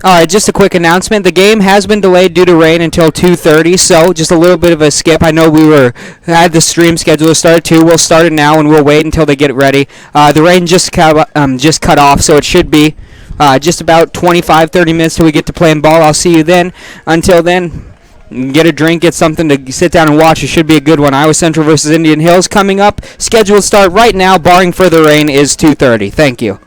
All right, just a quick announcement. The game has been delayed due to rain until 2:30, so just a little bit of a skip. I know we had the stream scheduled to start at 2. We'll start it now, and we'll wait until they get it ready. The rain just cut off, so it should be just about 25, 30 minutes till we get to playing ball. I'll see you then. Until then, get a drink, get something to sit down and watch. It should be a good one. Iowa Central versus Indian Hills coming up. Scheduled start right now, barring further rain, is 2:30. Thank you.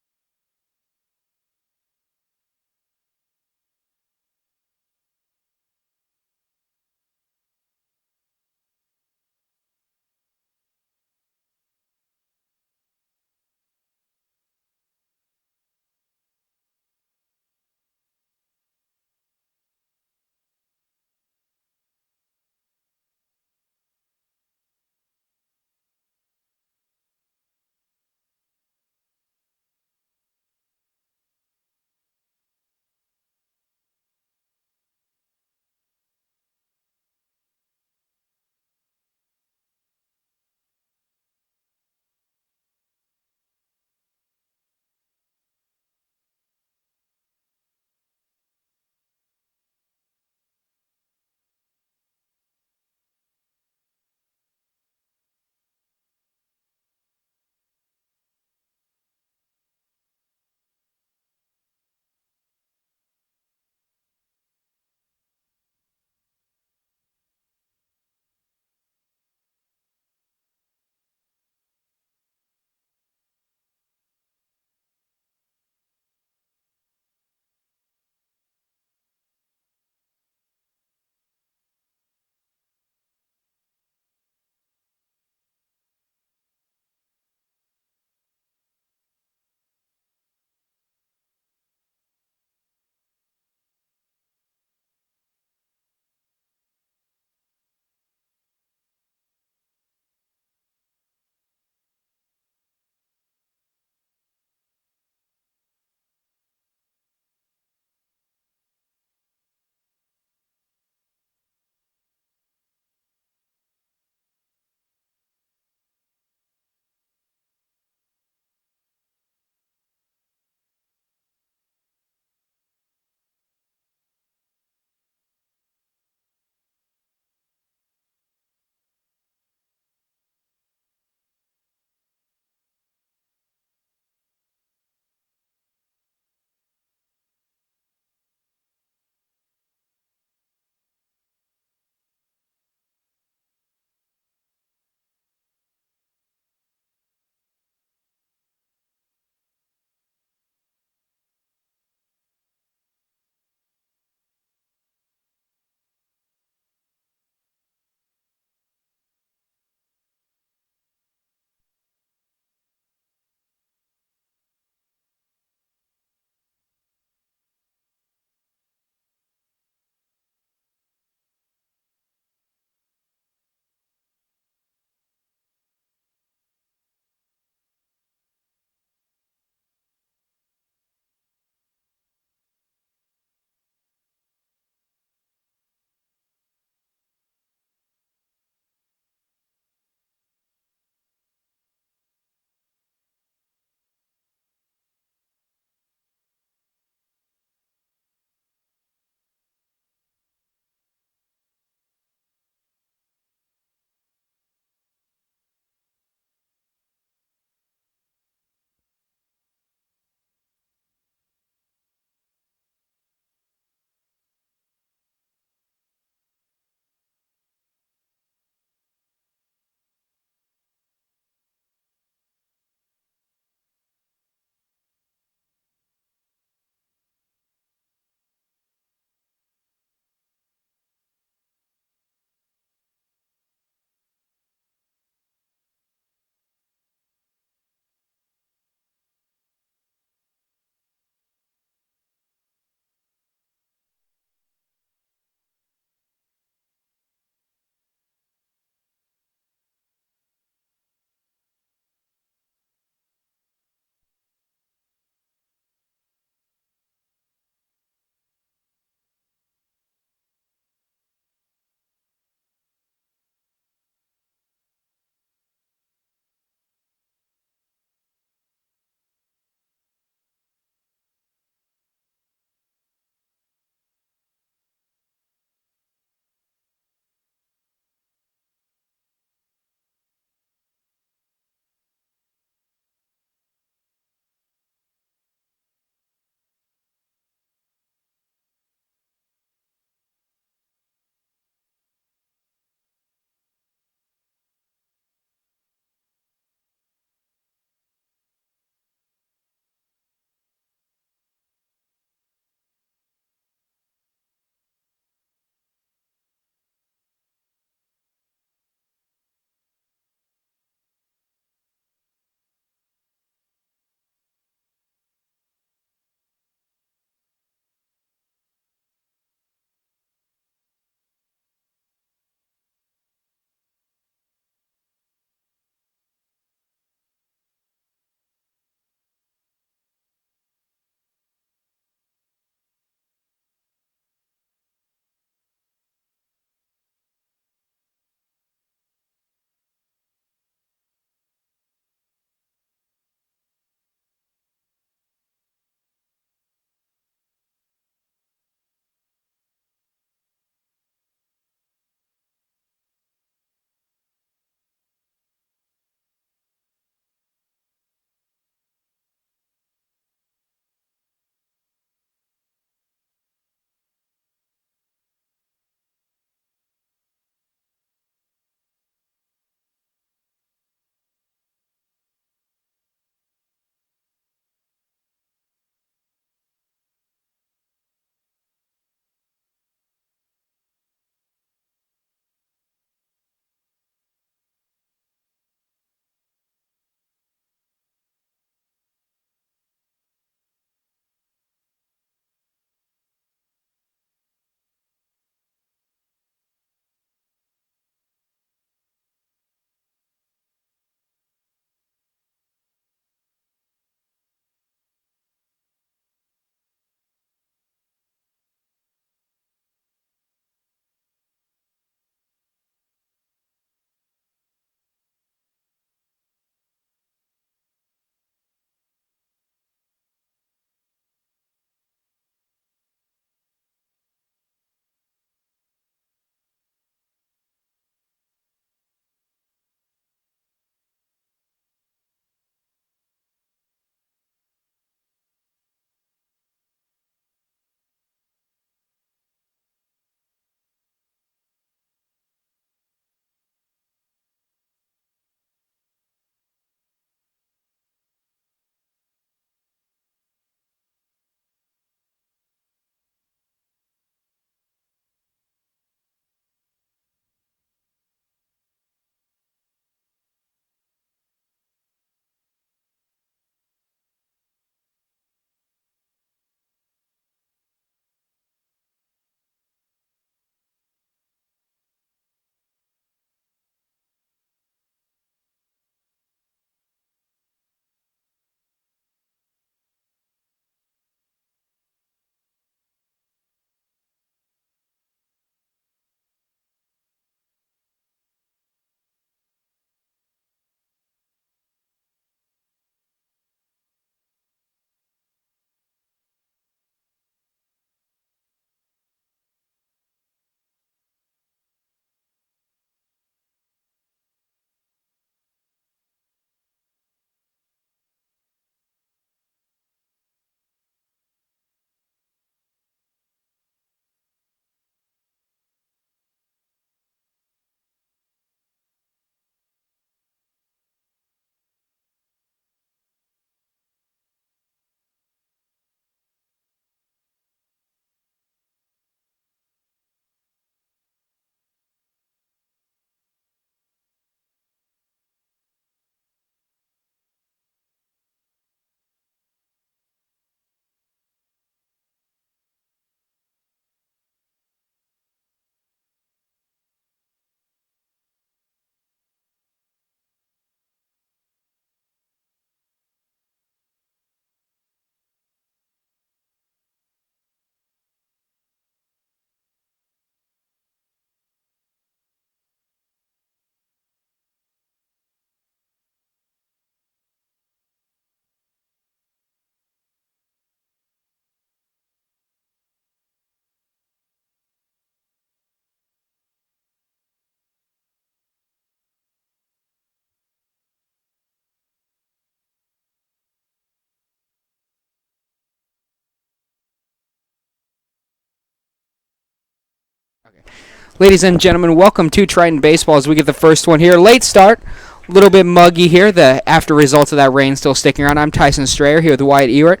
Ladies and gentlemen, welcome to Triton Baseball as we get the first one here. Late start, a little bit muggy here. The after results of that rain still sticking around. I'm Tyson Strayer here with Wyatt Ewert.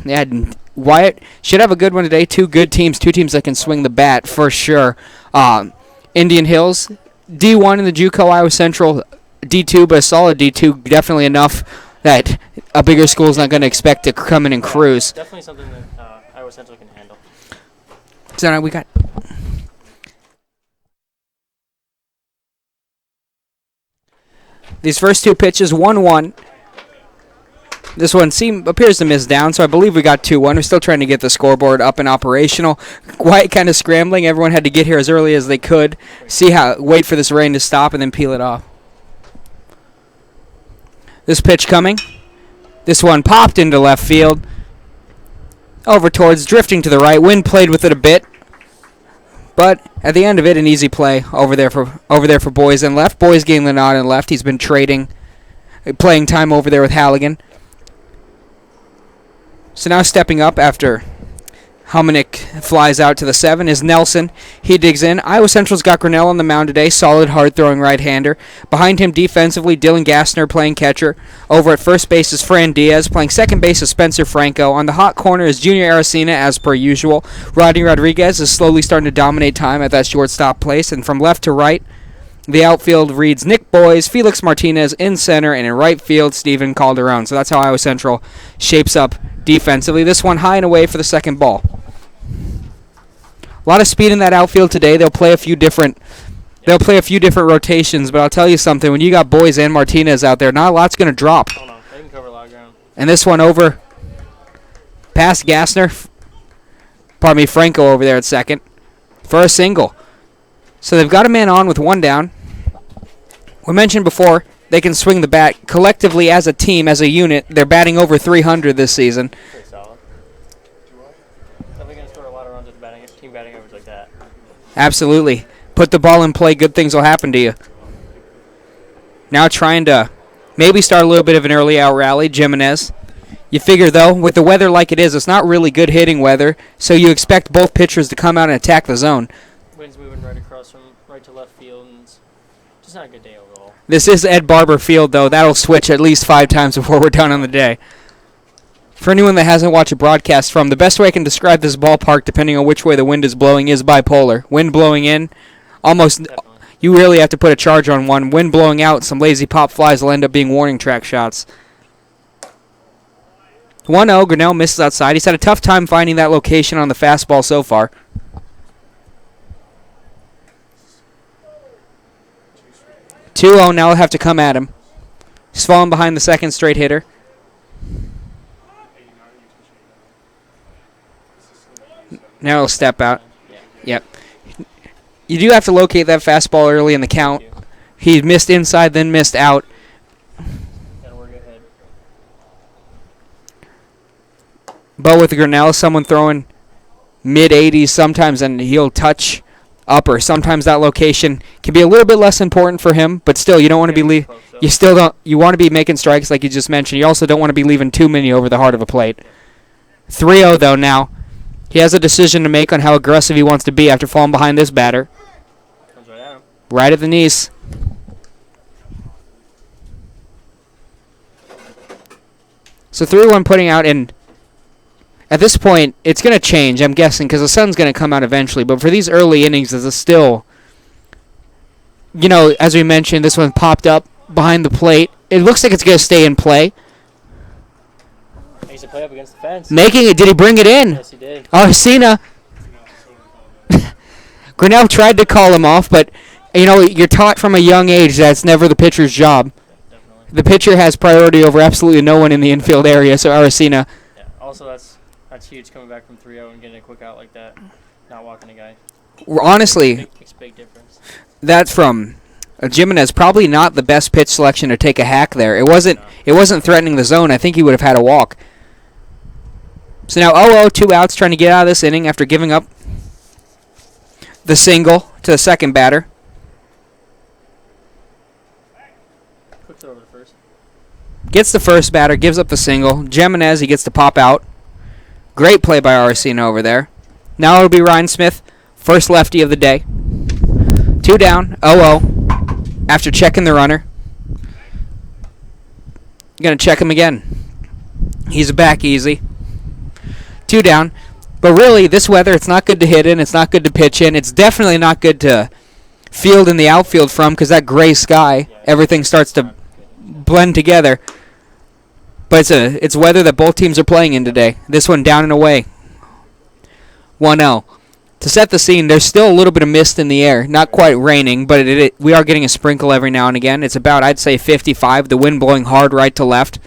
Yeah, Wyatt should have a good one today. Two good teams, two teams that can swing the bat for sure. Indian Hills, D1 in the JUCO, Iowa Central, D2, but a solid D2. Definitely enough that a bigger school is not going to expect to come in and cruise. Definitely something that Iowa Central can handle. So now we got... These first two pitches, 1-1. This one appears to miss down, so I believe we got 2-1. We're still trying to get the scoreboard up and operational. Quite kind of scrambling. Everyone had to get here as early as they could. Wait for this rain to stop and then peel it off. This pitch coming. This one popped into left field. Over towards, drifting to the right. Wind played with it a bit. But at the end of it, an easy play over there for Boys and left. Boys getting the nod and left. He's been playing time over there with Halligan. So now stepping up after Humanick flies out to the 7 is Nelson. He digs in. Iowa Central's got Grinnell on the mound today. Solid, hard-throwing right-hander. Behind him defensively, Dylan Gassner playing catcher. Over at first base is Fran Diaz. Playing second base is Spencer Franco. On the hot corner is Junior Aracena, as per usual. Rodney Rodriguez is slowly starting to dominate time at that shortstop place. And from left to right, the outfield reads Nick Boys, Felix Martinez in center, and in right field, Steven Calderon. So that's how Iowa Central shapes up defensively. This one high and away for the second ball. A lot of speed in that outfield today. They'll play a few different rotations, but I'll tell you something. When you got Boys and Martinez out there, not a lot's going to drop. Oh, no. They can cover a lot of ground. And this one over past Gassner. Franco over there at second for a single. So they've got a man on with one down. We mentioned before they can swing the bat. Collectively as a team, as a unit, they're batting over 300 this season. Pretty solid. Definitely going to score a lot of runs with team batting average like that. Absolutely. Put the ball in play, good things will happen to you. Now trying to maybe start a little bit of an early out rally, Jimenez. You figure, though, with the weather like it is, it's not really good hitting weather, so you expect both pitchers to come out and attack the zone. Wind's moving right across from right to left field, and it's just not a good day overall. This is Ed Barber Field, though. That'll switch at least 5 times before we're done on the day. For anyone that hasn't watched a broadcast from, the best way I can describe this ballpark, depending on which way the wind is blowing, is bipolar. Wind blowing in, you really have to put a charge on one. Wind blowing out, some lazy pop flies will end up being warning track shots. 1-0, Grinnell misses outside. He's had a tough time finding that location on the fastball so far. 2-0, now will have to come at him. He's falling behind the second straight hitter. Now he'll step out. Yep. You do have to locate that fastball early in the count. He missed inside, then missed out. Gotta work ahead. But with Grinnell, someone throwing mid-80s sometimes, and he'll touch upper. Sometimes that location can be a little bit less important for him, but still, you don't want to be you want to be making strikes like you just mentioned. You also don't want to be leaving too many over the heart of a plate. 3-0 though now. He has a decision to make on how aggressive he wants to be after falling behind this batter. Comes right at him. Right at the knees. So 3-1 putting out, and at this point, it's going to change, I'm guessing, because the sun's going to come out eventually. But for these early innings, it's still, as we mentioned, this one popped up behind the plate. It looks like it's going to stay in play. He used to play up against the fence. Making it. Did he bring it in? Yes, he did. Aracena. Grinnell tried to call him off, but, you're taught from a young age that's never the pitcher's job. Definitely. The pitcher has priority over absolutely no one in the infield area, so Aracena. Yeah. Also, that's huge coming back from 3-0 and getting a quick out like that. Not walking a guy. Honestly, Makes a big difference. That's from Jimenez. Probably not the best pitch selection to take a hack there. It wasn't threatening the zone. I think he would have had a walk. So now 0-0, 2 outs, trying to get out of this inning after giving up the single to the second batter. Quick throw over to first. Gets the first batter, gives up the single. Jimenez, he gets to pop out. Great play by Aracena over there. Now it'll be Ryan Smith, first lefty of the day. 2 down, 0-0. After checking the runner. Going to check him again. He's back easy. 2 down. But really, this weather, it's not good to hit in. It's not good to pitch in. It's definitely not good to field in the outfield from because that gray sky, everything starts to blend together. But it's weather that both teams are playing in today. This one down and away. 1-0. To set the scene, there's still a little bit of mist in the air. Not quite raining, but we are getting a sprinkle every now and again. It's about, I'd say, 55. The wind blowing hard right to left.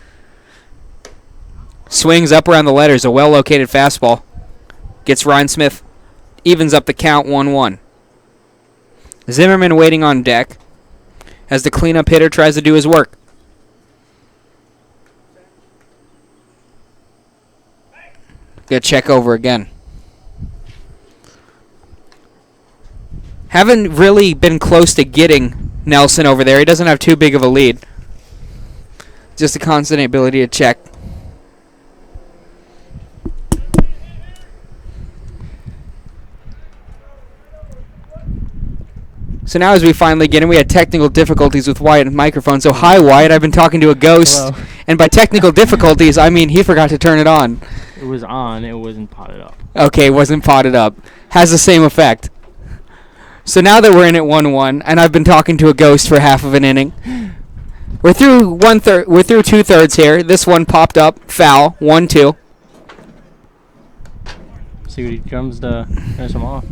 Swings up around the letters. A well-located fastball. Gets Ryan Smith. Evens up the count 1-1. Zimmerman waiting on deck as the cleanup hitter tries to do his work. Get check over again. Haven't really been close to getting Nelson over there. He doesn't have too big of a lead. Just a constant ability to check. So now as we finally get in, we had technical difficulties with Wyatt and microphone. So hi, Wyatt. I've been talking to a ghost. Hello. And by technical difficulties, I mean he forgot to turn it on. It was on. It wasn't potted up. Okay, wasn't potted up. Has the same effect. So now that we're in at 1-1, and I've been talking to a ghost for half of an inning, we're through 2/3 here. This one popped up, foul, 1-2. See what he comes to finish him off.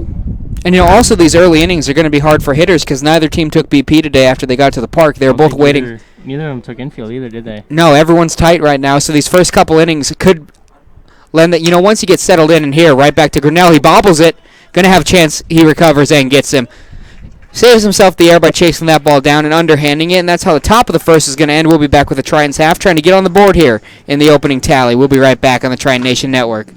And also these early innings are going to be hard for hitters because neither team took BP today after they got to the park. They were both waiting. Neither of them took infield either, did they? No, everyone's tight right now. So these first couple innings could lend that. Once he gets settled in and here, right back to Grinnell, he bobbles it. Going to have a chance he recovers and gets him. Saves himself the air by chasing that ball down and underhanding it, and that's how the top of the first is going to end. We'll be back with the Tritons half, trying to get on the board here in the opening tally. We'll be right back on the Triton Nation Network.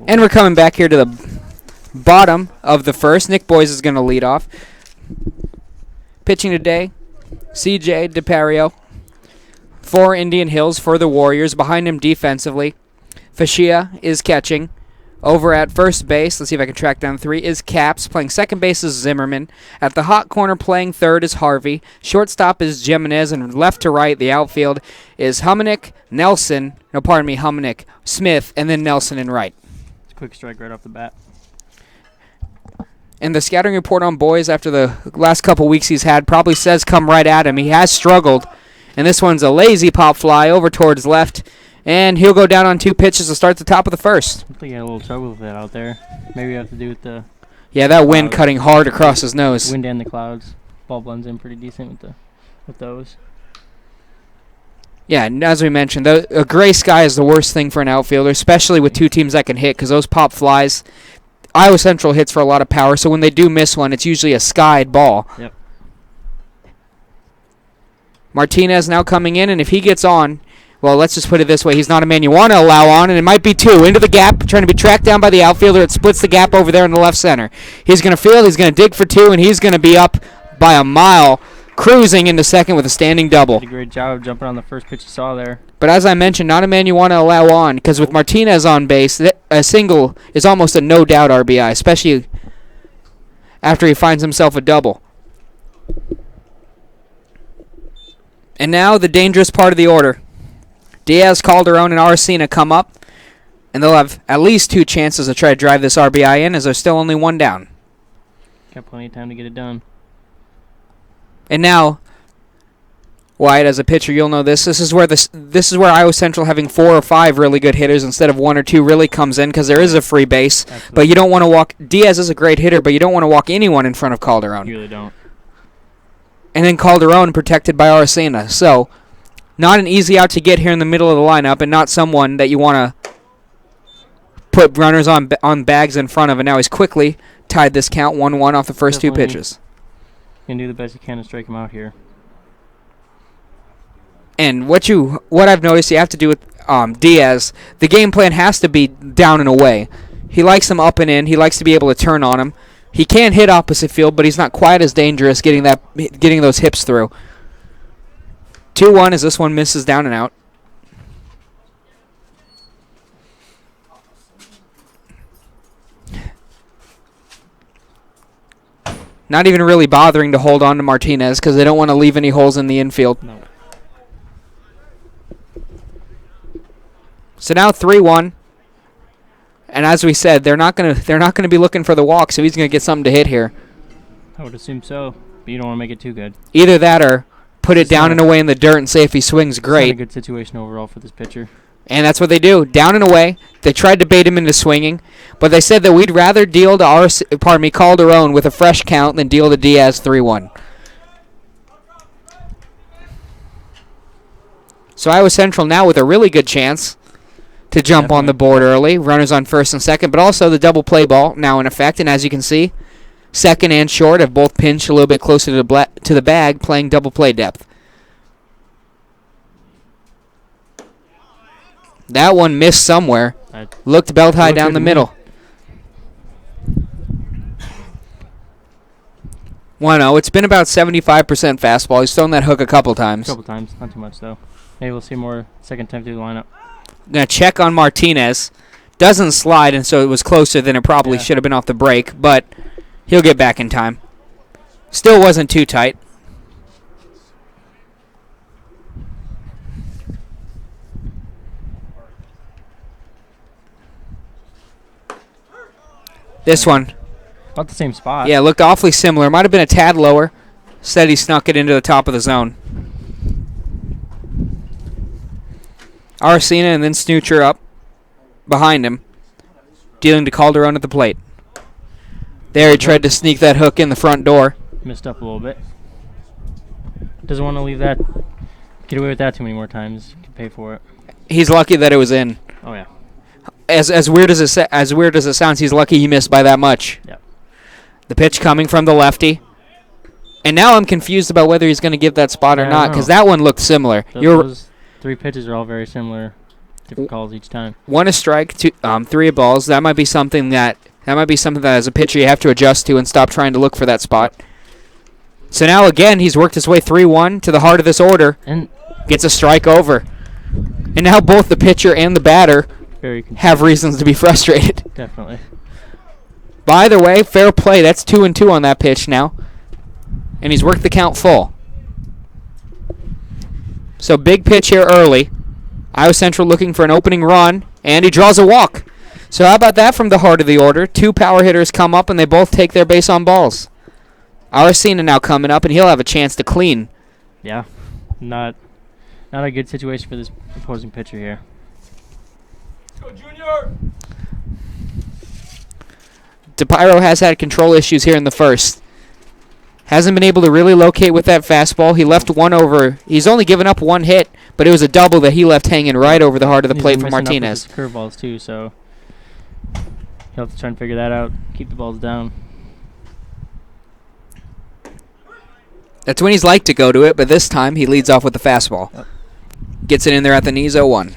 And we're coming back here to the bottom of the first. Nick Boyes is going to lead off. Pitching today, C.J. DePario for Indian Hills for the Warriors. Behind him defensively, Fashia is catching. Over at first base, let's see if I can track down 3, is Caps. Playing second base is Zimmerman. At the hot corner playing third is Harvey. Shortstop is Jimenez, and left to right, the outfield is Humanick, Smith, and then Nelson in right. Quick strike right off the bat. And the scouting report on Boyes after the last couple weeks he's had probably says come right at him. He has struggled. And this one's a lazy pop fly over towards left. And he'll go down on 2 pitches to start the top of the first. I think he had a little trouble with it out there. Maybe you have to do with the Yeah, that wind cutting hard across his nose. wind and the clouds. Ball blends in pretty decent with those. Yeah, and as we mentioned, a gray sky is the worst thing for an outfielder, especially with 2 teams that can hit, because those pop flies. Iowa Central hits for a lot of power, so when they do miss one, it's usually a skied ball. Yep. Martinez now coming in, and if he gets on, well, let's just put it this way. He's not a man you want to allow on, and it might be 2. Into the gap, trying to be tracked down by the outfielder. It splits the gap over there in the left center. He's going to field, he's going to dig for 2, and he's going to be up by a mile cruising into second with a standing double. Did a great job of jumping on the first pitch he saw there. But as I mentioned, not a man you want to allow on, because with Martinez on base, a single is almost a no-doubt RBI, especially after he finds himself a double. And now the dangerous part of the order. Diaz, Calderon, and Arcina come up, and they'll have at least 2 chances to try to drive this RBI in, as there's still only 1 down. Got plenty of time to get it done. And now, Wyatt, as a pitcher, you'll know this. This is where Iowa Central having 4 or 5 really good hitters instead of 1 or 2 really comes in, because there is a free base. Absolutely. But you don't want to walk. Diaz is a great hitter, but you don't want to walk anyone in front of Calderon. You really don't. And then Calderon protected by Arcina. So, not an easy out to get here in the middle of the lineup, and not someone that you want to put runners on bags in front of. And now he's quickly tied this count 1-1 off the first 2 Definitely. pitches. You can do the best you can to strike him out here. And what I've noticed you have to do with Diaz, the game plan has to be down and away. He likes them up and in. He likes to be able to turn on him. He can hit opposite field, but he's not quite as dangerous getting those hips through. 2-1 as this one misses down and out. Not even really bothering to hold on to Martinez because they don't want to leave any holes in the infield. No. So now 3-1. And as we said, they're not gonna be looking for the walk, so he's gonna get something to hit here. I would assume so, but you don't want to make it too good. Either that or put it It's down not- and away in the dirt and say if he swings, It's not a great. good situation overall for this pitcher. And that's what they do. Down and away. They tried to bait him into swinging, but they said that we'd rather deal to Calderon with a fresh count than deal to Diaz 3-1. So Iowa Central now with a really good chance to jump on the board early. Runners on first and second, but also the double play ball now in effect. And as you can see, second and short have both pinched a little bit closer to the bag, playing double play depth. That one missed somewhere. Looked belt high Looked down good the to me. middle. 1-0. It's been about 75% fastball. He's thrown that hook a couple A times. couple times, not too much though. Maybe we'll see more second time through the lineup. Going to check on Martinez. Doesn't slide, and so it was closer than it probably Yeah. should have been off the break, but he'll get back in time. Still wasn't too tight. This one, About the same spot. yeah, looked awfully similar. Might have been a tad lower. Said he snuck it into the top of the zone. Arcina and then Snoocher up behind him, dealing to Calderon at the plate. There he tried to sneak that hook in the front door. Missed up a little bit. Doesn't want to leave that. Get away with that too many more times. Can pay for it. He's lucky that it was in. Oh yeah. As weird as it sounds, he's lucky he missed by that much. Yep. The pitch coming from the lefty. And now I'm confused about whether he's going to give that spot or Yeah, I not, don't because know. that one looked similar. Those 3 pitches are all very similar. Different calls each time. 1 a strike, 3 a balls. That might be something that as a pitcher you have to adjust to and stop trying to look for that spot. So now again he's worked his way 3-1 to the heart of this order. And Gets a strike over. And now both the pitcher and the batter very have reasons to be frustrated. definitely. By either way, fair play. That's 2-2 on that pitch now. And he's worked the count full. So big pitch here early. Iowa Central looking for an opening run, and he draws a walk. So how about that from the heart of the order? 2 power hitters come up, and they both take their base on balls. Arcina now coming up, and he'll have a chance to clean. Yeah. Not a good situation for this opposing pitcher here. DePiro has had control issues here in the first. Hasn't been able to really locate with that fastball. He left one over. He's only given up 1 hit, but it was a double that he left hanging right over the heart of the He's plate been for messing up with Martinez. his curveballs too, so he'll have to try and figure that out. Keep the balls down. That's when he's like to go to it, but this time he leads off with the fastball. Yep. Gets it in there at the knees, 0-1.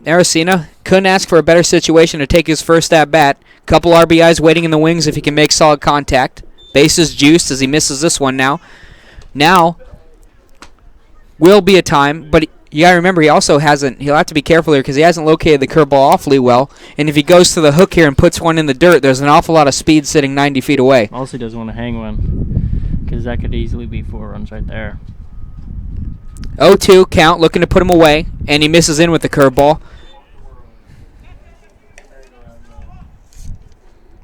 Arcina couldn't ask for a better situation to take his first at bat. Couple RBIs waiting in the wings if he can make solid contact. Bases juiced as he misses this one now. Now will be a time, but you gotta remember he'll have to be careful here because he hasn't located the curveball awfully well. And if he goes to the hook here and puts one in the dirt, there's an awful lot of speed sitting 90 feet away. Also doesn't want to hang one because that could easily be 4 runs right there. 0-2 count, looking to put him away, and he misses in with the curveball.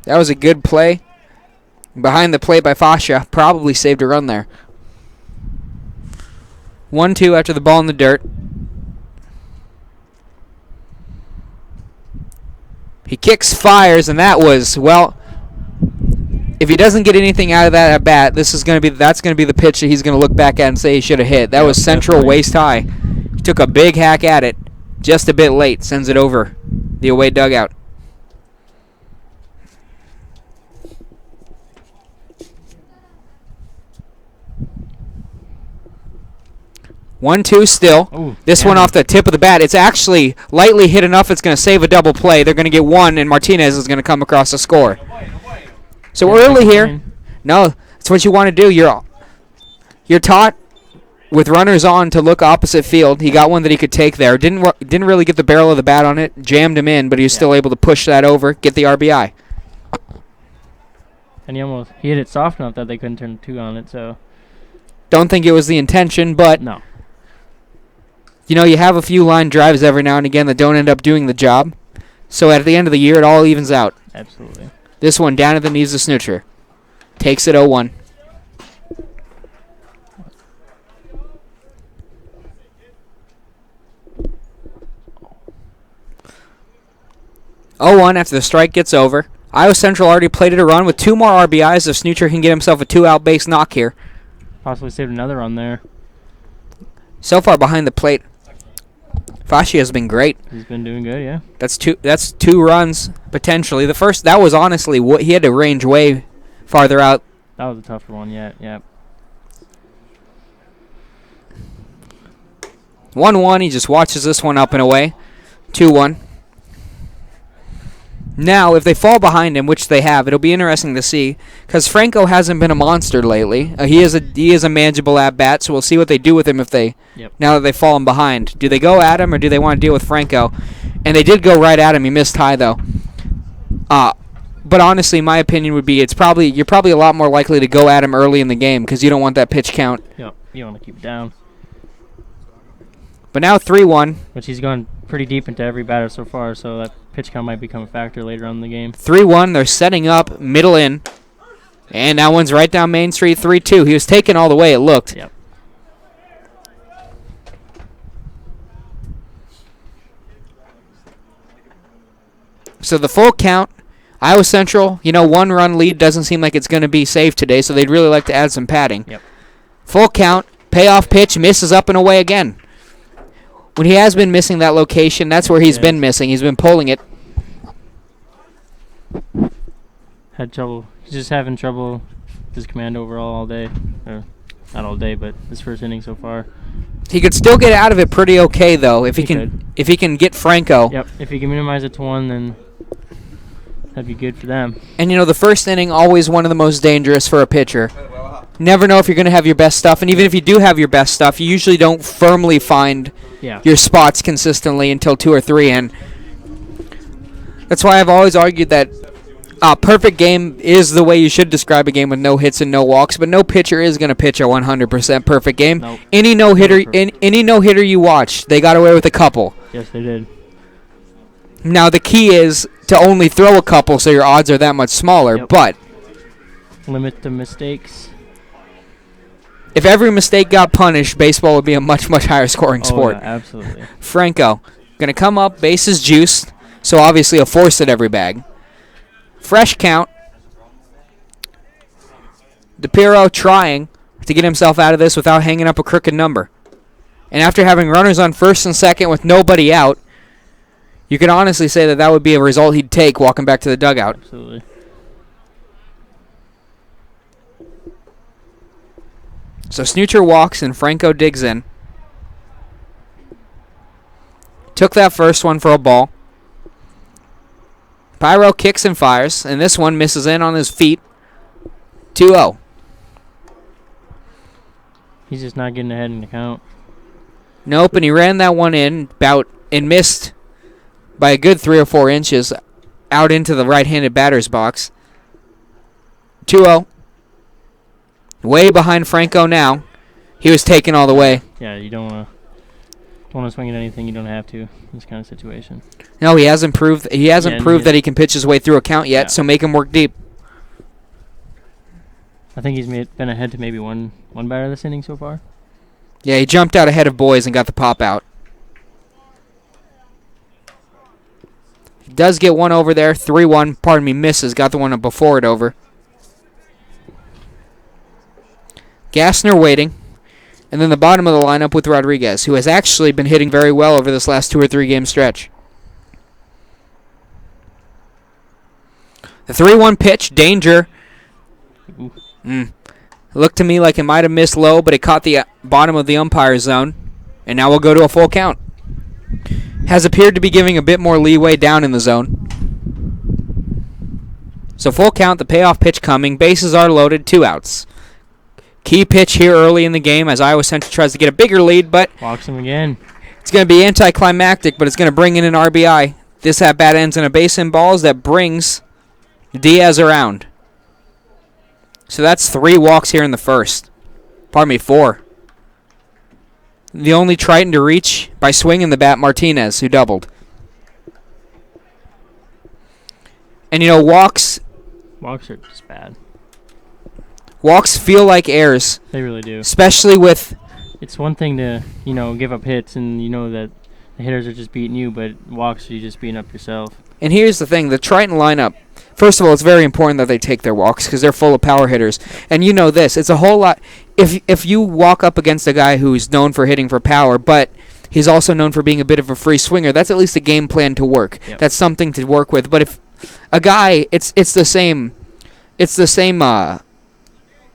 That was a good play. Behind the plate by Fascia, probably saved a run there. 1-2 after the ball in the dirt. He kicks, fires, and that was, well, if he doesn't get anything out of that at bat, that's going to be the pitch that he's going to look back at and say he should have hit. That was central waist high. He took a big hack at it, just a bit late, sends it over the away dugout. One, two still. Ooh, this one off the tip of the bat. It's actually lightly hit enough it's going to save a double play. They're going to get one, and Martinez is going to come across the score. So early here. No, that's what you want to do. You're taught with runners on to look opposite field. He got one that he could take there. Didn't really get the barrel of the bat on it. Jammed him in, but he was still able to push that over, get the RBI. And he hit it soft enough that they couldn't turn 2 on it, so. Don't think it was the intention, but no. You know, you have a few line drives every now and again that don't end up doing the job. So at the end of the year, it all evens out. Absolutely. This one down at the knees of Snoocher. Takes it 0-1. After the strike gets over. Iowa Central already plated a run with 2 more RBIs if Snoocher can get himself a 2-out base knock here. Possibly saved another run there. So far behind the plate, Fascia has been great. He's been doing good, yeah. That's two runs potentially. The first, that was honestly what he had to range way farther out. That was a tougher one, yeah. 1-1. He just watches this one up and away. 2-1. Now, if they fall behind him, which they have, it'll be interesting to see because Franco hasn't been a monster lately. He is a manageable at bat, so we'll see what they do with him now that they've fallen behind. Do they go at him or do they want to deal with Franco? And they did go right at him. He missed high though. But honestly, my opinion would be you're probably a lot more likely to go at him early in the game because you don't want that pitch count. Yep, you want to keep it down. But now 3-1. Which he's gone pretty deep into every batter so far, so that pitch count might become a factor later on in the game. 3-1. They're setting up middle in. And that one's right down Main Street, 3-2. He was taken all the way, it looked. Yep. So the full count, Iowa Central, 1-run lead doesn't seem like it's going to be safe today, so they'd really like to add some padding. Yep. Full count, payoff pitch, misses up and away again. When he has been missing that location, that's where he's been missing. He's been pulling it. Had trouble. He's just having trouble with his command overall all day. Or not all day, but this first inning so far. He could still get out of it pretty okay though if he could. if he can get Franco. Yep. If he can minimize it to 1, then that'd be good for them. And the first inning always one of the most dangerous for a pitcher. Never know if you're going to have your best stuff, and even if you do have your best stuff, you usually don't firmly find your spots consistently until 2 or 3 in. That's why I've always argued that perfect game is the way you should describe a game with no hits and no walks, but no pitcher is going to pitch a 100% perfect game. Nope. Any no-hitter you watch, they got away with a couple. Yes, they did. Now the key is to only throw a couple so your odds are that much smaller, but limit the mistakes. if every mistake got punished, baseball would be a much, much higher scoring sport. Yeah, absolutely. Franco, going to come up, bases juiced, so obviously a force at every bag. Fresh count. DePiro trying to get himself out of this without hanging up a crooked number. And after having runners on first and second with nobody out, you could honestly say that would be a result he'd take walking back to the dugout. Absolutely. So Snoocher walks and Franco digs in. Took that first one for a ball. Pyro kicks and fires, and this one misses in on his feet. 2-0. He's just not getting ahead in the count. Nope, and he ran that one in and missed by a good 3 or 4 inches out into the right-handed batter's box. 2-0. Way behind Franco now. He was taken all the way. Yeah, you don't want to swing at anything you don't have to in this kind of situation. No, he hasn't proved that he can pitch his way through a count yet, Yeah. so make him work deep. I think he's been ahead to maybe one batter this inning so far. Yeah, he jumped out ahead of Boys and got the pop out. He does get one over there. 3-1. Pardon me, misses. Got the one before it over. Gassner waiting. And then the bottom of the lineup with Rodriguez, who has actually been hitting very well over this last 2 or 3 game stretch. The 3-1 pitch, danger. Ooh. Looked to me like it might have missed low, but it caught the bottom of the umpire's zone. And now we'll go to a full count. Has appeared to be giving a bit more leeway down in the zone. So full count, the payoff pitch coming. Bases are loaded, 2 outs. Key pitch here early in the game as Iowa Central tries to get a bigger lead, but Walks him again. it's going to be anticlimactic, but it's going to bring in an RBI. This at-bat ends in a base in balls that brings Diaz around. So that's 3 walks here in the first. Pardon me, 4. The only Triton to reach by swinging the bat, Martinez, who doubled. And, walks Walks are just bad. feel like errors, They really do. especially with... It's one thing to, give up hits and you know that the hitters are just beating you, but walks you just beating up yourself. And here's the thing, the Triton lineup, first of all, it's very important that they take their walks because they're full of power hitters. And you know this, it's a whole lot... If you walk up against a guy who's known for hitting for power, but he's also known for being a bit of a free swinger, that's at least a game plan to work. Yep. That's something to work with. But if a guy, it's the same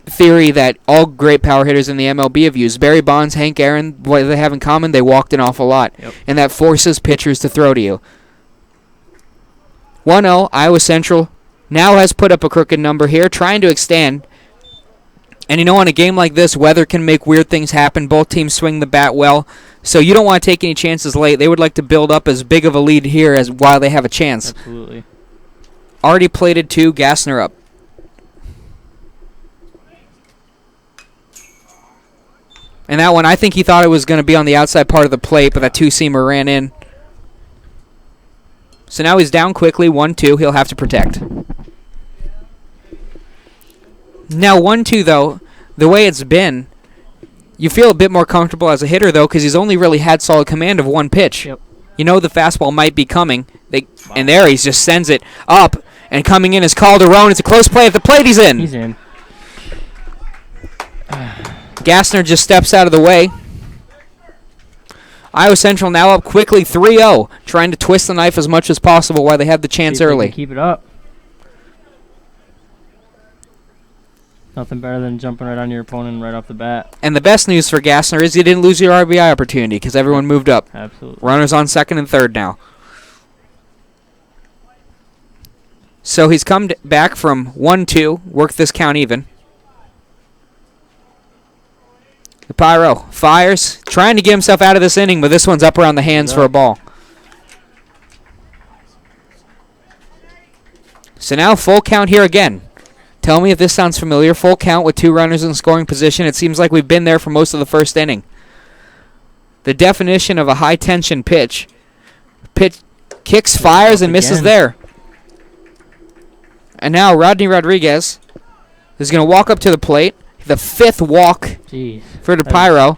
theory that all great power hitters in the MLB have used. Barry Bonds, Hank Aaron, what do they have in common? They walked an awful lot. Yep. And that forces pitchers to throw to you. 1-0, Iowa Central now has put up a crooked number here, trying to extend. And on a game like this, weather can make weird things happen. Both teams swing the bat well. So you don't want to take any chances late. They would like to build up as big of a lead here as while they have a chance. Absolutely. Already plated 2, Gassner up. And that one, I think he thought it was going to be on the outside part of the plate, but that 2-seamer ran in. So now he's down quickly, 1-2. He'll have to protect. Now 1-2, though, the way it's been, you feel a bit more comfortable as a hitter, though, because he's only really had solid command of one pitch. Yep. You know the fastball might be coming. And there he just sends it up, and coming in is Calderon. It's a close play at the plate. He's in. He's in. Gassner just steps out of the way. Iowa Central now up quickly 3-0, trying to twist the knife as much as possible while they have the chance See if they early. can keep it up. Nothing better than jumping right on your opponent right off the bat. And the best news for Gassner is you didn't lose your RBI opportunity because everyone moved up. Absolutely. Runners on second and third now. So he's come back from 1-2, worked this count even. The Pyro fires, trying to get himself out of this inning, but this one's up around the hands for a ball. So now full count here again. Tell me if this sounds familiar. Full count with 2 runners in scoring position. It seems like we've been there for most of the first inning. The definition of a high-tension pitch. Pitch kicks, fires, and misses again. there. And now Rodney Rodriguez is going to walk up to the plate. The 5th walk Jeez. for the Pyro.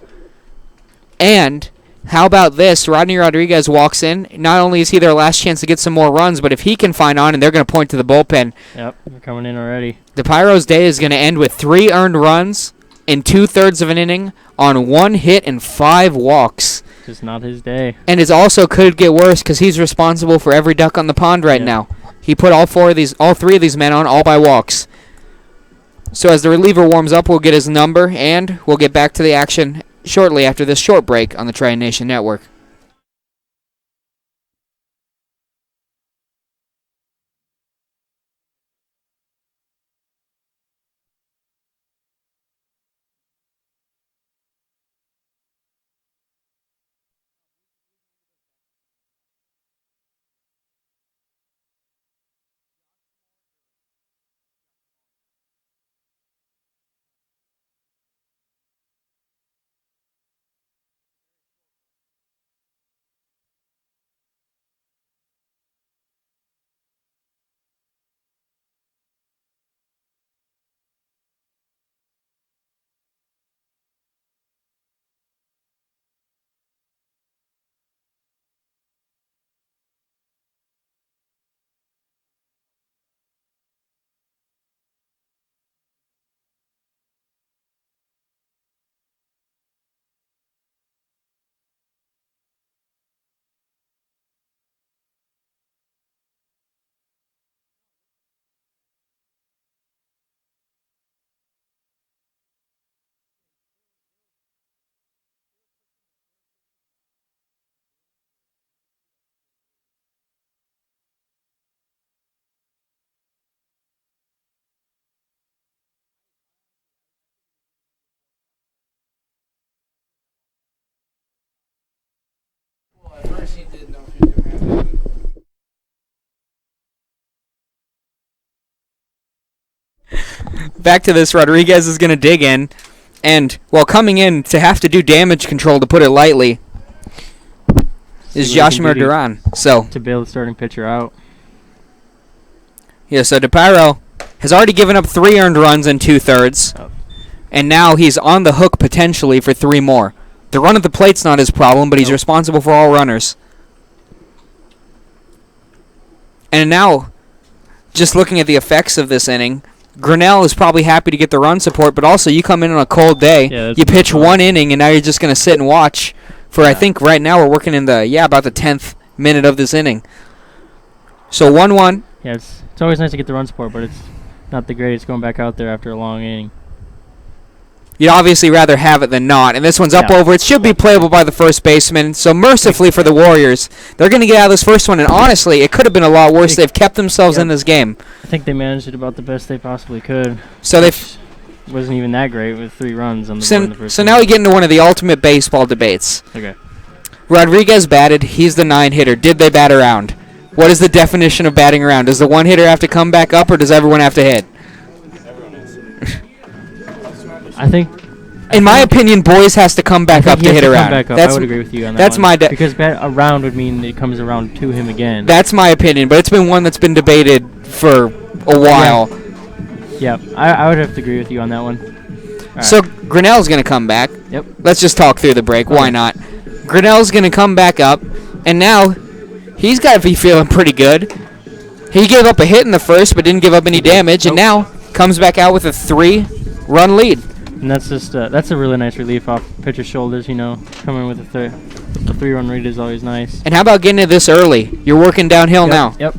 And how about this? Rodney Rodriguez walks in. Not only is he their last chance to get some more runs, but if he can find on, and they're going to point to the bullpen, Yep, they're coming in already. the Pyro's day is going to end with 3 earned runs in 2/3 of an inning on 1 hit and 5 walks. Just not his day. And it also could get worse because he's responsible for every duck on the pond right Yeah. now. He put all 3 of these men on, all by walks. So as the reliever warms up, we'll get his number, and we'll get back to the action shortly after this short break on the Triton Nation Network. Back to this, Rodriguez is going to dig in, and while coming in to have to do damage control, to put it lightly, is See what he can Joshimar do Duran. So, to bail the starting pitcher out. yeah, so DePyro has already given up 3 earned runs in 2/3, Oh. and now he's on the hook potentially for 3 more. The run at the plate's not his problem, but he's Nope. responsible for all runners. And now, just looking at the effects of this inning, Grinnell is probably happy to get the run support, but also you come in on a cold day, Yeah, that's you pitch fun. 1 inning, and now you're just going to sit and watch for, I Yeah. think right now we're working in about the 10th minute of this inning. So 1-1. Yeah, it's always nice to get the run support, but it's not the greatest going back out there after a long inning. You'd obviously rather have it than not, and this one's up Yeah. over. It should be playable by the first baseman, so mercifully for the Warriors, they're going to get out of this first one, and honestly, it could have been a lot worse. They've kept themselves in this game. I think they managed it about the best they possibly could. So they've which wasn't even that great with 3 runs on the board in the first So inning. now we get into one of the ultimate baseball debates. Okay. Rodriguez batted. He's the 9 hitter. Did they bat around? What is the definition of batting around? Does the 1 hitter have to come back up, or does everyone have to hit? I think In my opinion, Boys has to come back up he to has hit to around. come back up. I would agree with you on that. That's one. my because bat around would mean it comes around to him again. that's my opinion, but it's been one that's been debated for a while. Yeah, I would have to agree with you on that one. All right. So Grinnell's going to come back. Yep. Let's just talk through the break. Why Okay. not? Grinnell's going to come back up, and now he's got to be feeling pretty good. He gave up a hit in the first, but didn't give up any damage, and now comes back out with a 3-run lead. And that's just that's a really nice relief off pitcher's shoulders. You know, coming with a 3-run lead is always nice. And how about getting it this early? You're working downhill now. Yep.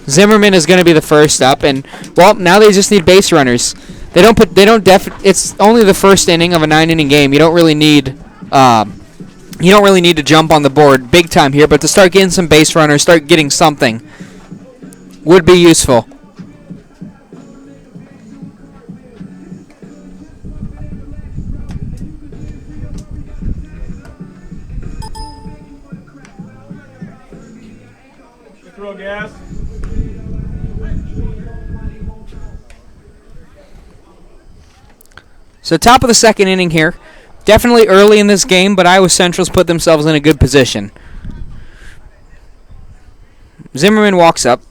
Zimmerman is going to be the first up, and well, now they just need base runners. It's only the first inning of a 9-inning game. You don't really need to jump on the board big time here, but to start getting some base runners, start getting something would be useful. Throw gas. So top of the second inning here. Definitely early in this game, but Iowa Central's put themselves in a good position. Zimmerman walks up.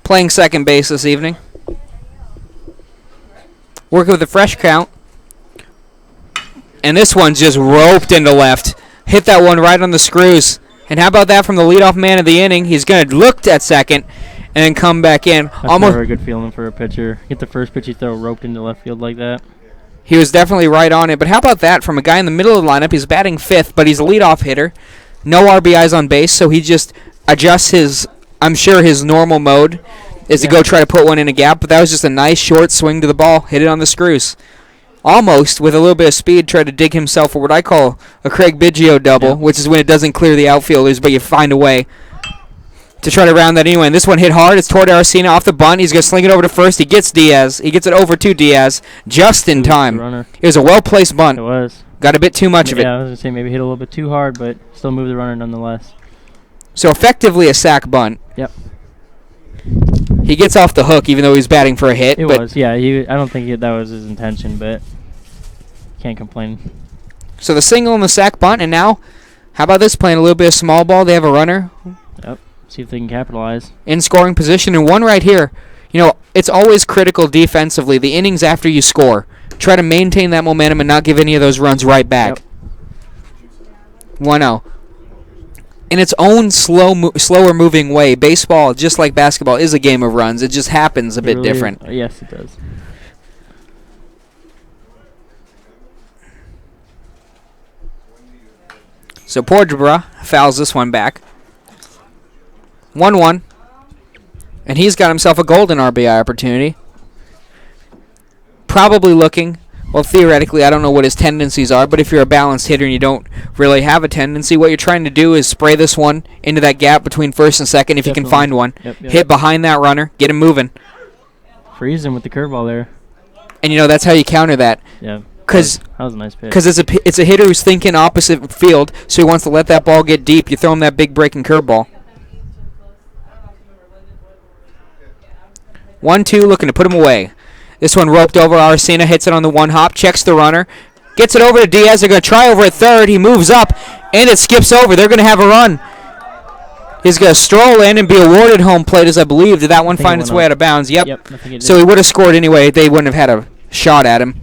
Playing second base this evening. Working with a fresh count. And this one's just roped into left. Hit that one right on the screws. And how about that from the leadoff man of the inning? He's going to look at second and then come back in. That's Almost. never a good feeling for a pitcher. Get the first pitch you throw roped into left field like that. He was definitely right on it. But how about that from a guy in the middle of the lineup? He's batting 5th, but he's a leadoff hitter. No RBIs on base, so he just adjusts his, I'm sure his normal mode is to go try to put one in a gap. But that was just a nice short swing to the ball. Hit it on the screws. Almost, with a little bit of speed, tried to dig himself for what I call a Craig Biggio double, which is when it doesn't clear the outfielders, but you find a way to try to round that anyway. And this one hit hard. It's toward Arcina off the bunt. He's going to sling it over to first. He gets Diaz. He gets it over to Diaz just in time. Runner. It was a well-placed bunt. It was. Got a bit too much of it. Yeah, I was going to say maybe hit a little bit too hard, but still move the runner nonetheless. So effectively a sack bunt. Yep. He gets off the hook even though he's batting for a hit. It but was, yeah. I don't think that was his intention, but can't complain. So the single and the sack bunt, and now, how about this, playing a little bit of small ball? They have a runner Yep. See if they can capitalize. in scoring position, and one right here. You know, it's always critical defensively, the innings after you score. Try to maintain that momentum and not give any of those runs right back. Yep. 1-0. In its own slower moving way, baseball, just like basketball, is a game of runs. It just happens a bit really different. is. Yes, it does. So Porgebra fouls this one back. 1-1. And he's got himself a golden RBI opportunity. Probably looking, well, theoretically, I don't know what his tendencies are, but if you're a balanced hitter and you don't really have a tendency, what you're trying to do is spray this one into that gap between first and second if you can Definitely. find one. Yep. Hit behind that runner, get him moving. Freeze him with the curveball there. And, you know, that's how you counter that. Yeah. because That was a nice pitch. it's a hitter who's thinking opposite field, so he wants to let that ball get deep. You throw him that big breaking curveball. 1-2, looking to put him away. This one roped over. Arcina hits it on the one hop, checks the runner, gets it over to Diaz. They're going to try over at third. He moves up, and it skips over. They're going to have a run. He's going to stroll in and be awarded home plate, as I believe. Did that one find its way out of bounds? Yep. Yep, I think it did. So he would have scored anyway. They wouldn't have had a shot at him.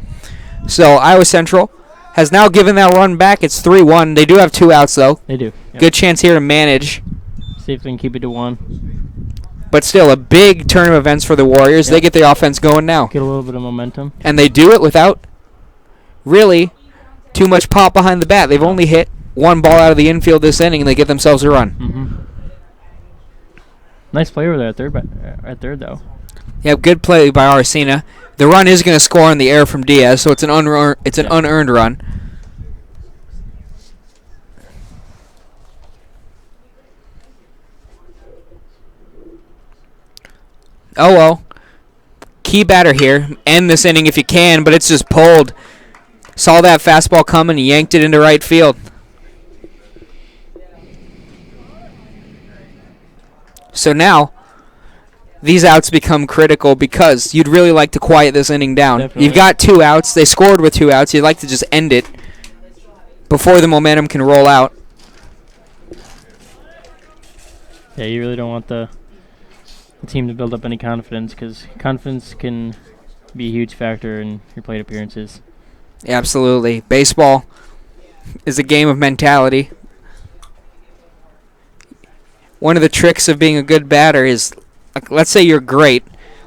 So Iowa Central has now given that run back. It's 3-1. They do have 2 outs, though. They do. Yep. Good chance here to manage. See if they can keep it to 1. But still, a big turn of events for the Warriors. Yep. They get the offense going now. Get a little bit of momentum. And they do it without really too much pop behind the bat. They've only hit 1 ball out of the infield this inning, and they get themselves a run. Mm-hmm. Nice play over there at third, though. Yeah, good play by Arcina. The run is going to score in the air from Diaz, so it's an unearned run. Oh well. Key batter here. End this inning if you can, but it's just pulled. Saw that fastball coming, yanked it into right field. So now, these outs become critical because you'd really like to quiet this inning down. Definitely. You've got 2 outs. They scored with 2 outs. You'd like to just end it before the momentum can roll out. Yeah, you really don't want the team to build up any confidence, because confidence can be a huge factor in your plate appearances. Absolutely. Baseball is a game of mentality. One of the tricks of being a good batter is, like, let's say you're great.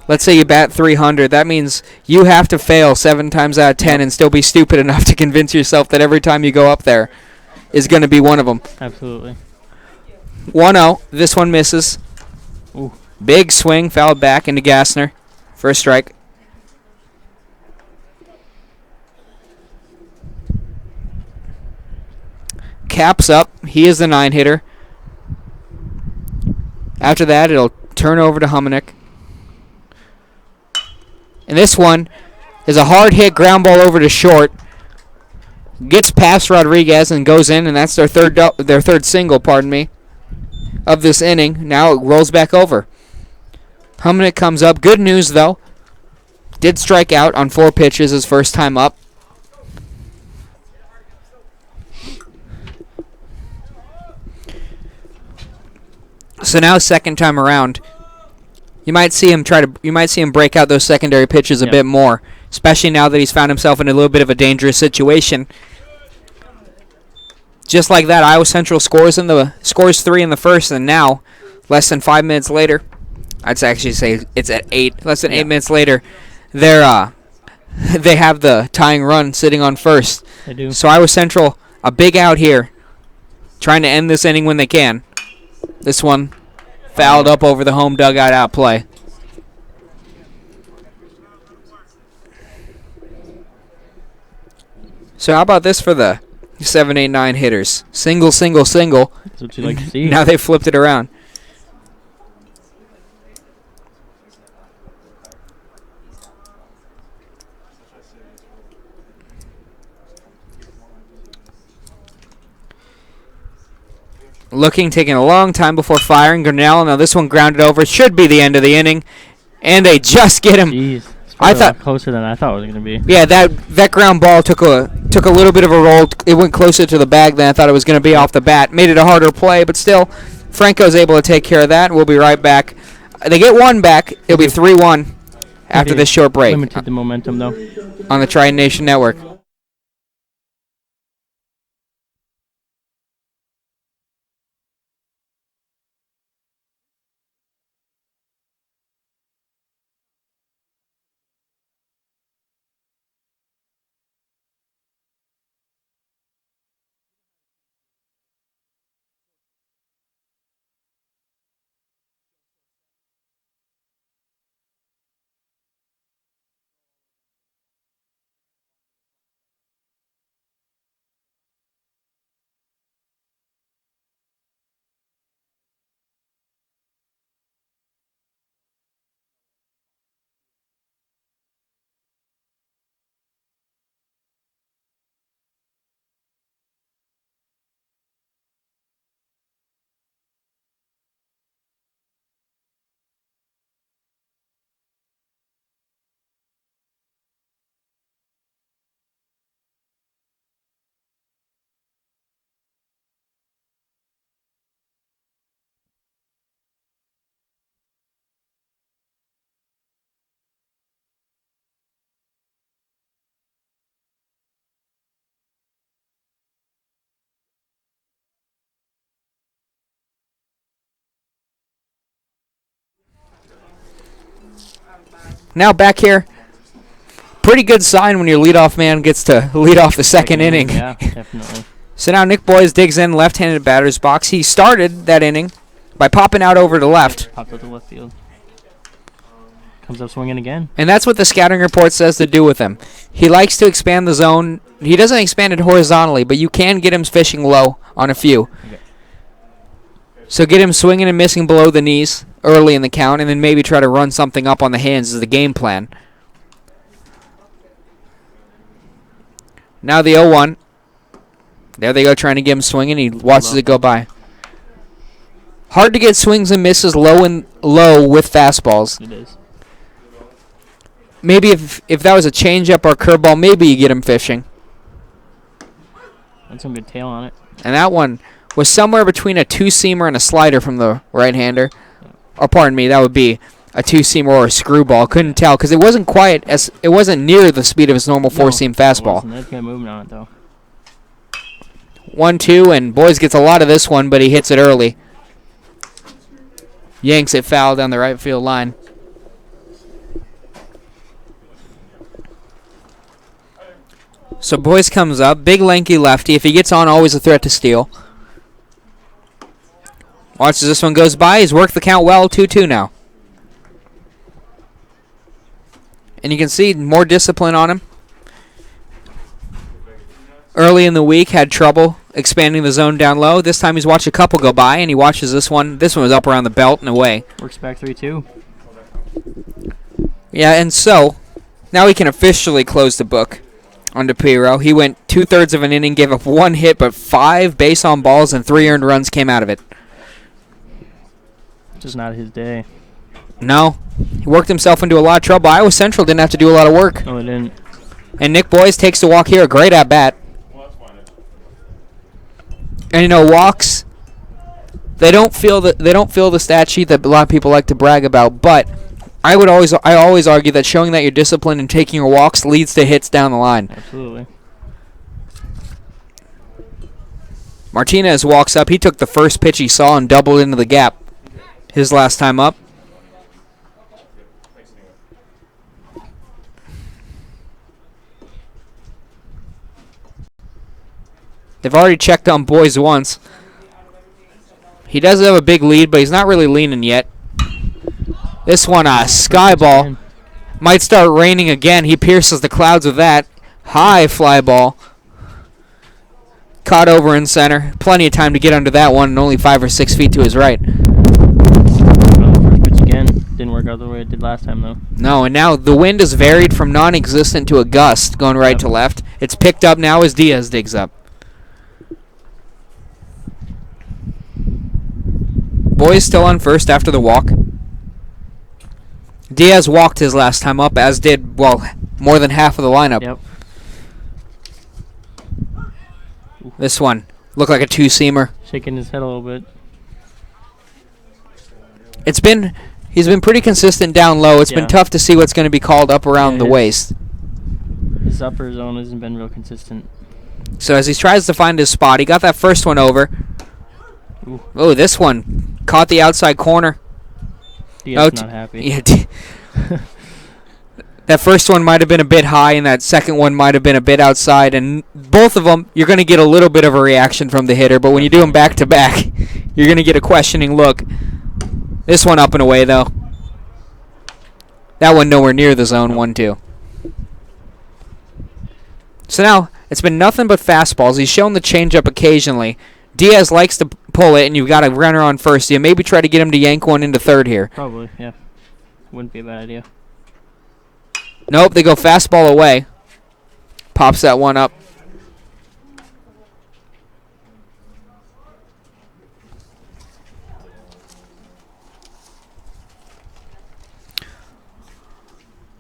Let's say you bat 300. That means you have to fail 7 times out of 10 and still be stupid enough to convince yourself that every time you go up there is going to be one of them. Absolutely. 1-0. This one misses. Ooh. Big swing, fouled back into Gassner. First strike. Caps up. He is the 9-hitter. After that, it'll turn over to Humanick. And this one is a hard hit ground ball over to short. Gets past Rodriguez and goes in, and that's their third single, of this inning. Now it rolls back over. Humanick comes up. Good news, though. Did strike out on 4 pitches his first time up. So now, second time around, you might see him break out those secondary pitches a bit more, especially now that he's found himself in a little bit of a dangerous situation. Just like that, Iowa Central scores 3 in the first, and now, less than 5 minutes later, I'd actually say it's at 8. Less than 8 minutes later, they have the tying run sitting on first. They do. So Iowa Central, a big out here, trying to end this inning when they can. This one fouled up over the home dugout out play. So how about this for the 7, 8, 9 hitters? Single, single, single. That's what you like to see. Now they flipped it around. Taking a long time before firing. Grinnell, now this one grounded over. Should be the end of the inning. And they just get him. Jeez. I thought closer than I thought it was going to be. Yeah, that ground ball took a little bit of a roll. It went closer to the bag than I thought it was going to be off the bat. Made it a harder play, but still, Franco's able to take care of that. We'll be right back. They get one back. It'll be 3-1 after this short break Limited the momentum, though. on the Triton Nation Network. now back here. Pretty good sign when your leadoff man gets to lead off the second inning. Yeah, definitely. So now Nick Boyes digs in left-handed batter's box. He started that inning by popping out over to left. Popped out to left field. Comes up swinging again. And that's what the scouting report says to do with him. He likes to expand the zone. He doesn't expand it horizontally, but you can get him fishing low on a few. Okay. So get him swinging and missing below the knees early in the count, and then maybe try to run something up on the hands as the game plan. Now the 0-1. There they go, trying to get him swinging. He watches it go by. Hard to get swings and misses low with fastballs. It is. Maybe if that was a changeup or curveball, maybe you get him fishing. That's some good tail on it. And that one was somewhere between a two-seamer and a slider from the right-hander. Or pardon me, that would be a two-seamer or a screwball. Couldn't tell because it wasn't near the speed of his normal four-seam fastball. That's good movement on it though. 1-2, and Boyes gets a lot of this one, but he hits it early. Yanks it foul down the right field line. So Boyes comes up, big lanky lefty. If he gets on, always a threat to steal. Watch as this one goes by. He's worked the count well, 2-2 now. And you can see more discipline on him. Early in the week, had trouble expanding the zone down low. This time he's watched a couple go by, and he watches this one. This one was up around the belt and away. Works back 3-2. Yeah, and so now we can officially close the book on DePiro. He went 2/3 of an inning, gave up 1 hit, but 5 base on balls and 3 earned runs came out of it. Just not his day. No, he worked himself into a lot of trouble. Iowa Central didn't have to do a lot of work. No, they didn't. And Nick Boyes takes the walk here, a great at bat. And you know, walks, they don't feel the stat sheet that a lot of people like to brag about, but I always argue that showing that you're disciplined and taking your walks leads to hits down the line. Absolutely. Martinez walks up. He took the first pitch he saw and doubled into the gap his last time up. They've already checked on Boyes once. He does have a big lead, but he's not really leaning yet. This one, sky ball. Might start raining again. He pierces the clouds with that. High fly ball. Caught over in center. Plenty of time to get under that one, and only 5 or 6 feet to his right. First pitch again. Didn't work out the way it did last time, though. No, and now the wind is varied from non-existent to a gust, going right to left. It's picked up now as Diaz digs up. Boyes still on first after the walk. Diaz walked his last time up, as did, well, more than half of the lineup. Yep. This one looked like a two-seamer. Shaking his head a little bit. He's been pretty consistent down low. It's Yeah. been tough to see what's going to be called up around Yeah, the waist. His upper zone hasn't been real consistent. So as he tries to find his spot, he got that first one over. Ooh. Oh, this one caught the outside corner. Diaz not happy. Yeah, that first one might have been a bit high, and that second one might have been a bit outside. And both of them, you're going to get a little bit of a reaction from the hitter. But when you do them back to back, you're going to get a questioning look. This one up and away, though. That one nowhere near the zone, 1-2. So now it's been nothing but fastballs. He's shown the changeup occasionally. Diaz likes to pull it, and you've got a runner on first. You maybe try to get him to yank one into third here. Probably, yeah. Wouldn't be a bad idea. Nope, they go fastball away. Pops that one up.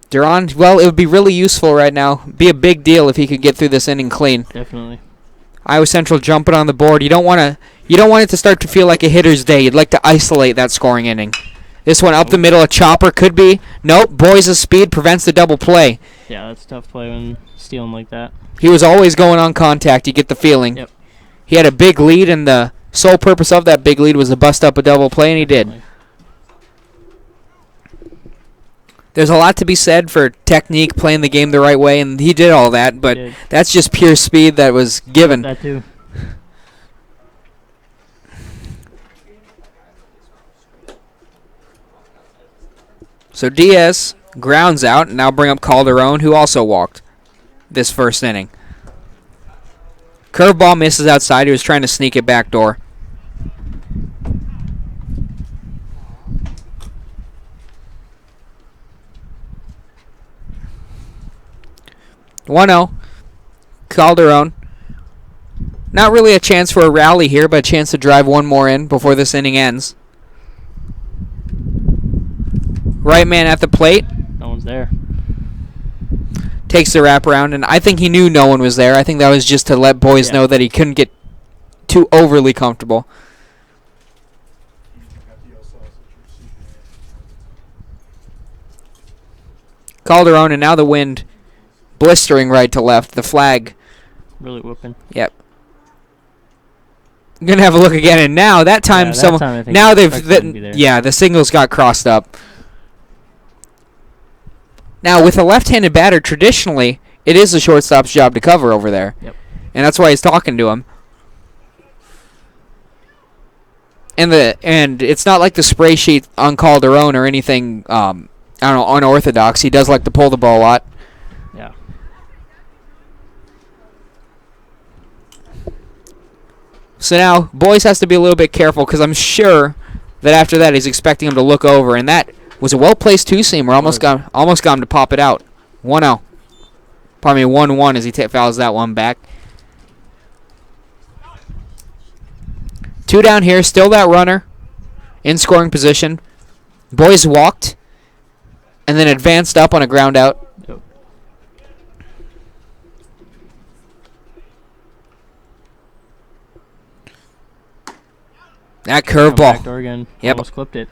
Duran, well, it would be really useful right now. Be a big deal if he could get through this inning clean. Definitely. Iowa Central jumping on the board. You don't want it to start to feel like a hitter's day. You'd like to isolate that scoring inning. This one up the middle, a chopper could be. Nope, Boyes' speed prevents the double play. Yeah, that's a tough play when stealing like that. He was always going on contact, you get the feeling. Yep. He had a big lead, and the sole purpose of that big lead was to bust up a double play, and he did. There's a lot to be said for technique, playing the game the right way, and he did all that, but Did. that's just pure speed that was given. That too. So Diaz grounds out, and now bring up Calderon, who also walked this first inning. Curveball misses outside. He was trying to sneak it back door. One 0. Calderon. Not really a chance for a rally here, but a chance to drive one more in before this inning ends. Right man at the plate. No one's there. Takes the wraparound, and I think he knew no one was there. I think that was just to let boys know that he couldn't get too overly comfortable. Calderon, and now the wind blistering right to left. The flag. Really whooping. Yep. I'm gonna have a look again, and now that time Yeah, that someone. time I think Now the they've. strike wouldn't be there. Yeah, the signals got crossed up. Now with a left-handed batter, traditionally it is the shortstop's job to cover over there. Yep. And that's why he's talking to him. And it's not like the spray sheet on Calderon or anything. I don't know, unorthodox. He does like to pull the ball a lot. Yeah. So now Boyce has to be a little bit careful because I'm sure that after that he's expecting him to look over, and that was a well-placed two-seamer. Almost got him to pop it out. 1-0. Pardon me, 1-1 as he fouls that one back. 2 down here, still that runner in scoring position. Boyce walked and then advanced up on a ground out. Yep. That Back curveball. door again. Yep. Almost clipped it.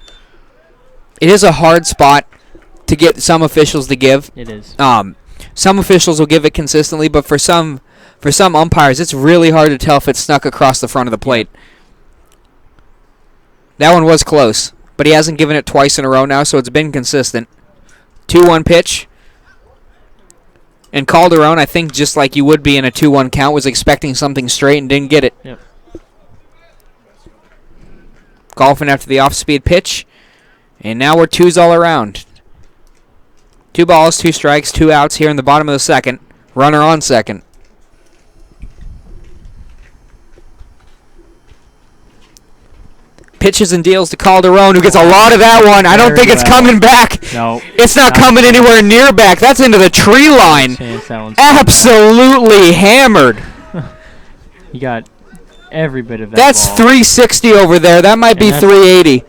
It is a hard spot to get some officials to give. It is. Some officials will give it consistently, but for some umpires, it's really hard to tell if it's snuck across the front of the plate. That one was close, but he hasn't given it twice in a row now, so it's been consistent. 2-1 pitch. And Calderon, I think just like you would be in a 2-1 count, was expecting something straight and didn't get it. Yep. Golfing after the off-speed pitch. And now we're 2s all around. 2 balls, 2 strikes, 2 outs here in the bottom of the second. Runner on second. Pitches and deals to Calderon, who gets a lot of that one. I don't Very think it's well. coming back. No. It's not coming anywhere near back. That's into the tree line. Chance that one's Absolutely hammered. You got every bit of that That's ball. 360 over there. That might be And that's- 380.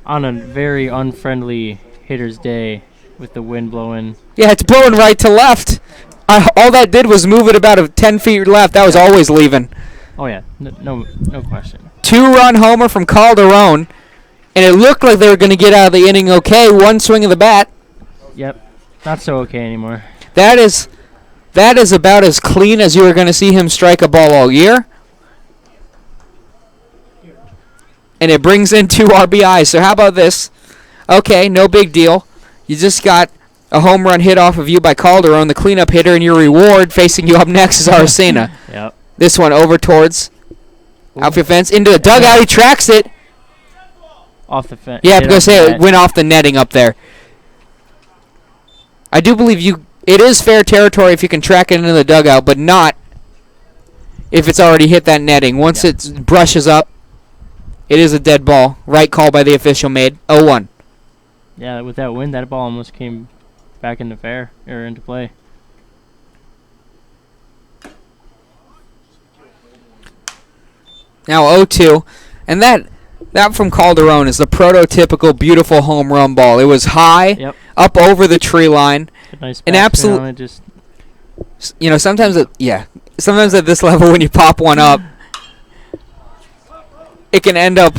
On a very unfriendly hitter's day with the wind blowing. Yeah, it's blowing right to left. All that did was move it about 10 feet left. That was always leaving. Oh yeah, no question. 2-run homer from Calderon, and it looked like they were going to get out of the inning okay. One swing of the bat. Yep, not so okay anymore. That is about as clean as you were going to see him strike a ball all year. And it brings in 2 RBIs. So how about this? Okay, no big deal. You just got a home run hit off of you by Calderon, the cleanup hitter, and your reward facing you up next is Aracena. Yep. This one over towards outfield fence into the dugout. He tracks it. Off the fence. Yeah, I'm going to say it went off the netting up there. I do believe it is fair territory if you can track it into the dugout, but not if it's already hit that netting. Once it brushes up, it is a dead ball. Right call by the official made. 0-1. Yeah, with that wind, that ball almost came back into into play. Now 0-2. And that from Calderon is the prototypical beautiful home run ball. It was high, Yep. up over the tree line. A nice An backspin absolute- on it, just Sometimes at this level when you pop one up, it can end up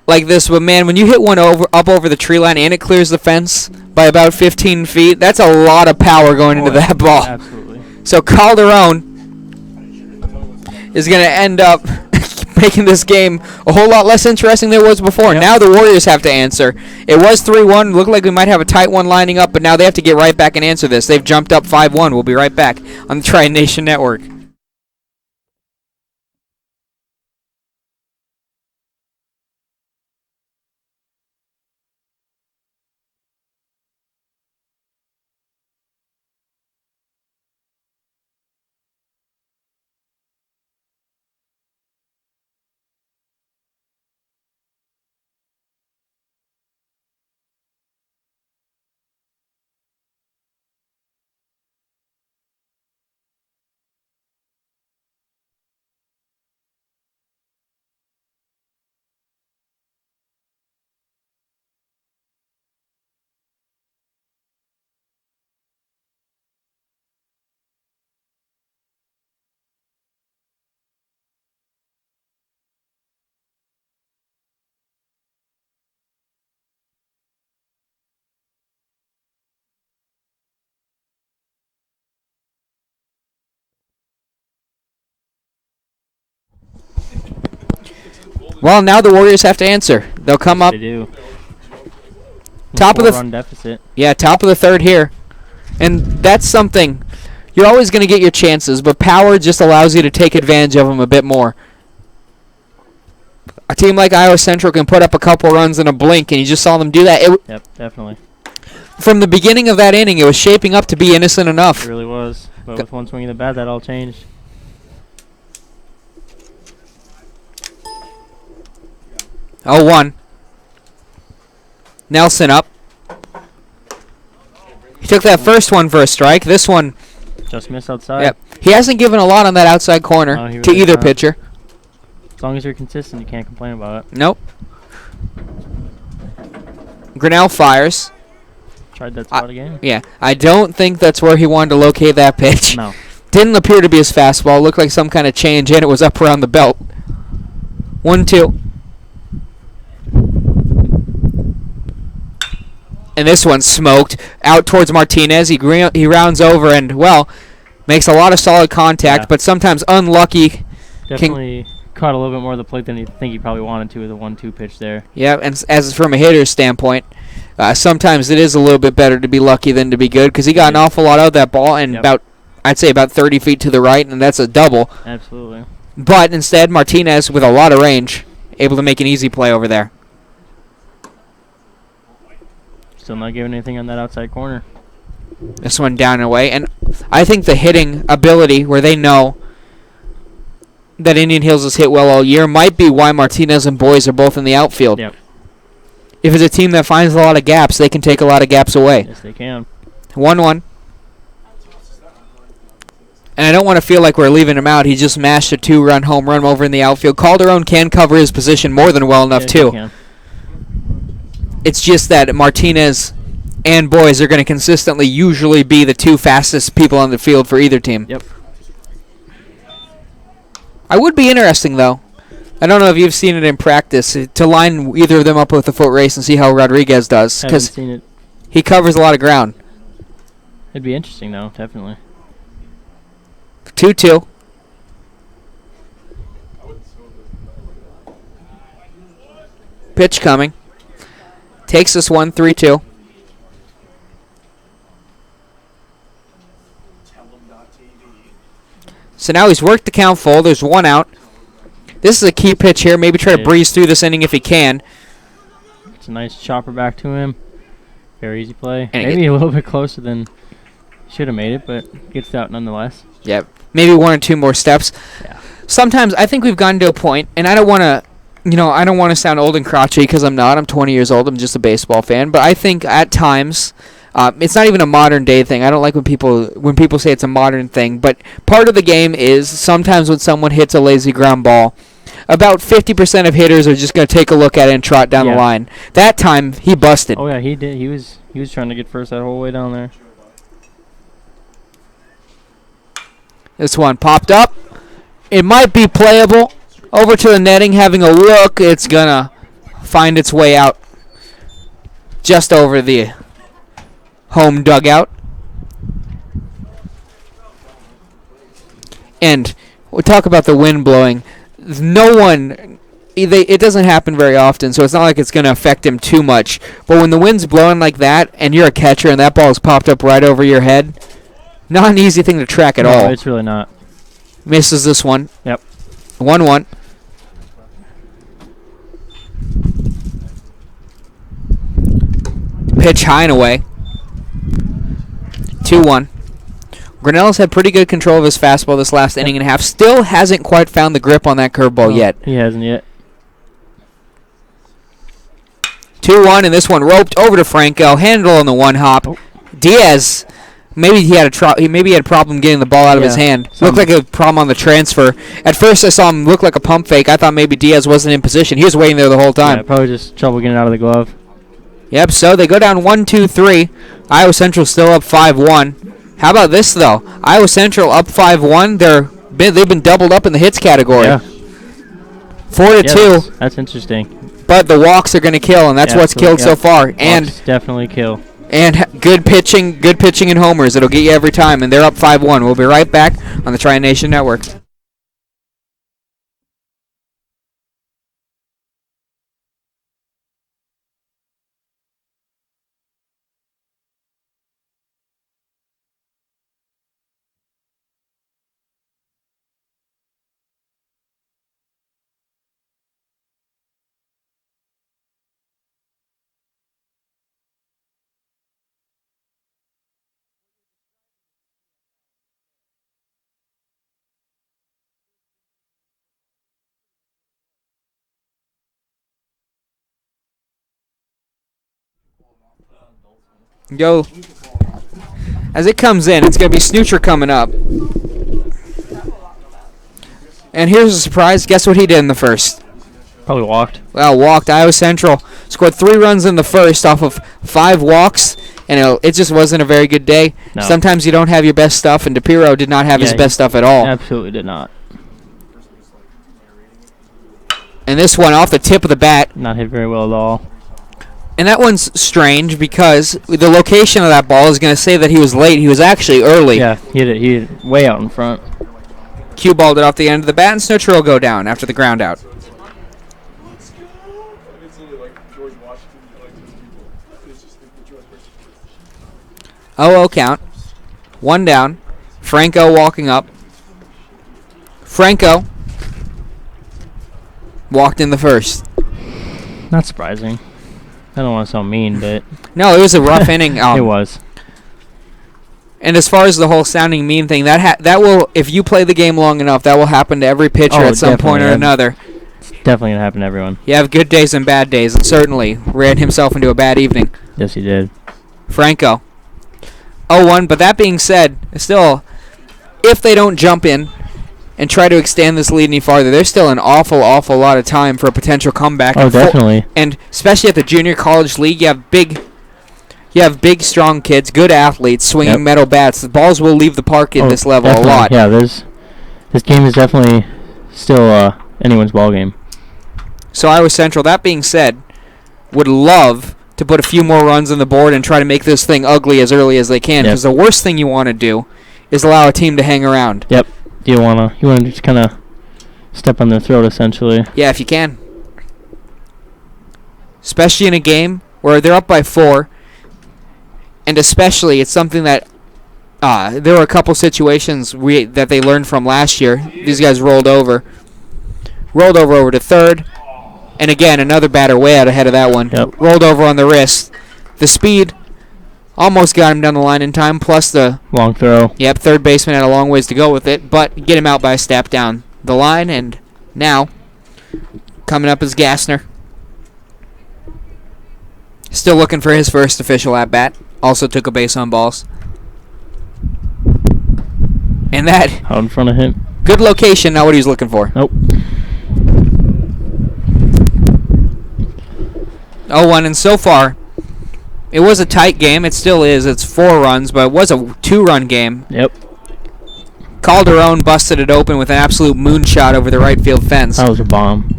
like this. But man, when you hit one up over the tree line and it clears the fence by about 15 feet, that's a lot of power going into that ball. Absolutely. So Calderon is going to end up making this game a whole lot less interesting than it was before. Yep. Now the Warriors have to answer. It was 3-1. Looked like we might have a tight one lining up, but now they have to get right back and answer this. They've jumped up 5-1. We'll be right back on the Tri Nation Network. Well, now the Warriors have to answer. They'll come up. They do. Top of the run deficit. Yeah, top of the third here. And that's something. You're always going to get your chances, but power just allows you to take advantage of them a bit more. A team like Iowa Central can put up a couple runs in a blink, and you just saw them do that. Yep, definitely. From the beginning of that inning, it was shaping up to be innocent enough. It really was. But with one swing of the bat, that all changed. Oh, 1. Nelson up. He took that first one for a strike. This one, Just missed outside. yep. He hasn't given a lot on that outside corner No, he to really either hasn't. pitcher. As long as you're consistent, you can't complain about it. Nope. Grinnell fires. Tried that spot again. Yeah, I don't think that's where he wanted to locate that pitch. No. Didn't appear to be his fastball. Looked like some kind of change, and it was up around the belt. 1-2. And this one smoked out towards Martinez. He rounds over and, well, makes a lot of solid contact, Yeah. but sometimes unlucky. Definitely caught a little bit more of the plate than you think he probably wanted to with a 1-2 pitch there. Yeah, and as from a hitter's standpoint, sometimes it is a little bit better to be lucky than to be good, because he got an awful lot out of that ball and Yep. I'd say about 30 feet to the right, and that's a double. Absolutely. But instead, Martinez, with a lot of range, able to make an easy play over there. Still not giving anything on that outside corner. This one down and away. And I think the hitting ability, where they know that Indian Hills has hit well all year, might be why Martinez and Boys are both in the outfield. Yep. If it's a team that finds a lot of gaps, they can take a lot of gaps away. Yes, they can. 1-1. And I don't want to feel like we're leaving him out. He just mashed a 2-run home run over in the outfield. Calderon can cover his position more than well enough, Yes, too. they can. It's just that Martinez and Boys are going to consistently usually be the two fastest people on the field for either team. Yep. I would be interesting, though. I don't know if you've seen it in practice, to line either of them up with a foot race and see how Rodriguez does, Haven't because seen it. he covers a lot of ground. It'd be interesting, though, definitely. 2-2. Pitch coming. Takes this one, 3-2. So now he's worked the count full. There's one out. This is a key pitch here. Maybe try to It is. breeze through this inning if he can. It's a nice chopper back to him. Very easy play. And it Maybe a little bit closer than should have made it, but gets out nonetheless. Yeah, maybe 1 or 2 more steps. Yeah. Sometimes I think we've gotten to a point, and I don't want to, I don't want to sound old and crotchety because I'm not. I'm 20 years old. I'm just a baseball fan. But I think at times, it's not even a modern day thing. I don't like when people say it's a modern thing. But part of the game is sometimes when someone hits a lazy ground ball, about 50% of hitters are just going to take a look at it and trot down the Yeah. line. That time he busted. Oh yeah, he did. He was trying to get first that whole way down there. This one popped up. It might be playable. Over to the netting, having a look. It's going to find its way out just over the home dugout. And we talk about the wind blowing. no one. It doesn't happen very often, so it's not like it's going to affect him too much. But when the wind's blowing like that, and you're a catcher, and that ball's popped up right over your head, not an easy thing to track at No, all. it's really not. Misses this one. Yep. 1-1. Pitch high and away. 2-1. Grinnell's had pretty good control of his fastball this last inning and a half. Still hasn't quite found the grip on that curveball yet. He hasn't yet. 2-1, and this one roped over to Franco. Handle on the one hop. Oh. Diaz, maybe he had a problem getting the ball out of his hand. Looked like a problem on the transfer. At first, I saw him look like a pump fake. I thought maybe Diaz wasn't in position. He was waiting there the whole time. Yeah, probably just trouble getting it out of the glove. Yep, so they go down 1-2-3. Iowa Central still up 5-1. How about this, though? Iowa Central up 5-1. They've been doubled up in the hits category. Yeah. 4-2, That's interesting. but the walks are going to kill, and that's what's killed so far. And Walks definitely kill. good pitching and homers. It'll get you every time, and they're up 5-1. We'll be right back on the Tri Nation Network. Go. As it comes in, it's going to be Snoocher coming up. And here's a surprise. Guess what he did in the first? Probably walked. Well, walked. Iowa Central scored 3 runs in the first off of 5 walks, and it just wasn't a very good day. No. Sometimes you don't have your best stuff, and DePiro did not have his best stuff at all. Absolutely did not. And this one off the tip of the bat. Not hit very well at all. And that one's strange because the location of that ball is going to say that he was late. He was actually early. Yeah, he hit it way out in front. Cue balled it off the end of the bat, and Snoocher will go down after the ground out. 0-0 count. 1 down. Franco walking up. Franco walked in the first. Not surprising. I don't want to sound mean, but No, it was a rough inning. it was. And as far as the whole sounding mean thing, that will, if you play the game long enough, that will happen to every pitcher at some point or definitely. another. It's definitely going to happen to everyone. You have good days and bad days, and certainly ran himself into a bad evening. Yes, he did. Franco. 0-1, but that being said, still, if they don't jump in and try to extend this lead any farther, there's still an awful lot of time for a potential comeback. Oh, definitely. And especially at the junior college league, you have big, strong kids, good athletes, swinging metal bats. The balls will leave the park at this level definitely. a lot. Yeah, this game is definitely still anyone's ball game. So Iowa Central, that being said, would love to put a few more runs on the board and try to make this thing ugly as early as they can. Because the worst thing you want to do is allow a team to hang around. Yep. You wanna just kind of step on their throat, essentially. Yeah, if you can. Especially in a game where they're up by 4, and especially it's something that there were a couple situations that they learned from last year. These guys rolled over to third, and again another batter way out ahead of that one. Yep. Rolled over on the wrist. The speed almost got him down the line in time, plus the long throw. Yep, third baseman had a long ways to go with it, but get him out by a step down the line, and now coming up is Gassner. Still looking for his first official at-bat. Also took a base on balls. And that, Out in front of him. good location, not what he was looking for. Nope. 0-1, and so far, it was a tight game. It still is. It's 4 runs, but it was a 2-run game. Yep. Calderon busted it open with an absolute moonshot over the right field fence. That was a bomb.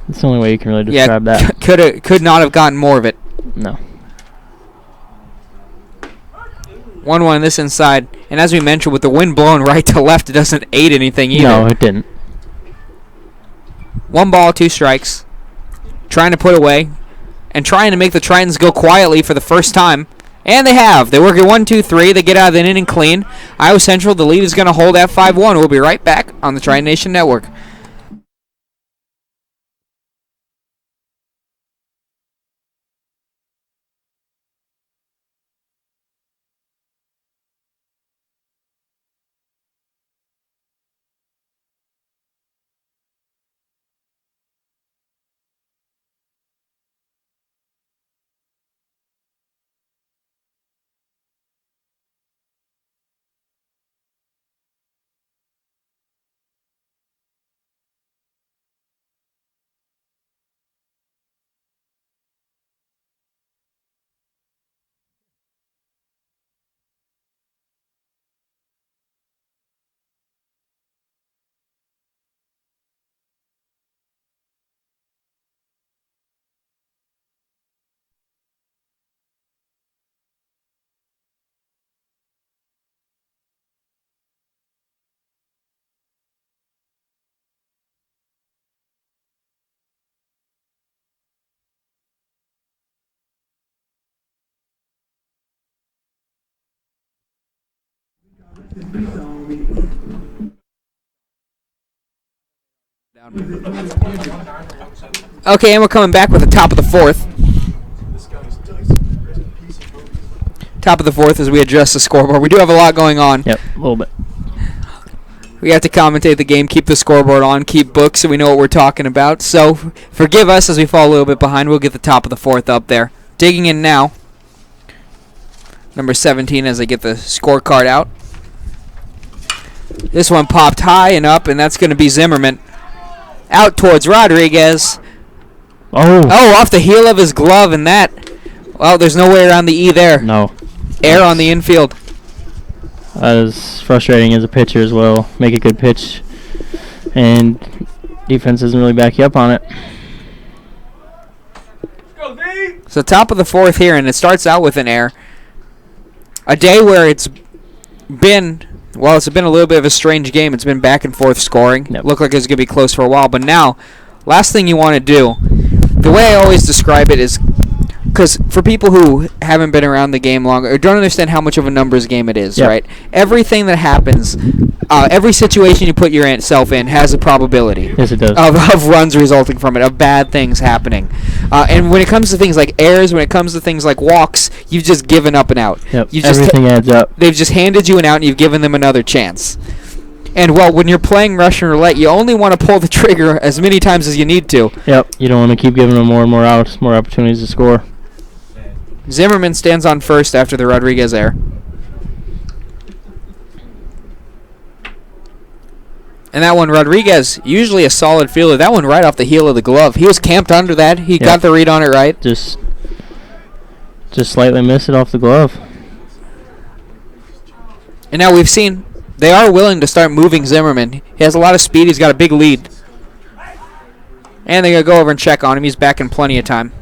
That's the only way you can really describe that. Could not have gotten more of it. No. 1-1 this inside, and as we mentioned, with the wind blowing right to left, it doesn't aid anything either. No, it didn't. 1 ball, 2 strikes. Trying to put away and trying to make the Tritons go quietly for the first time. And they have. They work at 1-2-3. They get out of the inning clean. Iowa Central, the lead is going to hold at 5-1. We'll be right back on the Triton Nation Network. Okay, and we're coming back with the top of the 4th. Top of the 4th as we adjust the scoreboard. We do have a lot going on. Yep, a little bit. We have to commentate the game, keep the scoreboard on, keep books so we know what we're talking about. So forgive us as we fall a little bit behind. We'll get the top of the 4th up there. Digging in now. Number 17 as I get the scorecard out. This one popped high and up, and that's going to be Zimmerman. Out towards Rodriguez. Oh, off the heel of his glove, and that. Well, there's no way around the E there. No. Air on the infield. As frustrating as a pitcher as well. Make a good pitch, and defense doesn't really back you up on it. So top of the 4th here, and it starts out with an air. A day where it's been a little bit of a strange game. It's been back and forth scoring. Yep. Looked like it was going to be close for a while, but now, last thing you want to do, the way I always describe it is, because for people who haven't been around the game long or don't understand how much of a numbers game it is, Yep. right? Everything that happens, every situation you put yourself in has a probability. Yes, it does. Of runs resulting from it, of bad things happening. And when it comes to things like errors, when it comes to things like walks, you've just given up and out. Yep. You've just Everything adds up. They've just handed you an out and you've given them another chance. And, well, when you're playing Russian roulette, you only want to pull the trigger as many times as you need to. Yep. You don't want to keep giving them more and more outs, more opportunities to score. Zimmerman stands on first after the Rodriguez error. And that one, Rodriguez, usually a solid fielder. That one right off the heel of the glove. He was camped under that. He got the read on it right. Just slightly missed it off the glove. And now we've seen they are willing to start moving Zimmerman. He has a lot of speed. He's got a big lead. And they're going to go over and check on him. He's back in plenty of time.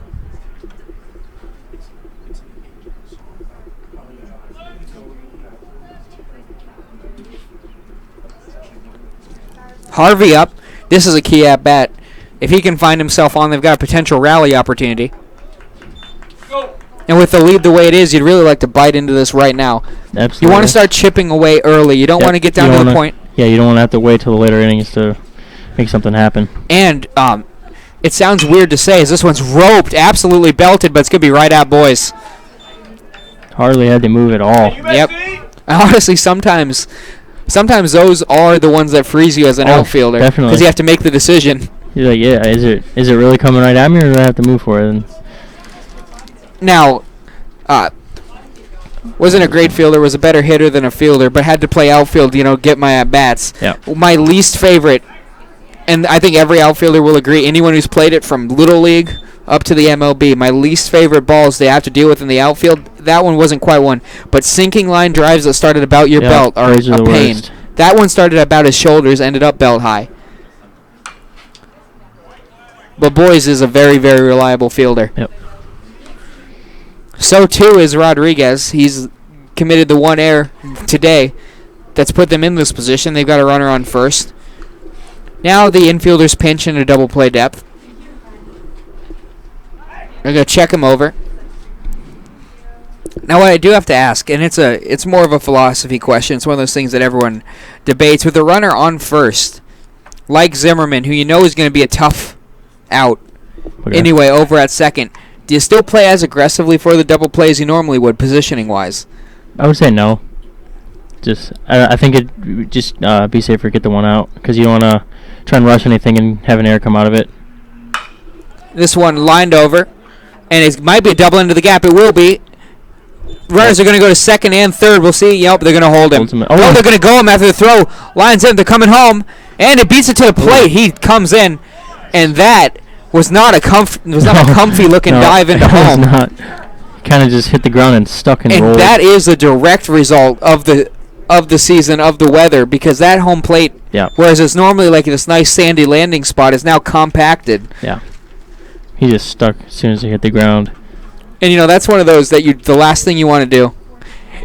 Harvey up. This is a key at bat. If he can find himself on, they've got a potential rally opportunity. And with the lead the way it is, you'd really like to bite into this right now. Absolutely. You want to start chipping away early. You don't want to get down to the point. Yeah, you don't want to have to wait till the later innings to make something happen. And it sounds weird to say, as this one's roped, absolutely belted, but it's going to be right at boys. Hardly had to move at all. Yep. Honestly, sometimes those are the ones that freeze you as an outfielder. Definitely. Because you have to make the decision. You're like, yeah, is it really coming right at me, or do I have to move for it? And now, wasn't a great fielder, was a better hitter than a fielder, but had to play outfield, get my at-bats. Yeah. My least favorite, and I think every outfielder will agree, anyone who's played it from Little League up to the MLB, my least favorite balls they have to deal with in the outfield, that one wasn't quite one, but sinking line drives that started about your belt are those are a the pain. worst. That one started about his shoulders, ended up belt high. But Boys is a very, very reliable fielder. Yep. So too is Rodriguez. He's committed the one error today that's put them in this position. They've got a runner on first. Now the infielders pinch into double play depth. They're going to check him over. Now what I do have to ask, and it's more of a philosophy question. It's one of those things that everyone debates. With the runner on first, like Zimmerman, who you know is going to be a tough out Okay. anyway over at second, do you still play as aggressively for the double play as you normally would, positioning-wise? I would say no. I think it just be safer get the one out because you don't want to try and rush anything and have an error come out of it. This one lined over, and it might be a double into the gap. It will be. Runners are going to go to second and third. We'll see. Yep, they're going to hold him. Ultimate. Oh, Oh. they're going to go him after the throw. Lines in. They're coming home, and it beats it to the plate. He comes in, and that was not a comfy looking dive into home. It was not. Kind of just hit the ground and stuck and And rolled. that is a direct result of the season, of the weather, because that home plate, Yeah. whereas it's normally like this nice sandy landing spot, is now compacted. Yeah. He just stuck as soon as he hit the ground. And that's one of those that the last thing you want to do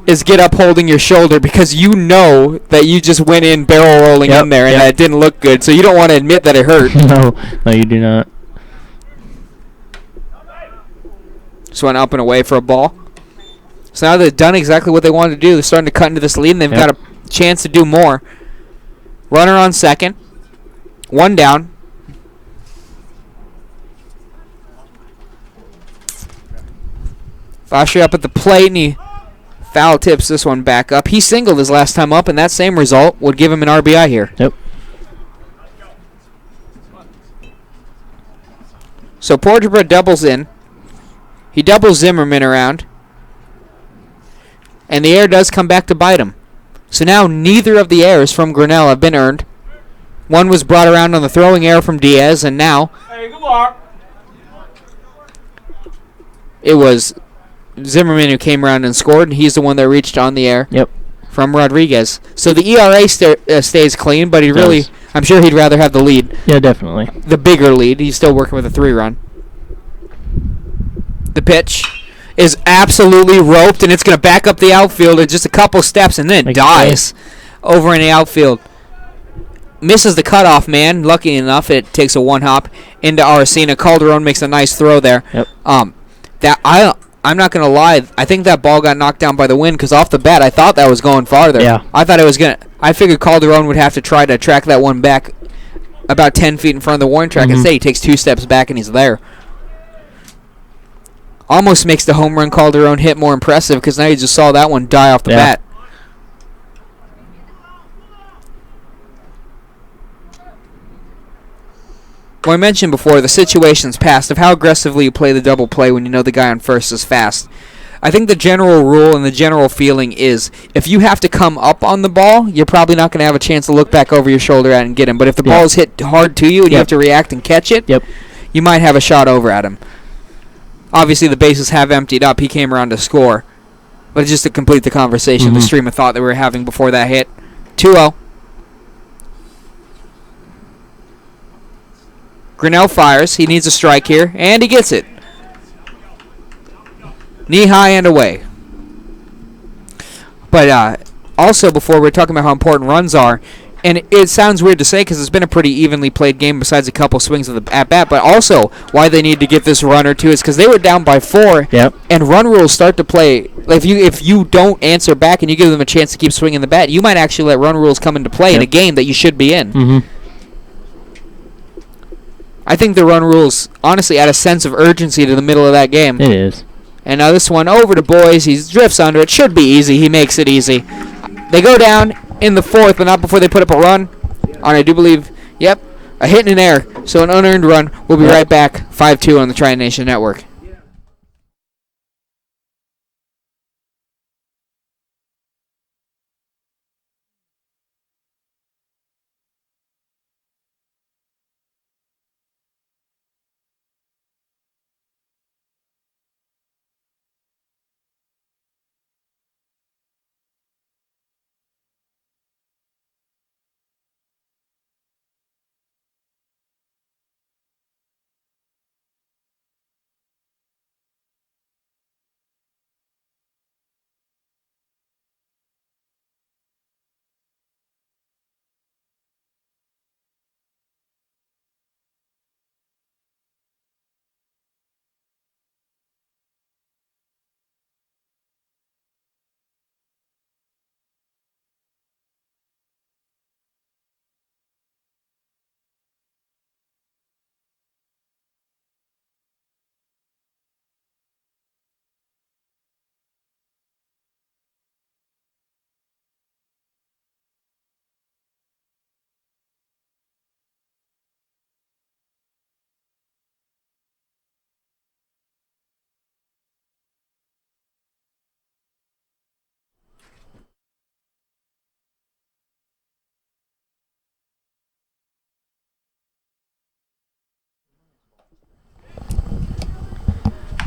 is get up holding your shoulder because you know that you just went in barrel rolling Yep, in there and yep. that it didn't look good. So you don't want to admit that it hurt. No, you do not. Just went up and away for a ball. So now they've done exactly what they wanted to do. They're starting to cut into this lead, and they've Yep. got a chance to do more. Runner on second. One down. Foster up at the plate, and he foul tips this one back up. He singled his last time up, and that same result would give him an RBI here. Yep. So Porterbra doubles in. He doubles Zimmerman around. And the error does come back to bite him. So now neither of the errors from Grinnell have been earned. One was brought around on the throwing error from Diaz, and now Hey, good mark. it was Zimmerman who came around and scored, and he's the one that reached on the air Yep. from Rodriguez. So the ERA stays clean, but Does. I'm sure he'd rather have the lead, Yeah, definitely. the bigger lead. He's still working with a 3-run. The pitch is absolutely roped, and it's going to back up the outfield in just a couple steps, and then Makes dies over in the outfield. Misses the cutoff man. Lucky enough, it takes a one-hop into Aracena. Calderon makes a nice throw there. Yep. I'm not going to lie. I think that ball got knocked down by the wind because off the bat, I thought that was going farther. Yeah. I figured Calderon would have to try to track that one back about 10 feet in front of the warning track. Mhm. Instead, he takes 2 steps back, and he's there. Almost makes the home run Calderon hit more impressive because now you just saw that one die off the Yeah. bat. Well, I mentioned before the situation's past of how aggressively you play the double play when you know the guy on first is fast. I think the general rule and the general feeling is if you have to come up on the ball, you're probably not going to have a chance to look back over your shoulder at it and get him. But if the ball is hit hard to you and you Yep. have to react and catch it, Yep. you might have a shot over at him. Obviously, the bases have emptied up. He came around to score. But just to complete the conversation, the Mhm. stream of thought that we were having before that hit. 2-0. Grinnell fires. He needs a strike here, and he gets it. Knee high and away. But also, before we're talking about how important runs are, and it sounds weird to say because it's been a pretty evenly played game besides a couple swings of the at-bat, but also why they need to get this run or two is because they were down by 4, Yep. and run rules start to play. If you don't answer back and you give them a chance to keep swinging the bat, you might actually let run rules come into play in a Yep. game that you should be in. Mhm. I think the run rules honestly add a sense of urgency to the middle of that game. It is. And now this one over to Boys. He drifts under it. Should be easy. He makes it easy. They go down in the 4th, but not before they put up a run. On, I do believe, yep, a hit and an error. So an unearned run. We'll be right back. 5-2 on the Tri Nation Network.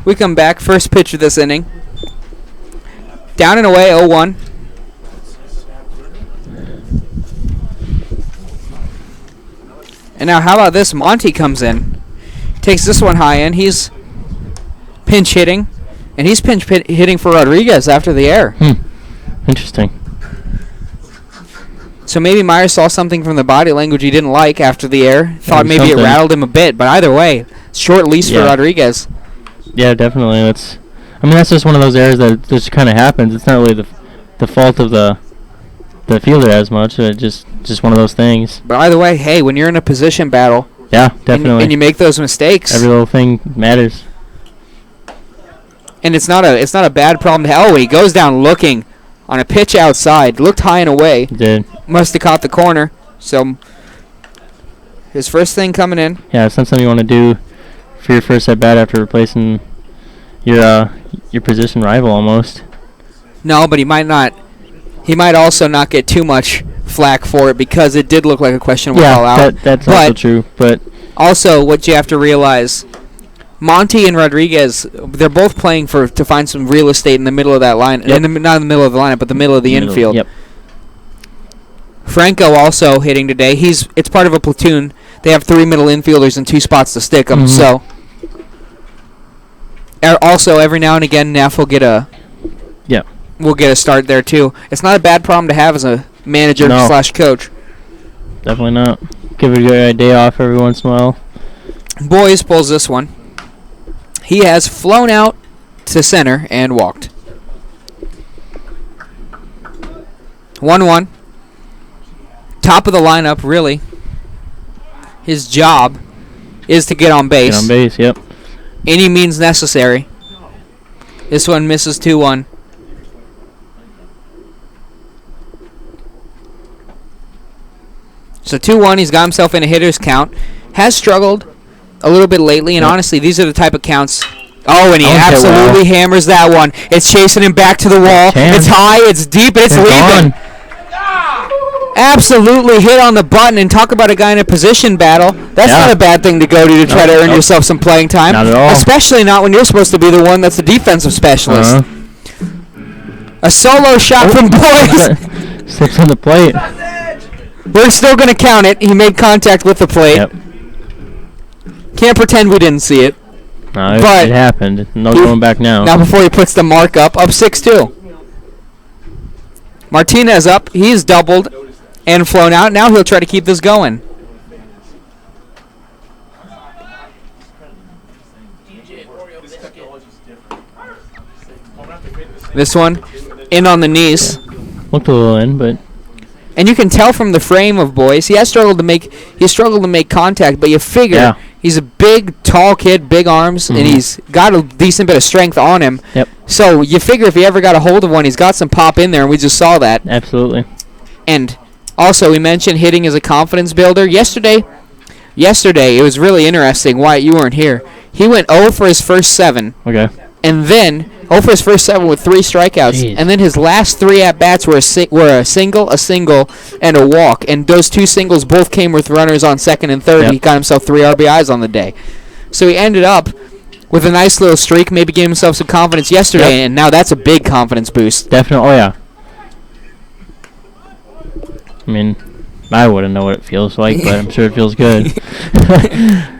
We come back. First pitch of this inning. Down and away, 0-1. And now how about this? Monty comes in. Takes this one high in. He's pinch hitting. And he's hitting for Rodriguez after the air. Interesting. So maybe Myers saw something from the body language he didn't like after the air. Thought maybe it something. rattled him a bit. But either way, short leash for Yeah. Rodriguez. Yeah, definitely. That's just one of those errors that just kind of happens. It's not really the fault of the fielder as much. Just one of those things. But either way, hey, when you're in a position battle Yeah, definitely. and you make those mistakes, Every little thing matters. and it's not a bad problem to have. Oh, he goes down looking on a pitch outside. Looked high and away. It did. Must have caught the corner. So his first thing coming in. Yeah, it's not something you want to do for your first at bat after replacing your position rival almost. No, but he might not. He might also not get too much flack for it because it did look like a questionable call out. That's But also true. But also, what you have to realize, Monty and Rodriguez, they're both playing to find some real estate in the middle of that line. Yep. Not in the middle of the lineup, but the middle of the infield. Yep. Franco also hitting today. It's part of a platoon. They have 3 middle infielders and 2 spots to stick them. Mhm. So, also every now and again, Neff will get a start there too. It's not a bad problem to have as a manager No. / coach. Definitely not. Give it a day off every once in a while. Boys pulls this one. He has flown out to center and walked. 1-1. Top of the lineup, really. His job is to get on base. Get on base, yep. Any means necessary. This one misses 2-1. So 2-1, he's got himself in a hitter's count. Has struggled a little bit lately, and honestly, these are the type of counts. Oh, and he absolutely hammers that one. It's chasing him back to the wall. It's high, it's deep, and it's leaving. Absolutely hit on the button, and talk about a guy in a position battle. That's not a bad thing to go to try to earn yourself some playing time. Not at all. Especially not when you're supposed to be the one that's the defensive specialist. A solo shot from Boys. Slips on the plate. We're still going to count it. He made contact with the plate. Yep. Can't pretend we didn't see it. No, But it happened. No going back now. Now before he puts the mark up 6-2. Martinez up. He's doubled and flown out. Now he'll try to keep this going. This one in on the knees. Looked a little in, but And you can tell from the frame of Boys, he struggled to make contact, but you figure he's a big, tall kid, big arms, and he's got a decent bit of strength on him. Yep. So you figure if he ever got a hold of one, he's got some pop in there, and we just saw that. absolutely. And also, we mentioned hitting as a confidence builder. Yesterday, it was really interesting. Wyatt, you weren't here. He went 0 for his first 7, Okay. and then 0 for his first 7 with 3 strikeouts. Jeez. And then his last 3 at-bats were a single, and a walk. And those 2 singles both came with runners on second and third. Yep. He got himself 3 RBIs on the day. So he ended up with a nice little streak, maybe gave himself some confidence yesterday, and now that's a big confidence boost. Definitely. Oh, yeah. I mean, I wouldn't know what it feels like, but I'm sure it feels good.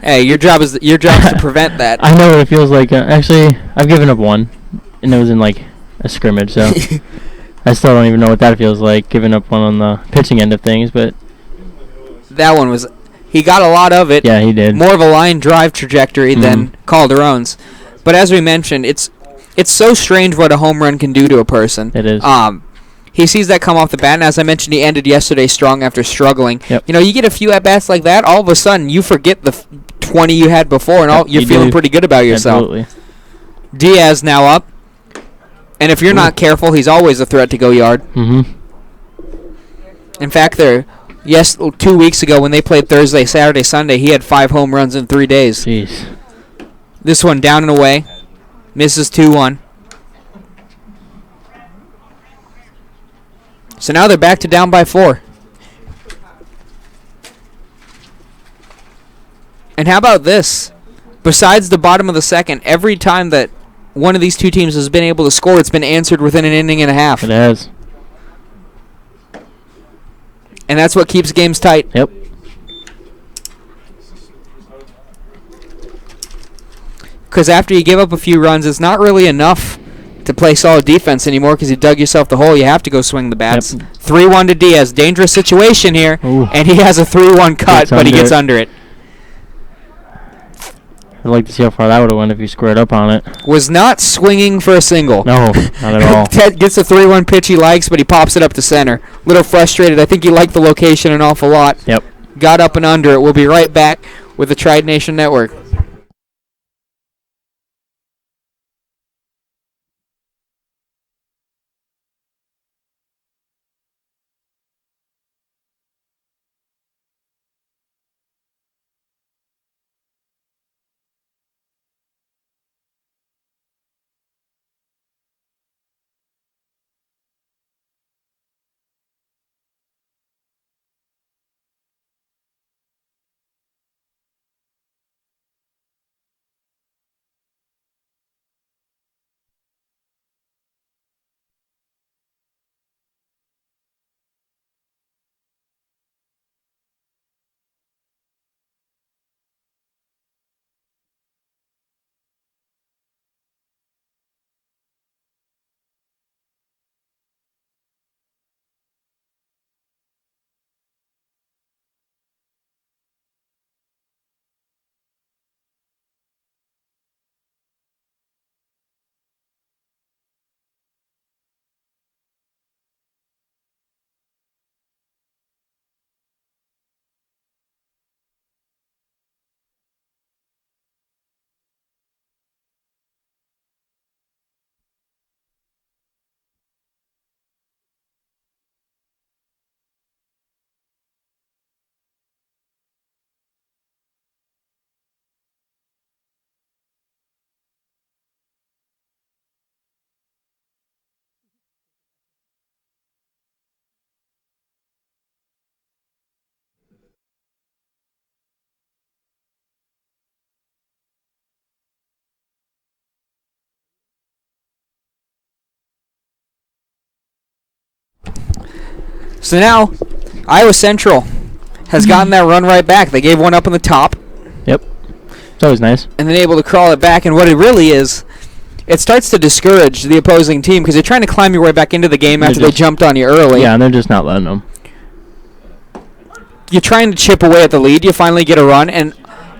Hey, your job is to prevent that. I know what it feels like. Actually, I've given up one, and it was in like a scrimmage, so I still don't even know what that feels like, giving up one on the pitching end of things. But That one was, he got a lot of it. yeah, he did. More of a line drive trajectory than Calderon's. But as we mentioned, it's so strange what a home run can do to a person. It is. He sees that come off the bat, and as I mentioned, he ended yesterday strong after struggling. Yep. You know, you get a few at-bats like that, all of a sudden you forget the 20 you had before, and you're you feeling do. pretty good about yourself. Absolutely. Diaz now up, and if you're not careful, he's always a threat to go yard. Mm-hmm. In fact, 2 weeks ago when they played Thursday, Saturday, Sunday, he had 5 home runs in 3 days. Jeez. This one down and away, misses 2-1. So now they're back to down by 4. And how about this? besides the bottom of the second, every time that one of these two teams has been able to score, it's been answered within an inning and a half. It has. And that's what keeps games tight. Yep. Because after you give up a few runs, it's not really enough to play solid defense anymore because you dug yourself the hole. You have to go swing the bats. Yep. 3-1 to Diaz. Dangerous situation here. Ooh. And he has a 3-1 cut, Gets but he under gets it. under it. I'd like to see how far that would have went if you squared up on it. Was not swinging for a single. No, not at all. Ted gets a 3-1 pitch he likes, but he pops it up to center. Little frustrated. I think he liked the location an awful lot. Yep. Got up and under it. We'll be right back with the Tried Nation Network. So now, Iowa Central has gotten that run right back. They gave one up on the top Yep. It's always nice. and then able to crawl it back. And what it really is, it starts to discourage the opposing team because you're trying to climb your way back into the game after they jumped on you early. Yeah, and they're just not letting them. You're trying to chip away at the lead. You finally get a run. And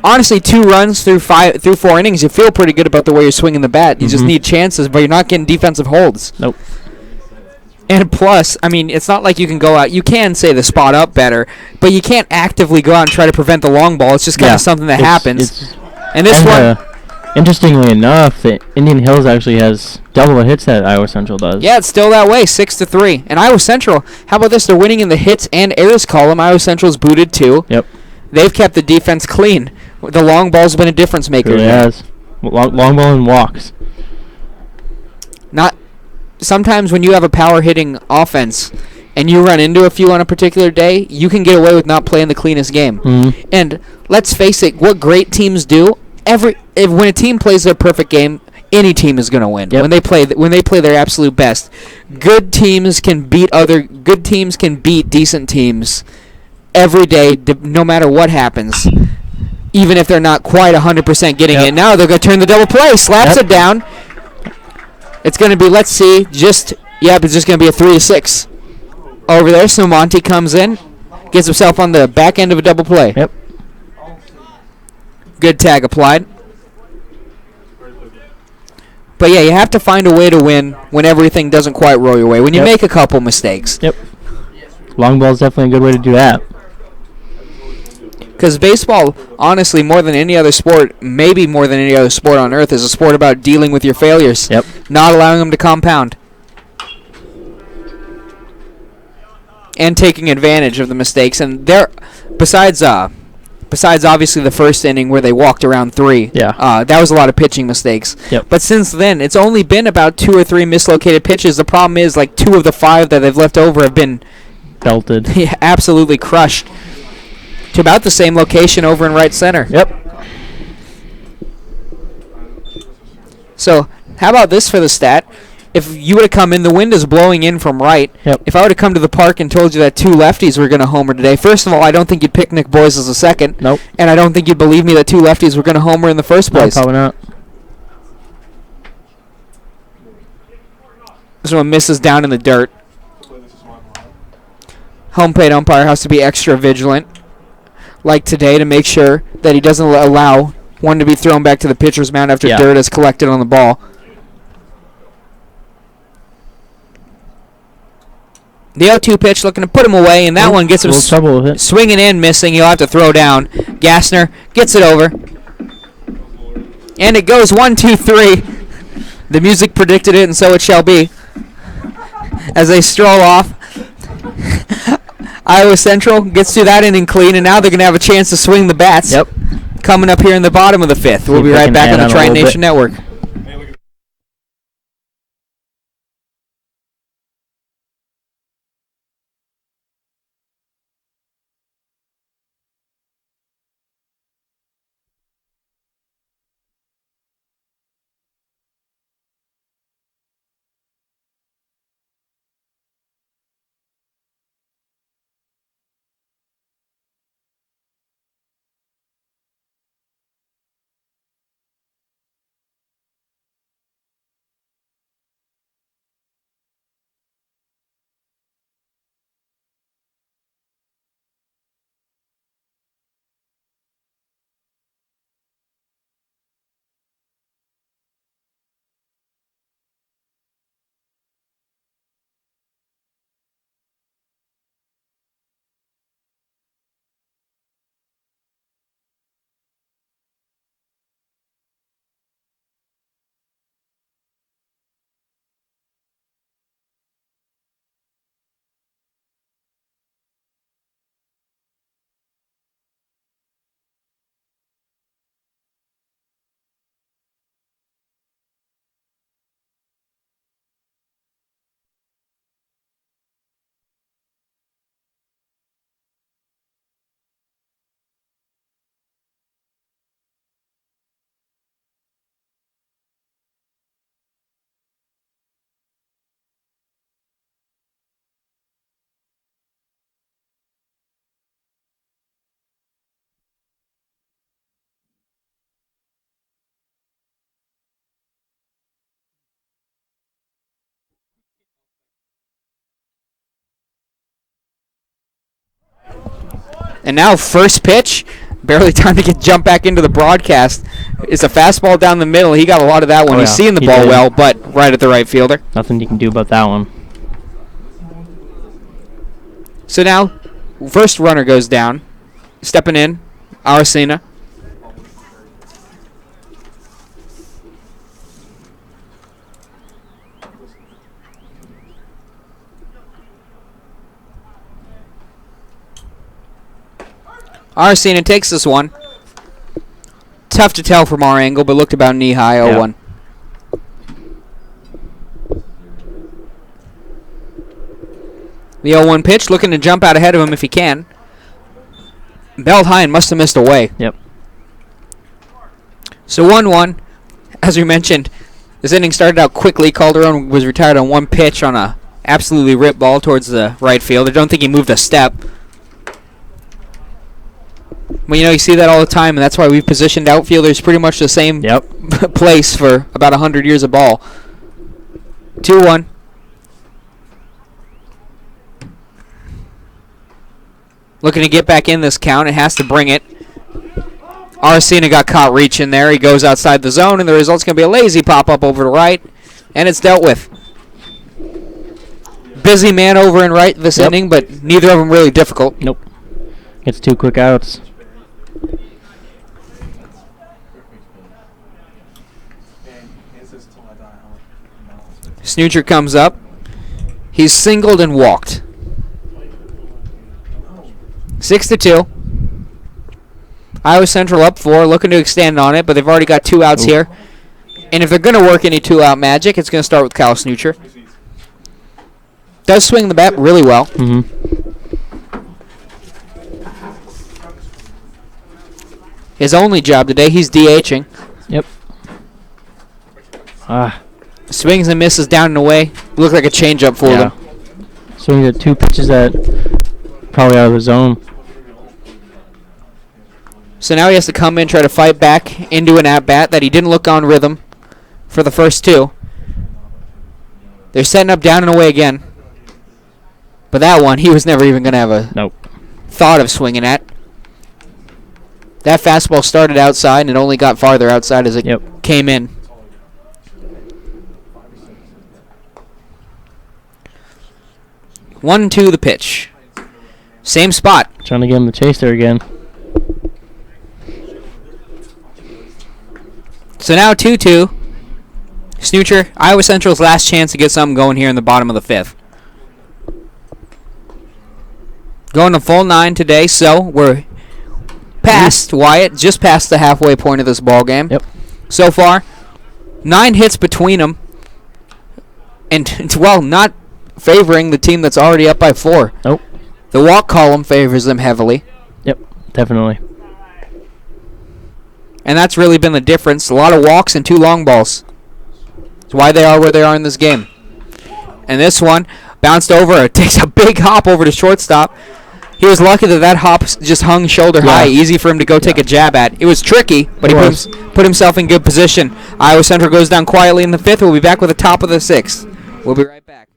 honestly, 2 runs through 4 innings, you feel pretty good about the way you're swinging the bat. You just need chances, but you're not getting defensive holds. Nope. And plus, I mean, it's not like you can go out. You can say the spot up better, but you can't actively go out and try to prevent the long ball. It's just kind of something that happens. And this one, interestingly enough, the Indian Hills actually has double the hits that Iowa Central does. yeah, it's still that way, 6-3. And Iowa Central, how about this? They're winning in the hits and errors column. Iowa Central's booted too. Yep. They've kept the defense clean. The long ball's been a difference maker. Really has. Long ball and walks. Not sometimes when you have a power hitting offense and you run into a few on a particular day, you can get away with not playing the cleanest game. Mm-hmm. And let's face it, what great teams do, when a team plays their perfect game, any team is going to win. Yep. When they play their absolute best. Good teams can beat decent teams every day, no matter what happens. Even if they're not quite 100% getting it. Now they're going to turn the double play. Slaps it down. It's going to be, let's see, it's just going to be a 3-6. Over there, so Monty comes in, gets himself on the back end of a double play. Yep. Good tag applied. But yeah, you have to find a way to win when everything doesn't quite roll your way. When you make a couple mistakes. Yep. Long ball is definitely a good way to do that. Because baseball, honestly, more than any other sport, maybe more than any other sport on earth, is a sport about dealing with your failures. Yep. Not allowing them to compound. And taking advantage of the mistakes. And besides obviously the first inning where they walked around 3, that was a lot of pitching mistakes. Yep. But since then, it's only been about 2 or 3 mislocated pitches. The problem is, like, 2 of the 5 that they've left over have been belted. Absolutely crushed. To about the same location over in right center. Yep. So how about this for the stat? If you would have come in, the wind is blowing in from right. Yep. If I would have come to the park and told you that 2 lefties were going to homer today, first of all, I don't think you'd pick Nick Boyes as a second. Nope. And I don't think you'd believe me that 2 lefties were going to homer in the first No, place. probably not. This one misses down in the dirt. Home plate umpire has to be extra vigilant, like today, to make sure that he doesn't allow one to be thrown back to the pitcher's mound after Yeah. dirt is collected on the ball. The 0-2 pitch looking to put him away, and that one gets him A little trouble with it. swinging in, missing. He'll have to throw down. Gassner gets it over. And it goes 1-2-3. The music predicted it, and so it shall be. As they stroll off, Iowa Central gets through that inning clean, and now they're going to have a chance to swing the bats. Yep. Coming up here in the bottom of the 5th. We'll See be if they right can back add on the on a Tri little Nation bit. Network. And now first pitch, barely time to jump back into the broadcast. It's a fastball down the middle. He got a lot of that one. Oh, He's yeah. seeing the He ball did. well, but right at the right fielder. Nothing you can do about that one. So now, first runner goes down. Stepping in, Aracena. Aracena takes this one. Tough to tell from our angle, but looked about knee high, 0-1. The 0-1 pitch, looking to jump out ahead of him if he can. Belled high and must have missed away. Yep. So 1-1. As we mentioned, this inning started out quickly. Calderon was retired on one pitch on a absolutely ripped ball towards the right field. I don't think he moved a step. Well, you see that all the time, and that's why we've positioned outfielders pretty much the same Yep. place for about 100 years of ball. 2-1. Looking to get back in this count. It has to bring it. Aracena got caught reaching there. He goes outside the zone, and the result's going to be a lazy pop-up over to right, and it's dealt with. Busy man over in right this inning, but neither of them really difficult. Nope. Gets 2 quick outs. Snoocher comes up. He's singled and walked. 6-2. Iowa Central up 4, looking to extend on it, but they've already got 2 outs here. And if they're going to work any 2-out magic, it's going to start with Kyle Snoocher. Does swing the bat really well. His only job today, he's DHing. Yep. Swings and misses down and away. Looked like a changeup for them. Swings at 2 pitches that probably out of the zone. So now he has to come in, try to fight back into an at-bat that he didn't look on rhythm for the first 2. They're setting up down and away again. But that one, he was never even going to have a thought of swinging at. That fastball started outside and it only got farther outside as it came in. One, 2, the pitch. Same spot. Trying to get him the chase there again. So now 2-2. Snoocher, Iowa Central's last chance to get something going here in the bottom of the 5th. Going to full 9 today, so we're past Wyatt, just past the halfway point of this ball game. Yep. So far, 9 hits between them, and well, not favoring the team that's already up by 4. Nope. The walk column favors them heavily. Yep, definitely. And that's really been the difference. A lot of walks and 2 long balls. That's why they are where they are in this game. And this one bounced over. It takes a big hop over to shortstop. He was lucky that hop just hung shoulder high, easy for him to go take a jab at. It was tricky, but he put himself in good position. Iowa Central goes down quietly in the 5th. We'll be back with the top of the 6th. We'll be right back.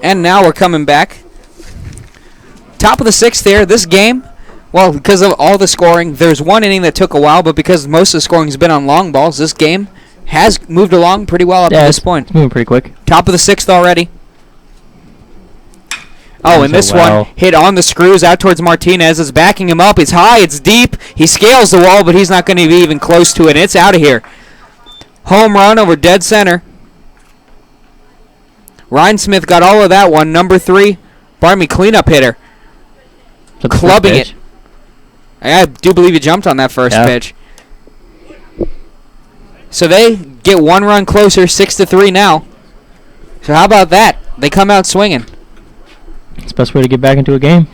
And now we're coming back. Top of the 6th here. This game, well, because of all the scoring, there's one inning that took a while, but because most of the scoring has been on long balls, this game has moved along pretty well up to this point. Moving pretty quick. Top of the 6th already. Oh, and this one hit on the screws out towards Martinez. It's backing him up. It's high. It's deep. He scales the wall, but he's not going to be even close to it. It's out of here. Home run over dead center. Ryan Smith got all of that one. Number 3, cleanup hitter. Clubbing it. I do believe he jumped on that first pitch. So they get 1 run closer, 6-3 now. So how about that? They come out swinging. It's the best way to get back into a game.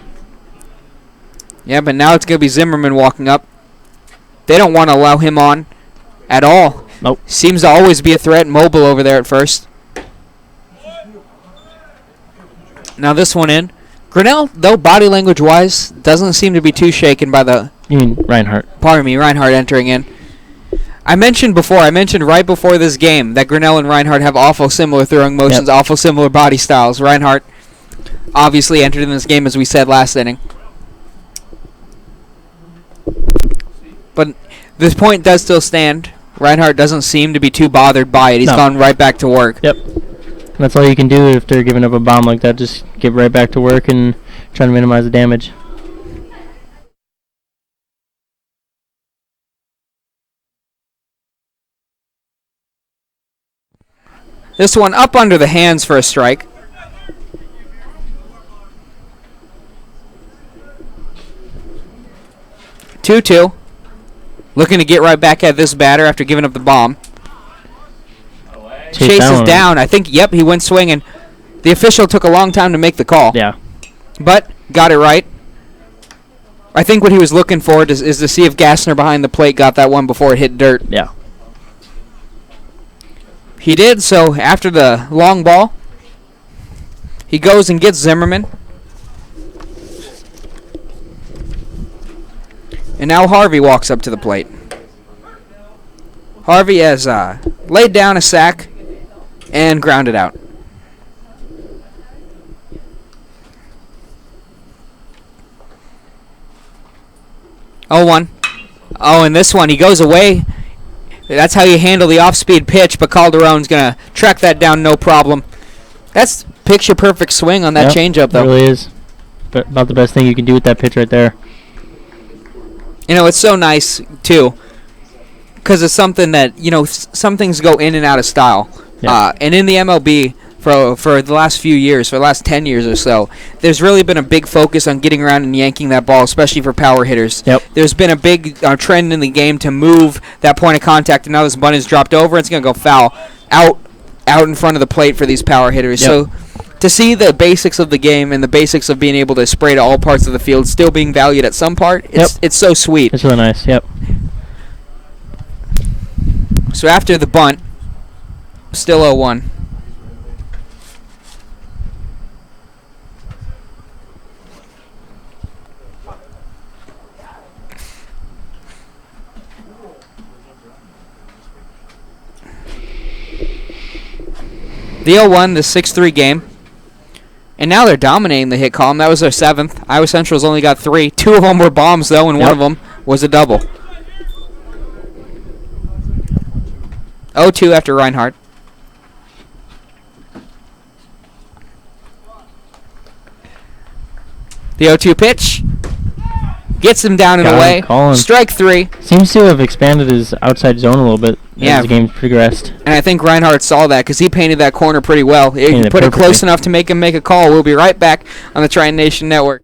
Yeah, but now it's going to be Zimmerman walking up. They don't want to allow him on at all. Nope. Seems to always be a threat. Mobile over there at first. Now this one in. Grinnell, though, body language-wise, doesn't seem to be too shaken by the... You mean Reinhardt. Pardon me, Reinhardt entering in. I mentioned right before this game, that Grinnell and Reinhardt have awful similar throwing motions, awful similar body styles. Reinhardt obviously entered in this game, as we said last inning. But this point does still stand. Reinhardt doesn't seem to be too bothered by it. He's gone right back to work. Yep. That's all you can do if they're giving up a bomb like that. Just get right back to work and try to minimize the damage. This one up under the hands for a strike. Two. Looking to get right back at this batter after giving up the bomb. Chase is down. I think, he went swinging. The official took a long time to make the call. Yeah. But got it right. I think what he was looking for is to see if Gassner behind the plate got that one before it hit dirt. Yeah. He did, so after the long ball, he goes and gets Zimmerman. And now Harvey walks up to the plate. Harvey has laid down a sack and grounded out. 0-1. Oh, and this one, he goes away. That's how you handle the off-speed pitch, but Calderon's going to track that down no problem. That's picture-perfect swing on that changeup, though. It really is. But about the best thing you can do with that pitch right there. You know, it's so nice, too, because it's something that, you know, some things go in and out of style. Yeah. And in the MLB, for the last few years, for the last 10 years or so, there's really been a big focus on getting around and yanking that ball, especially for power hitters. Yep. There's been a big trend in the game to move that point of contact, and now this bunt is dropped over, it's going to go foul out in front of the plate for these power hitters. Yep. So to see the basics of the game and the basics of being able to spray to all parts of the field still being valued at some part, it's so sweet. It's really nice, yep. So after the bunt, still 0-1. The 0-1, the 6-3 game. And now they're dominating the hit column. That was their 7th. Iowa Central's only got 3. 2 of them were bombs, though, and one of them was a double. 0-2 after Reinhardt. The 0-2 pitch. Gets him down and away. Strike 3. Seems to have expanded his outside zone a little bit as the game progressed. And I think Reinhardt saw that because he painted that corner pretty well. He put it close enough to make him make a call. We'll be right back on the Triton Nation Network.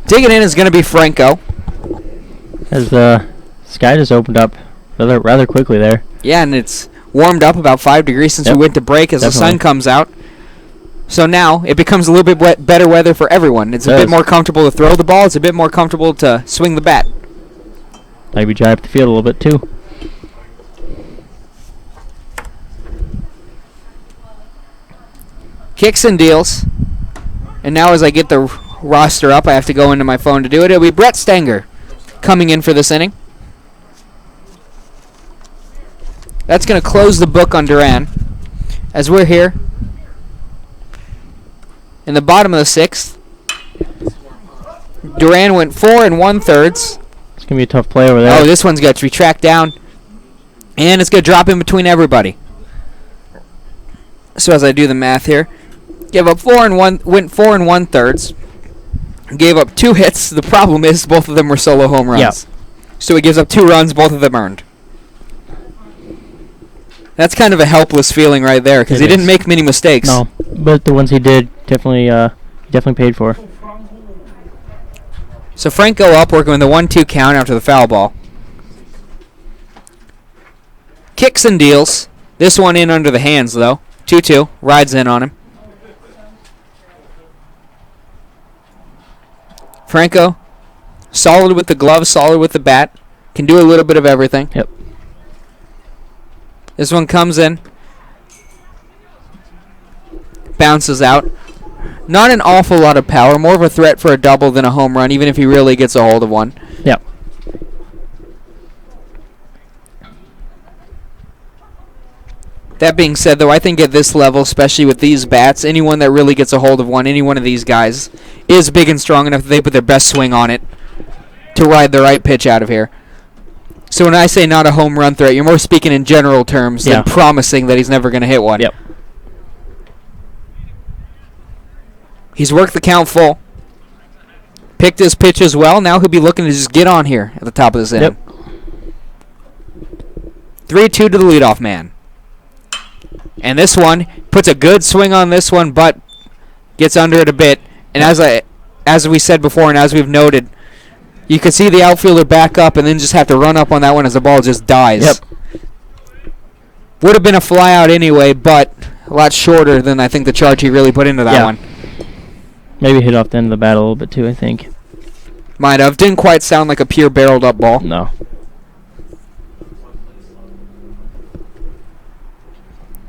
Digging in is going to be Franco. As the sky just opened up rather quickly there. Yeah, and it's warmed up about 5 degrees since we went to break as the sun comes out. So now it becomes a little bit better weather for everyone. It's a bit more comfortable to throw the ball. It's a bit more comfortable to swing the bat. Maybe dry up the field a little bit too. Kicks and deals. And now as I get the roster up, I have to go into my phone to do it. It'll be Brett Stenger coming in for this inning. That's going to close the book on Duran. As we're here in the bottom of the 6th. Duran went 4 1/3. It's going to be a tough play over there. Oh, this one's got to be tracked down. And it's going to drop in between everybody. So as I do the math here, gave up 4 1/3. Gave up 2 hits. The problem is both of them were solo home runs. Yep. So he gives up 2 runs, both of them earned. That's kind of a helpless feeling right there because he didn't make many mistakes. No, but the ones he did definitely paid for. So Franco up, working with the 1-2 count after the foul ball. Kicks and deals. This one in under the hands, though. 2-2. Rides in on him. Franco, solid with the glove, solid with the bat. Can do a little bit of everything. Yep. This one comes in. Bounces out. Not an awful lot of power. More of a threat for a double than a home run, even if he really gets a hold of one. Yep. That being said, though, I think at this level, especially with these bats, anyone that really gets a hold of one, any one of these guys, is big and strong enough that they put their best swing on it to ride the right pitch out of here. So when I say not a home run threat, you're more speaking in general terms than promising that he's never going to hit one. Yep. He's worked the count full. Picked his pitch as well. Now he'll be looking to just get on here at the top of this inning. Yep. 3-2 to the leadoff man. And this one puts a good swing on this one, but gets under it a bit. And as we said before, and as we've noted, you can see the outfielder back up and then just have to run up on that one as the ball just dies. Yep. Would have been a fly out anyway, but a lot shorter than I think the charge he really put into that one. Maybe hit off the end of the bat a little bit too, I think. Might have. Didn't quite sound like a pure barreled up ball. No.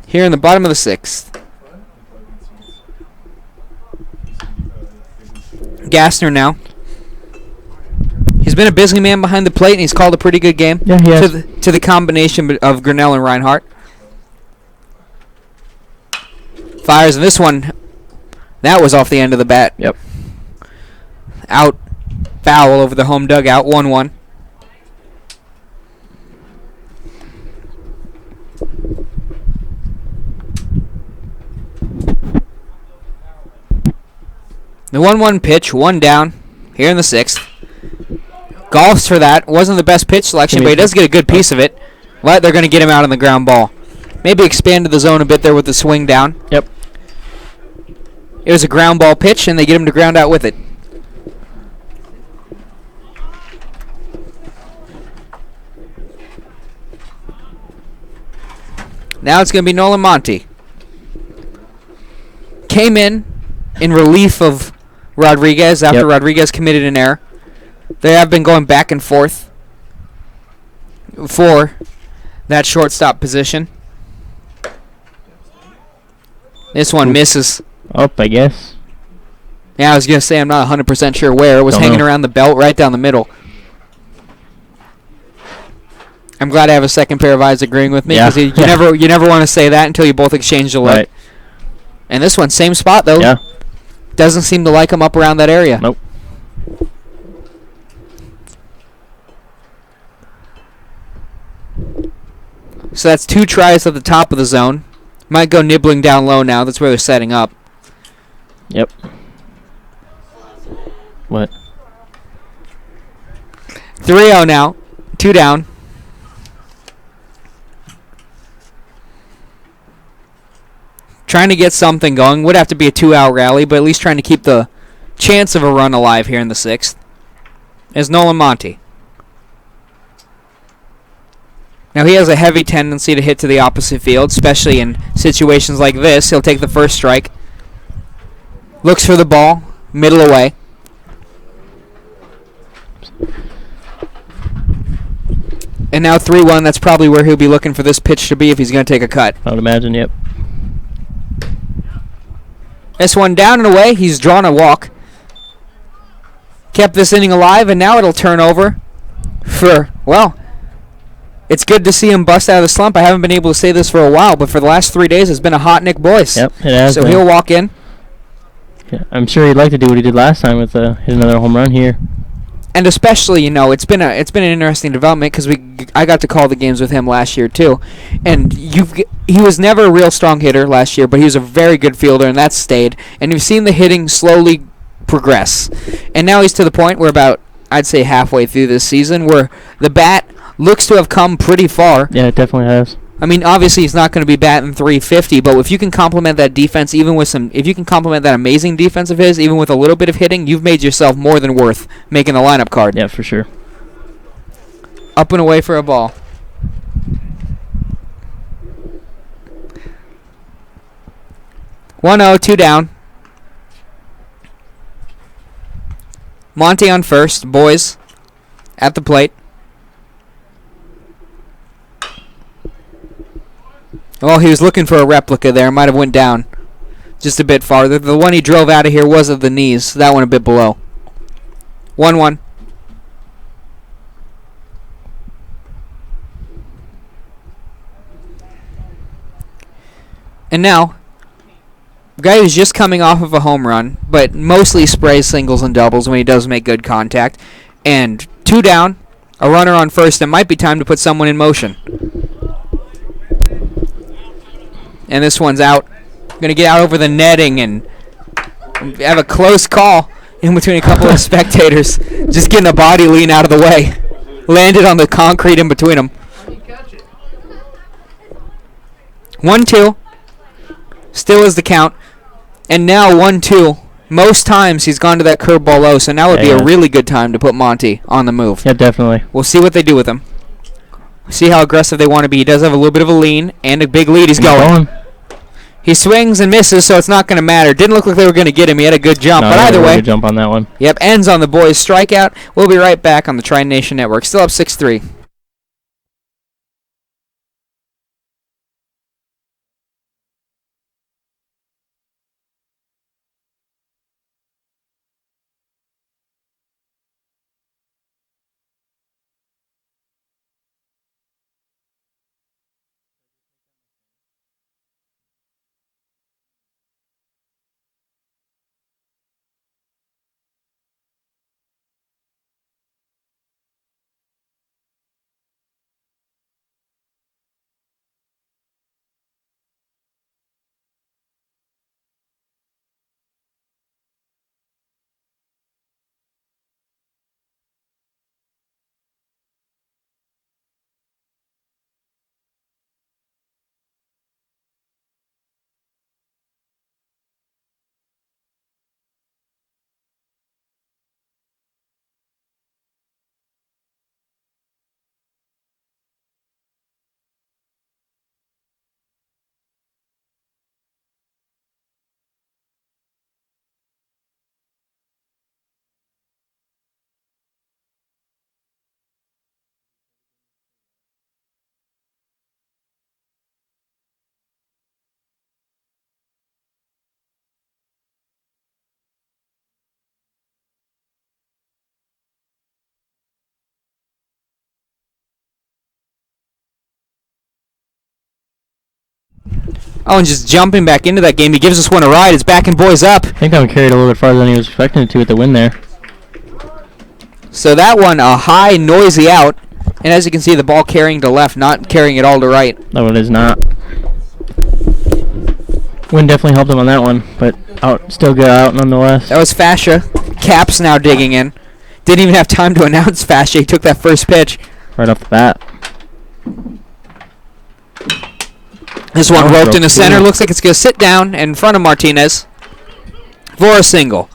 Here in the bottom of the 6th. Gassner now. He's been a busy man behind the plate, and he's called a pretty good game. Yeah, he has. To the combination of Grinnell and Reinhardt. Fires in this one. That was off the end of the bat. Yep. Out. Foul over the home dugout. 1-1. The 1-1 pitch, one down, here in the 6th. Golfs for that. Wasn't the best pitch selection, but he does get a good piece of it. But they're going to get him out on the ground ball. Maybe expanded the zone a bit there with the swing down. Yep. It was a ground ball pitch, and they get him to ground out with it. Now it's going to be Nolan Monty. Came in relief of Rodriguez after Rodriguez committed an error. They have been going back and forth for that shortstop position. This one misses. Up, I guess. Yeah, I was going to say I'm not 100% sure where. It was hanging around the belt right down the middle. I'm glad I have a second pair of eyes agreeing with me, because you never want to say that until you both exchange the look. Right. And this one, same spot, though. Yeah. Doesn't seem to like him up around that area. Nope. So that's 2 tries at the top of the zone. Might go nibbling down low now. That's where they're setting up. Yep. What? 3-0 now. 2 down. Trying to get something going. Would have to be a 2-out rally, but at least trying to keep the chance of a run alive here in the 6th. Is Nolan Monty. Now he has a heavy tendency to hit to the opposite field, especially in situations like this. He'll take the first strike. Looks for the ball. Middle away. And now 3-1. That's probably where he'll be looking for this pitch to be if he's going to take a cut. I would imagine, yep. This one down and away. He's drawn a walk. Kept this inning alive, and now it'll turn over for, well, it's good to see him bust out of the slump. I haven't been able to say this for a while, but for the last 3 days, it's been a hot Nick Boyce. Yep, it has So been. he'll walk in. Yeah, I'm sure he'd like to do what he did last time with hit another home run here. And especially, it's been an interesting development because I got to call the games with him last year too, and he was never a real strong hitter last year, but he was a very good fielder, and that's stayed. And you've seen the hitting slowly progress, and now he's to the point where about, I'd say, halfway through this season where the bat looks to have come pretty far. Yeah, it definitely has. I mean, obviously he's not going to be batting 350, but if you can complement that defense, if you can complement that amazing defense of his, even with a little bit of hitting, you've made yourself more than worth making the lineup card. Yeah, for sure. Up and away for a ball. 1-0, 2 down. Monty on first. Boys at the plate. Oh, he was looking for a replica there. Might have went down just a bit farther. The one he drove out of here was of the knees. That one a bit below. 1-1. And now, a guy who's just coming off of a home run, but mostly sprays singles and doubles when he does make good contact. And 2 down, a runner on first. It might be time to put someone in motion. And this one's out. Going to get out over the netting and have a close call in between a couple of spectators. Just getting a body lean out of the way. Landed on the concrete in between them. 1-2. Still is the count. And now 1-2. Most times he's gone to that curveball low, so now would be a really good time to put Monty on the move. Yeah, definitely. We'll see what they do with him. See how aggressive they want to be. He does have a little bit of a lean and a big lead. He's going. He swings and misses, so it's not going to matter. Didn't look like they were going to get him. He had a good jump, but either way. Good jump on that one. Yep, ends on the boys' strikeout. We'll be right back on the Tri Nation Network. Still up 6-3. Oh, and just jumping back into that game. He gives this one a ride. It's back and boys up. I think I'm carried a little bit farther than he was expecting it to with the win there. So that one, a high, noisy out. And as you can see, the ball carrying to left, not carrying it all to right. No, it is not. Wind definitely helped him on that one, but still good out nonetheless. That was Fascia. Cap's now digging in. Didn't even have time to announce Fascia. He took that first pitch. Right off the bat. This one roped in the center. Looks like it's going to sit down in front of Martinez for a single.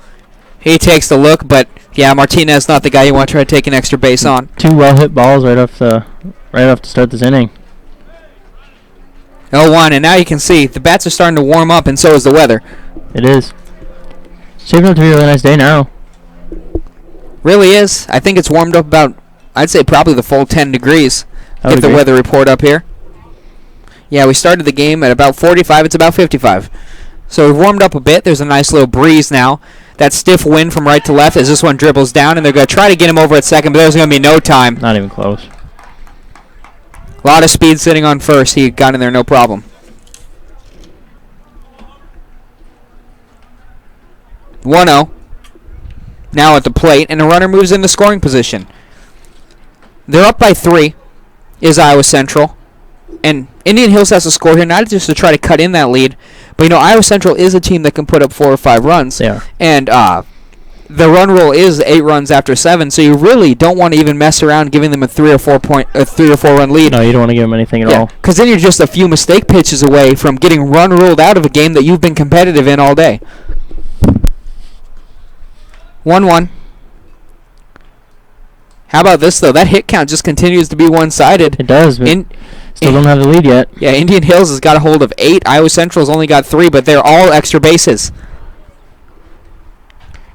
He takes the look, but yeah, Martinez not the guy you want to try to take an extra base on. 2 well hit balls right off to start this inning. 0-1, and now you can see the bats are starting to warm up, and so is the weather. It is. Shaping up to be a really nice day now. Really is. I think it's warmed up about, I'd say probably the full 10 degrees. Get the weather report up here. Yeah, we started the game at about 45. It's about 55. So we've warmed up a bit. There's a nice little breeze now. That stiff wind from right to left as this one dribbles down, and they're going to try to get him over at second, but there's going to be no time. Not even close. A lot of speed sitting on first. He got in there no problem. 1-0. Now at the plate, and the runner moves into scoring position. They're up by 3, is Iowa Central. And Indian Hills has to score here, not just to try to cut in that lead, but Iowa Central is a team that can put up 4 or 5 runs. Yeah. And the run rule is 8 runs after 7, so you really don't want to even mess around giving them a 3 or 4 run lead. No, you don't want to give them anything at all. Because then you're just a few mistake pitches away from getting run ruled out of a game that you've been competitive in all day. 1-1. How about this, though? That hit count just continues to be one-sided. It does, but still don't have the lead yet. Yeah, Indian Hills has got a hold of 8. Iowa Central's only got 3, but they're all extra bases.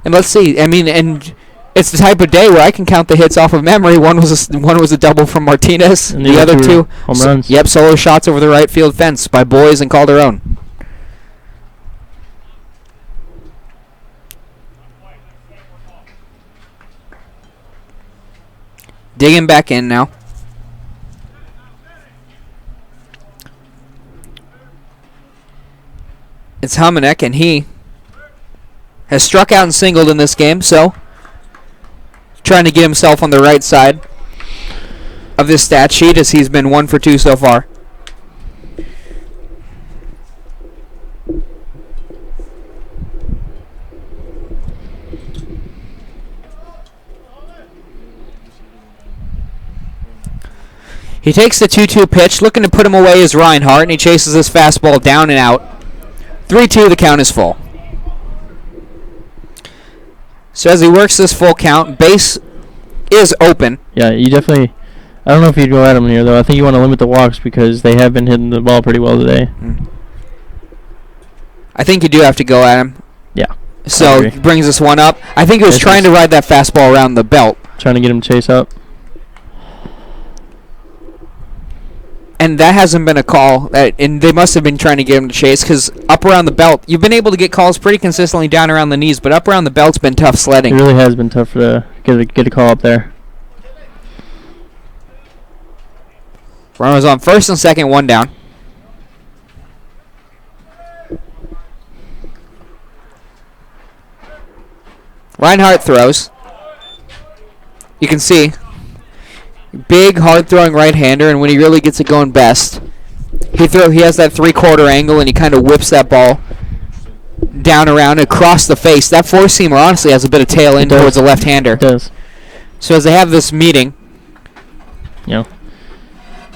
And let's see. I mean, and it's the type of day where I can count the hits off of memory. One was a double from Martinez. And The other two home runs. Yep, solo shots over the right field fence by Boys and Calderon. Digging back in now. It's Humanek, and he has struck out and singled in this game, so trying to get himself on the right side of this stat sheet as he's been 1 for 2 so far. He takes the 2-2 pitch, looking to put him away is Reinhardt, and he chases his fastball down and out. 3-2, the count is full. So as he works this full count, base is open. Yeah, you definitely... I don't know if you'd go at him here, though. I think you want to limit the walks because they have been hitting the ball pretty well today. I think you do have to go at him. Yeah. So agree. brings us one up. I think he was trying to ride that fastball around the belt. Trying to get him to chase up. And that hasn't been a call. And they must have been trying to get him to chase because up around the belt, you've been able to get calls pretty consistently down around the knees, but up around the belt's been tough It sledding. really has been tough to get a call up there. Runners on first and second, 1 down. Reinhardt throws. You can see, big, hard-throwing right-hander, and when he really gets it going best, he has that 3/4 angle, and he kind of whips that ball down around across the face. That four-seamer honestly has a bit of tail in towards the left-hander. It does. So as they have this meeting,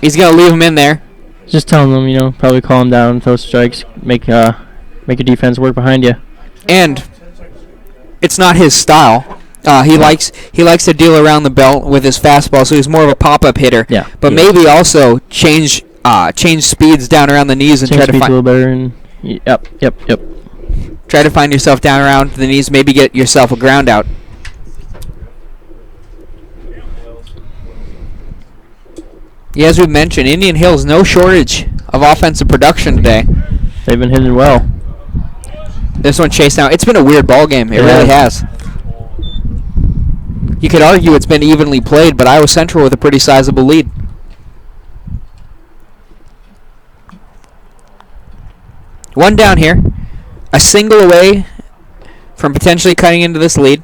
he's going to leave him in there. Just telling them, probably call him down, throw strikes, make your defense work behind you. And it's not his style. He likes to deal around the belt with his fastball, so he's more of a pop-up hitter. Yeah. But maybe also change speeds down around the knees and Change try to speeds a find little better. And yep. try to find yourself down around the knees. Maybe get yourself a ground out. Yeah, as we mentioned, Indian Hills no shortage of offensive production today. They've been hitting well. This one chased down. It's been a weird ball game. It Yeah. really has. You could argue it's been evenly played, but Iowa Central with a pretty sizable lead. One down here. A single away from potentially cutting into this lead.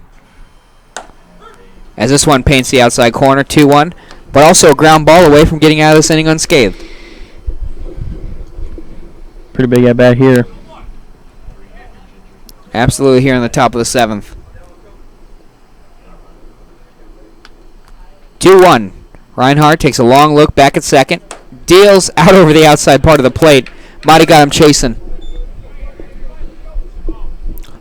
As this one paints the outside corner, 2-1. But also a ground ball away from getting out of this inning unscathed. Pretty big at bat here. Absolutely here in the top of the 7th. 2-1. Reinhardt takes a long look back at second. Deals out over the outside part of the plate. Might have got him chasing.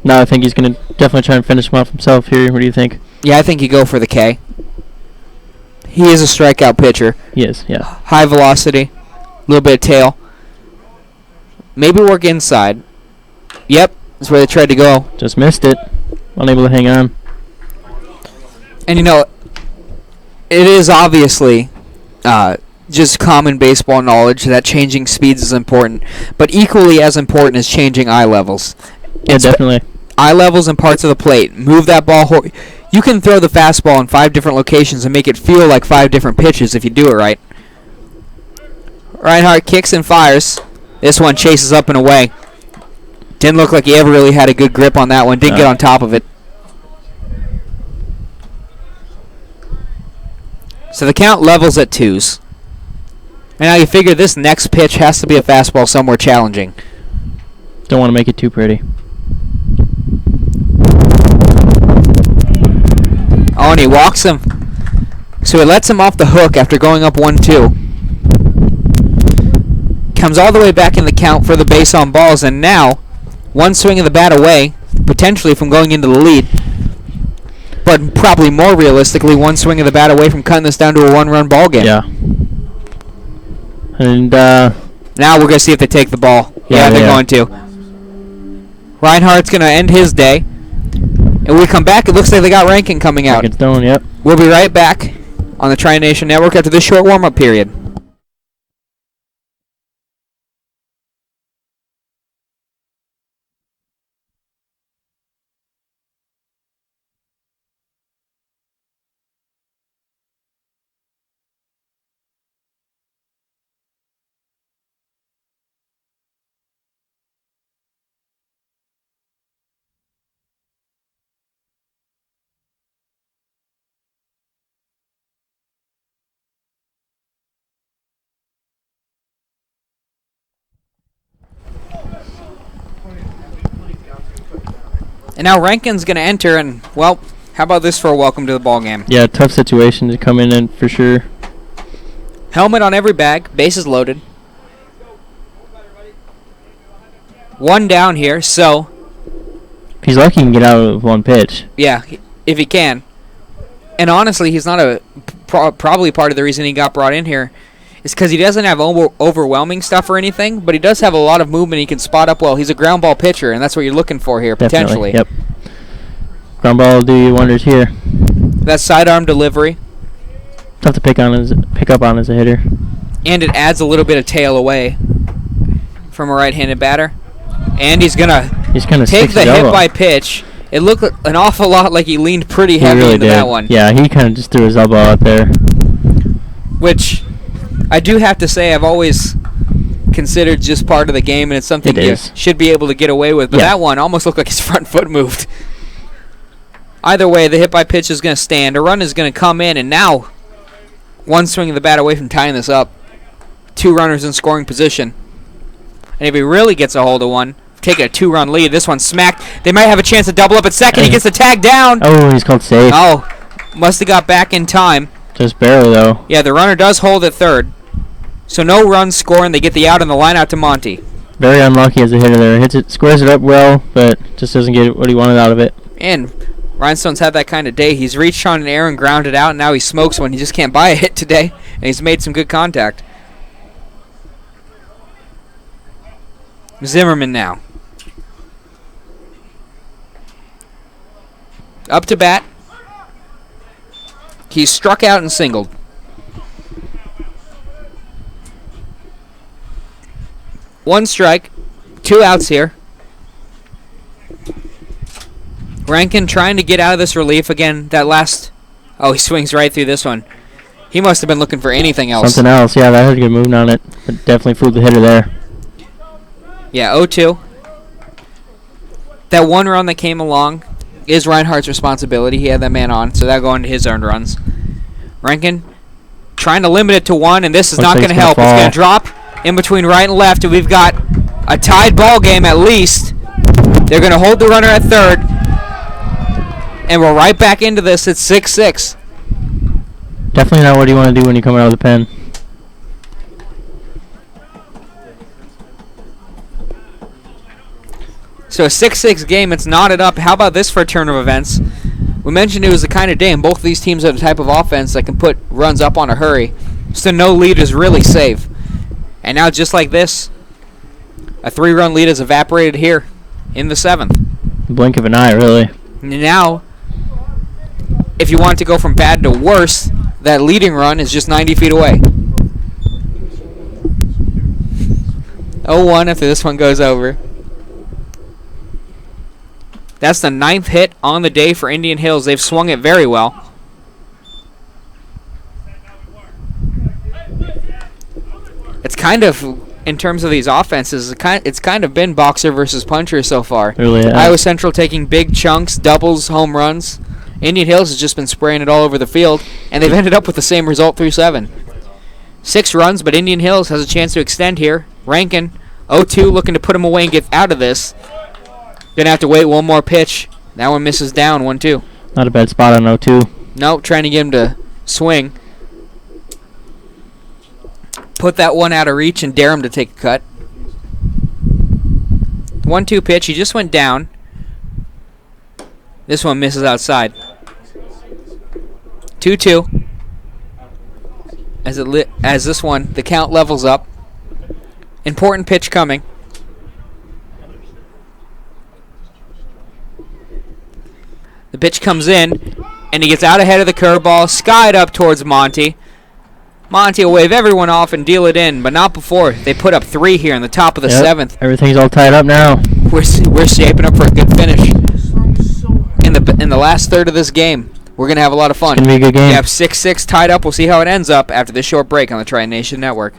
No, I think he's going to definitely try and finish him off himself here. What do you think? Yeah, I think you go for the K. He is a strikeout pitcher. He is, yeah. High velocity. A little bit of tail. Maybe work inside. Yep, that's where they tried to go. Just missed it. Unable to hang on. And it is obviously just common baseball knowledge that changing speeds is important, but equally as important is changing eye levels. Yeah, definitely. Eye levels and parts of the plate. Move that ball. You can throw the fastball in 5 different locations and make it feel like 5 different pitches if you do it right. Reinhardt kicks and fires. This one chases up and away. Didn't look like he ever really had a good grip on that one. Didn't get on top of it. So the count levels at 2s. And now you figure this next pitch has to be a fastball somewhere challenging. Don't want to make it too pretty. Oh, and he walks him. So he lets him off the hook after going up 1-2. Comes all the way back in the count for the base on balls, and now one swing of the bat away, potentially from going into the lead. but probably more realistically, one swing of the bat away from cutting this down to a one-run ball game. Yeah. And Now we're going to see if they take the ball. Yeah, they're going to. Reinhardt's going to end his day. And when we come back, it looks like they got Rankin coming out. Rankin Stone, yep. We'll be right back on the Tri-Nation Network after this short warm-up period. And now Rankin's going to enter, and, well, how about this for a welcome to the ball game? Yeah, tough situation to come in for sure. Helmet on every bag, bases loaded. One down here, so, If he's lucky, he can get out with one pitch. yeah, if he can. And honestly, he's not probably part of the reason he got brought in here is because he doesn't have overwhelming stuff or anything, but he does have a lot of movement. He can spot up well. He's a ground ball pitcher, and that's what you're looking for here, Definitely, potentially. yep. Ground ball will do you wonders here. That sidearm delivery, Tough to pick up on as a hitter. and it adds a little bit of tail away from a right-handed batter. And he's going to He's kind of take the hit by pitch. It looked an awful lot like he leaned pretty He heavy really into did. that one. Yeah, he kind of just threw his elbow out there. Which I do have to say I've always considered just part of the game, and it's something It you is. should be able to get away with. But Yeah. that one almost looked like his front foot moved. Either way, the hit by pitch is going to stand. A run is going to come in, and now one swing of the bat away from tying this up. 2 runners in scoring position. And if he really gets a hold of one, taking a 2-run lead, this one's smacked. They might have a chance to double up at second. He Hey. gets the tag down. Oh, he's called safe. Oh, must have got back in time. Just barely, though. Yeah, the runner does hold at third. So no runs score, and they get the out on the line out to Monty. Very unlucky as a hitter there. Hits it, squares it up well, but just doesn't get what he wanted out of it. And Rhinestone's had that kind of day. He's reached on an air and grounded out, and now he smokes one. He just can't buy a hit today, and he's made some good contact. Zimmerman now. Up to bat. He's struck out and singled. One strike, 2 outs here. Rankin trying to get out of this relief again. That last, oh, he swings right through this one. He must have been looking for anything else. Something else. Yeah, that had a good movement on it. But definitely fooled the hitter there. Yeah, 0-2. That one run that came along is Reinhardt's responsibility. He had that man on, so that'll go into his earned runs. Rankin trying to limit it to 1, and this is Looks not like going to it's help. gonna It's going to fall. drop in between right and left, and we've got a tied ball game at least. They're going to hold the runner at third, and we're right back into this. It's 6-6. Definitely not what you want to do when you're coming out of the pen. So a 6-6 game, it's knotted up. How about this for a turn of events? We mentioned it was the kind of day, and both of these teams are the type of offense that can put runs up on a hurry. So no lead is really safe. And now just like this, a 3-run lead is evaporated here in the 7th. Blink of an eye, really. Now, if you want to go from bad to worse, that leading run is just 90 feet away. 0-1 after this one goes over. That's the 9th hit on the day for Indian Hills. They've swung it very well. It's kind of, in terms of these offenses, it's kind of been boxer versus puncher so far. Really, yeah. Iowa Central taking big chunks, doubles, home runs. Indian Hills has just been spraying it all over the field, and they've ended up with the same result through 7. 6 runs, but Indian Hills has a chance to extend here. Rankin, 0-2, looking to put him away and get out of this. Gonna have to wait one more pitch. That one misses down, 1-2. Not a bad spot on 0-2. Nope, trying to get him to swing. Put that one out of reach and dare him to take a cut. 1-2 pitch. He just went down. This one misses outside. 2-2. As this one, the count levels up. Important pitch coming. The pitch comes in, and he gets out ahead of the curveball, skied up towards Monty. Monty will wave everyone off and deal it in, but not before they put up 3 here in the top of the 7th. Everything's all tied up now. We're shaping up for a good finish in the last third of this game. We're gonna have a lot of fun. It's gonna be a good game. We have 6-6 tied up. We'll see how it ends up after this short break on the Triton Nation Network.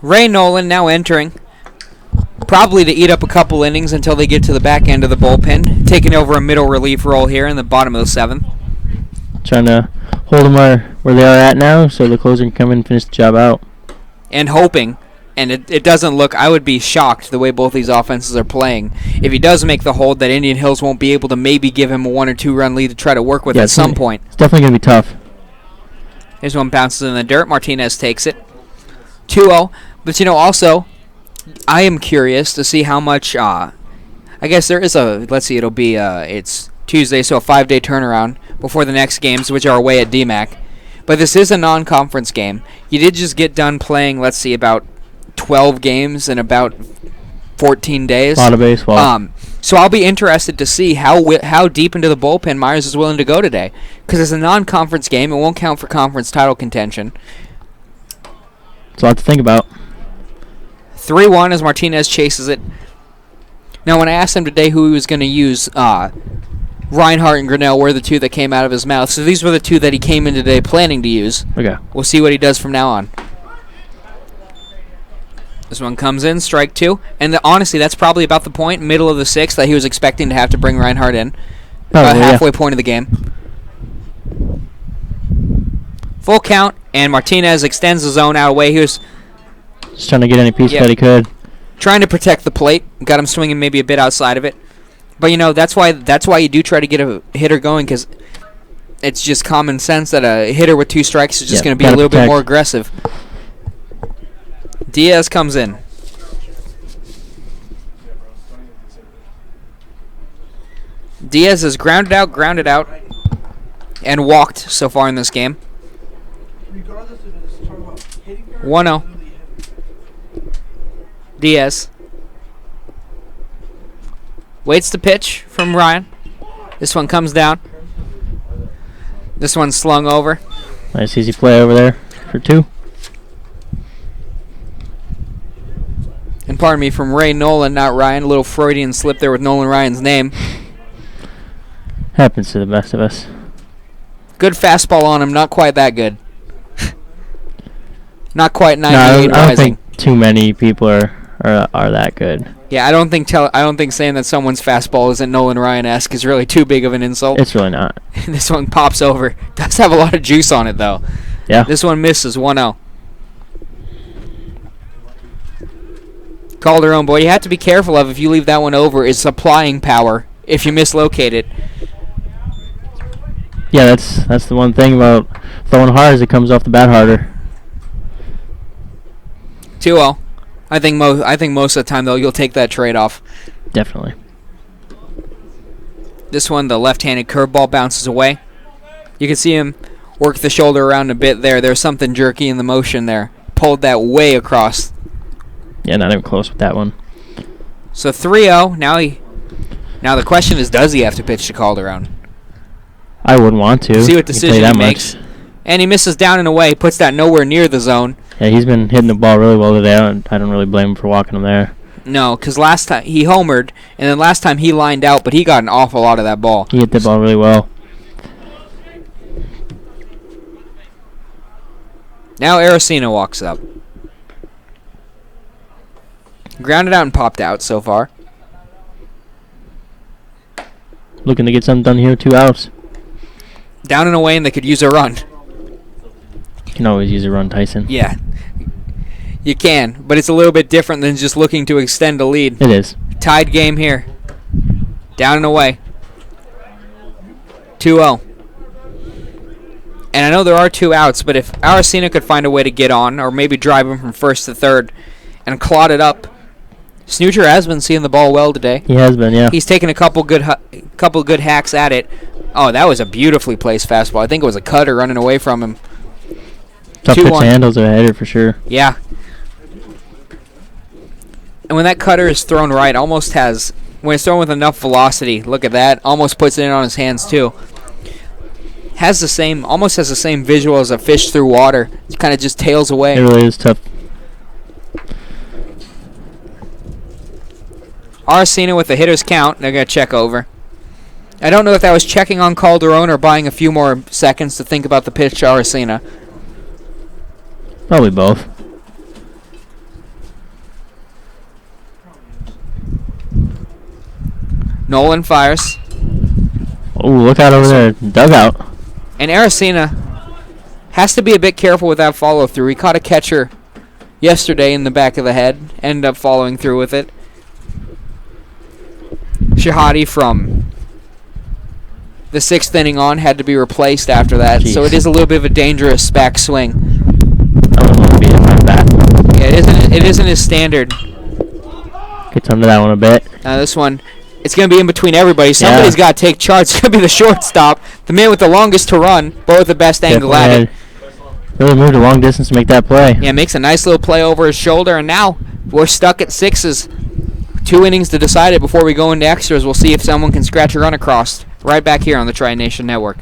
Ray Nolan now entering, probably to eat up a couple innings until they get to the back end of the bullpen, taking over a middle relief role here in the bottom of the 7th. Trying to hold them where they are at now, so the closer can come in and finish the job out. And hoping, and it doesn't look, I would be shocked the way both these offenses are playing. If he does make the hold, that Indian Hills won't be able to maybe give him a 1 or 2 run lead to try to work with at some point. It's definitely going to be tough. Here's one bounces in the dirt. Martinez takes it. 2-0. But, also, I am curious to see how much, I guess there is let's see, it'll be, it's Tuesday, so a 5-day turnaround before the next games, which are away at DMAC. But this is a non-conference game. You did just get done playing, let's see, about 12 games in about 14 days. A lot of baseball. So I'll be interested to see how deep into the bullpen Myers is willing to go today. Because it's a non-conference game. It won't count for conference title contention. It's a lot to think about. 3-1 as Martinez chases it. Now, when I asked him today who he was going to use, Reinhardt and Grinnell were the 2 that came out of his mouth. So these were the 2 that he came in today planning to use. Okay. We'll see what he does from now on. This one comes in, strike 2. And honestly, that's probably about the point, middle of the 6th, that he was expecting to have to bring Reinhardt in. About halfway point of the game. Full count, and Martinez extends the zone out away. He was just trying to get any piece that he could. Trying to protect the plate. Got him swinging maybe a bit outside of it. But, that's why you do try to get a hitter going, because it's just common sense that a hitter with 2 strikes is just going to be a little bit more aggressive. Diaz comes in. Diaz has grounded out, and walked so far in this game. 1-0. Diaz waits the pitch from Ryan. This one comes down. This one's slung over. Nice easy play over there for 2. And pardon me, from Ray Nolan, not Ryan. A little Freudian slip there with Nolan Ryan's name. Happens to the best of us. Good fastball on him, not quite that good. Not quite 98 I don't rising. think too many people are that good. Yeah, I don't think saying that someone's fastball isn't Nolan Ryan-esque is really too big of an insult. It's really not. This one pops over. Does have a lot of juice on it, though. Yeah. This one misses, 1-0. Calderon, boy, you have to be careful of if you leave that one over, is supplying power if you mislocate it. Yeah, that's the one thing about throwing hard is it comes off the bat harder. 2-0. I think most of the time though you'll take that trade off. Definitely. This one, the left-handed curveball bounces away. You can see him work the shoulder around a bit there. There's something jerky in the motion there. Pulled that way across. Yeah, not even close with that one. So 3-0. Now the question is, does he have to pitch to Calderon? I wouldn't want to. See what You play decision that he makes. much. And he misses down and away. Puts that nowhere near the zone. Yeah, he's been hitting the ball really well today. I don't really blame him for walking him there. No, because last time he homered, and then last time he lined out, but he got an awful lot of that ball. He hit the ball really well. Now Aracena walks up. Grounded out and popped out so far. Looking to get something done here, 2 outs. Down and away, and they could use a run. You can always use a run, Tyson. Yeah. You can, but it's a little bit different than just looking to extend a lead. It is. Tied game here. Down and away. 2-0. And I know there are 2 outs, but if Aracena could find a way to get on, or maybe drive him from first to third, and clod it up. Snoocher has been seeing the ball well today. He has been, yeah. He's taken a couple good hacks at it. Oh, that was a beautifully placed fastball. I think it was a cutter running away from him. Tough pitch 2-1. handles a header for sure. Yeah. And when that cutter is thrown right, when it's thrown with enough velocity, look at that, almost puts it in on his hands too. Almost has the same visual as a fish through water. It kind of just tails away. It really is tough. Aracena with the hitter's count. They're going to check over. I don't know if that was checking on Calderon or buying a few more seconds to think about the pitch to Aracena. Probably both. Nolan fires. Oh, look out over there. Dugout. And Aracena has to be a bit careful with that follow-through. He caught a catcher yesterday in the back of the head. Ended up following through with it. Shahadi from the 6th inning on had to be replaced after that. Jeez. So it is a little bit of a dangerous back swing. That one won't be in my bat. Yeah, it isn't his standard. Gets under that one a bit. Now this one, it's going to be in between everybody. Somebody's got to take charge. It's going to be the shortstop, the man with the longest to run, but with the best angle at it. Really moved a long distance to make that play. Yeah, makes a nice little play over his shoulder, and now we're stuck at 6s. 2 innings to decide it before we go into extras. We'll see if someone can scratch a run across. Right back here on the Tri-Nation Network.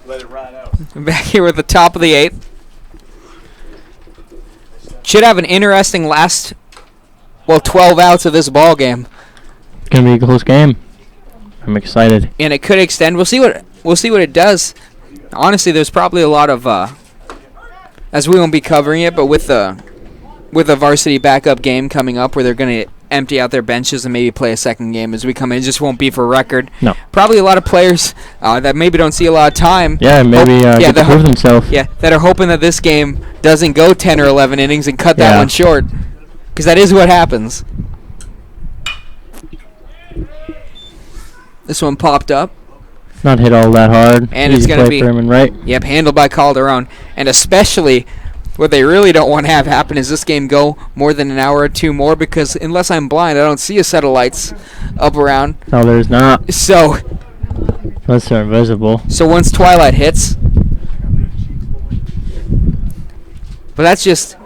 Let it ride out. Back here with the top of the 8th. Should have an interesting last, 12 outs of this ball game. It's gonna be a close game. I'm excited. And it could extend. We'll see what it does. Honestly, there's probably a lot of as we won't be covering it, but with the varsity backup game coming up where they're going to empty out their benches and maybe play a second game as we come in. It just won't be for record. No. Probably a lot of players that maybe don't see a lot of time. Yeah, maybe get to prove themselves. Yeah, that are hoping that this game doesn't go 10 or 11 innings and cut that one short. Because that is what happens. This one popped up. Not hit all that hard. And Easy it's going to play be for him and right. Yep, handled by Calderon. And especially what they really don't want to have happen is this game go more than an hour or two more, because unless I'm blind, I don't see a set of lights up around. No, there's not. So Unless they're invisible. So once twilight hits, but that's just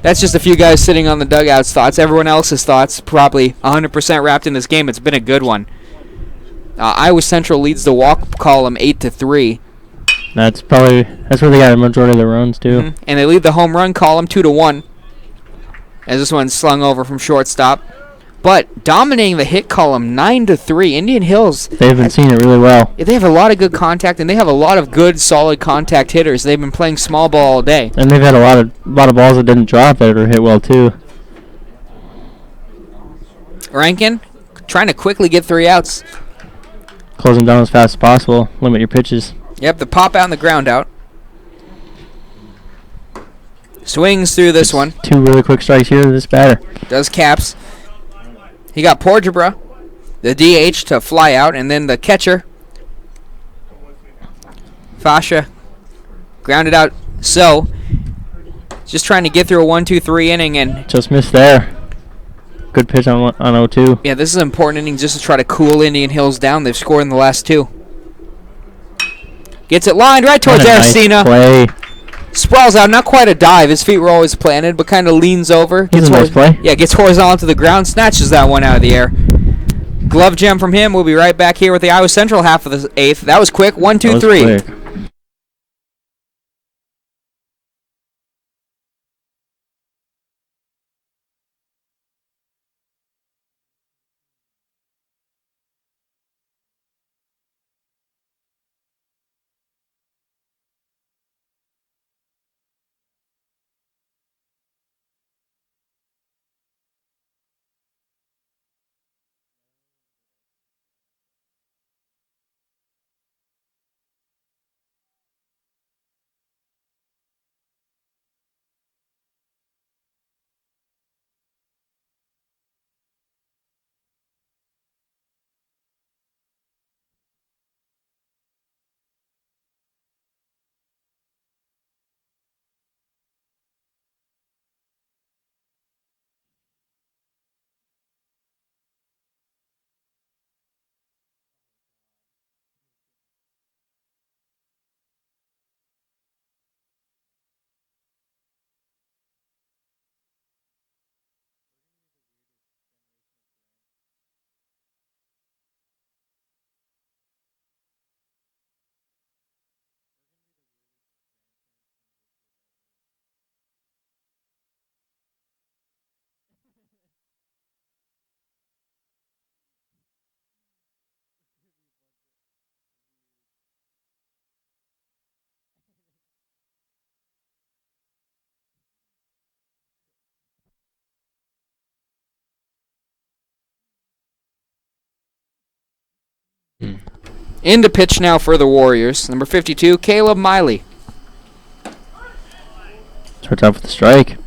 a few guys sitting on the dugout's thoughts. Everyone else's thoughts probably 100% wrapped in this game. It's been a good one. Iowa Central leads the walk column 8-3. That's where they got a majority of their runs too. Mm-hmm. And they lead the home run column 2-1. As this one's slung over from shortstop. But dominating the hit column 9-3. Indian Hills. They've been seeing it really well. They have a lot of good contact, and they have a lot of good, solid contact hitters. They've been playing small ball all day. And they've had a lot of balls that didn't drop that are hit well too. Rankin trying to quickly get 3 outs. Close them down as fast as possible. Limit your pitches. Yep, the pop out and the ground out. Swings through this one. 2 really quick strikes here to this batter. Does Caps. He got Porgebra, the DH, to fly out, and then the catcher, Fasha, grounded out. So, just trying to get through a 1-2-3 inning, and Just missed there. Good pitch on 0-2. yeah, this is an important inning just to try to cool Indian Hills down. They've scored in the last 2. Gets it lined right towards What a nice Arcina. play. Sprawls out, not quite a dive. His feet were always planted, but kind of leans over. Here's a nice play. Yeah, gets horizontal to the ground, snatches that one out of the air. Glove gem from him. We'll be right back here with the Iowa Central half of the 8th. That was quick. 1-2-3. That was quick. Into pitch now for the Warriors. Number 52, Caleb Miley. Starts off with a strike.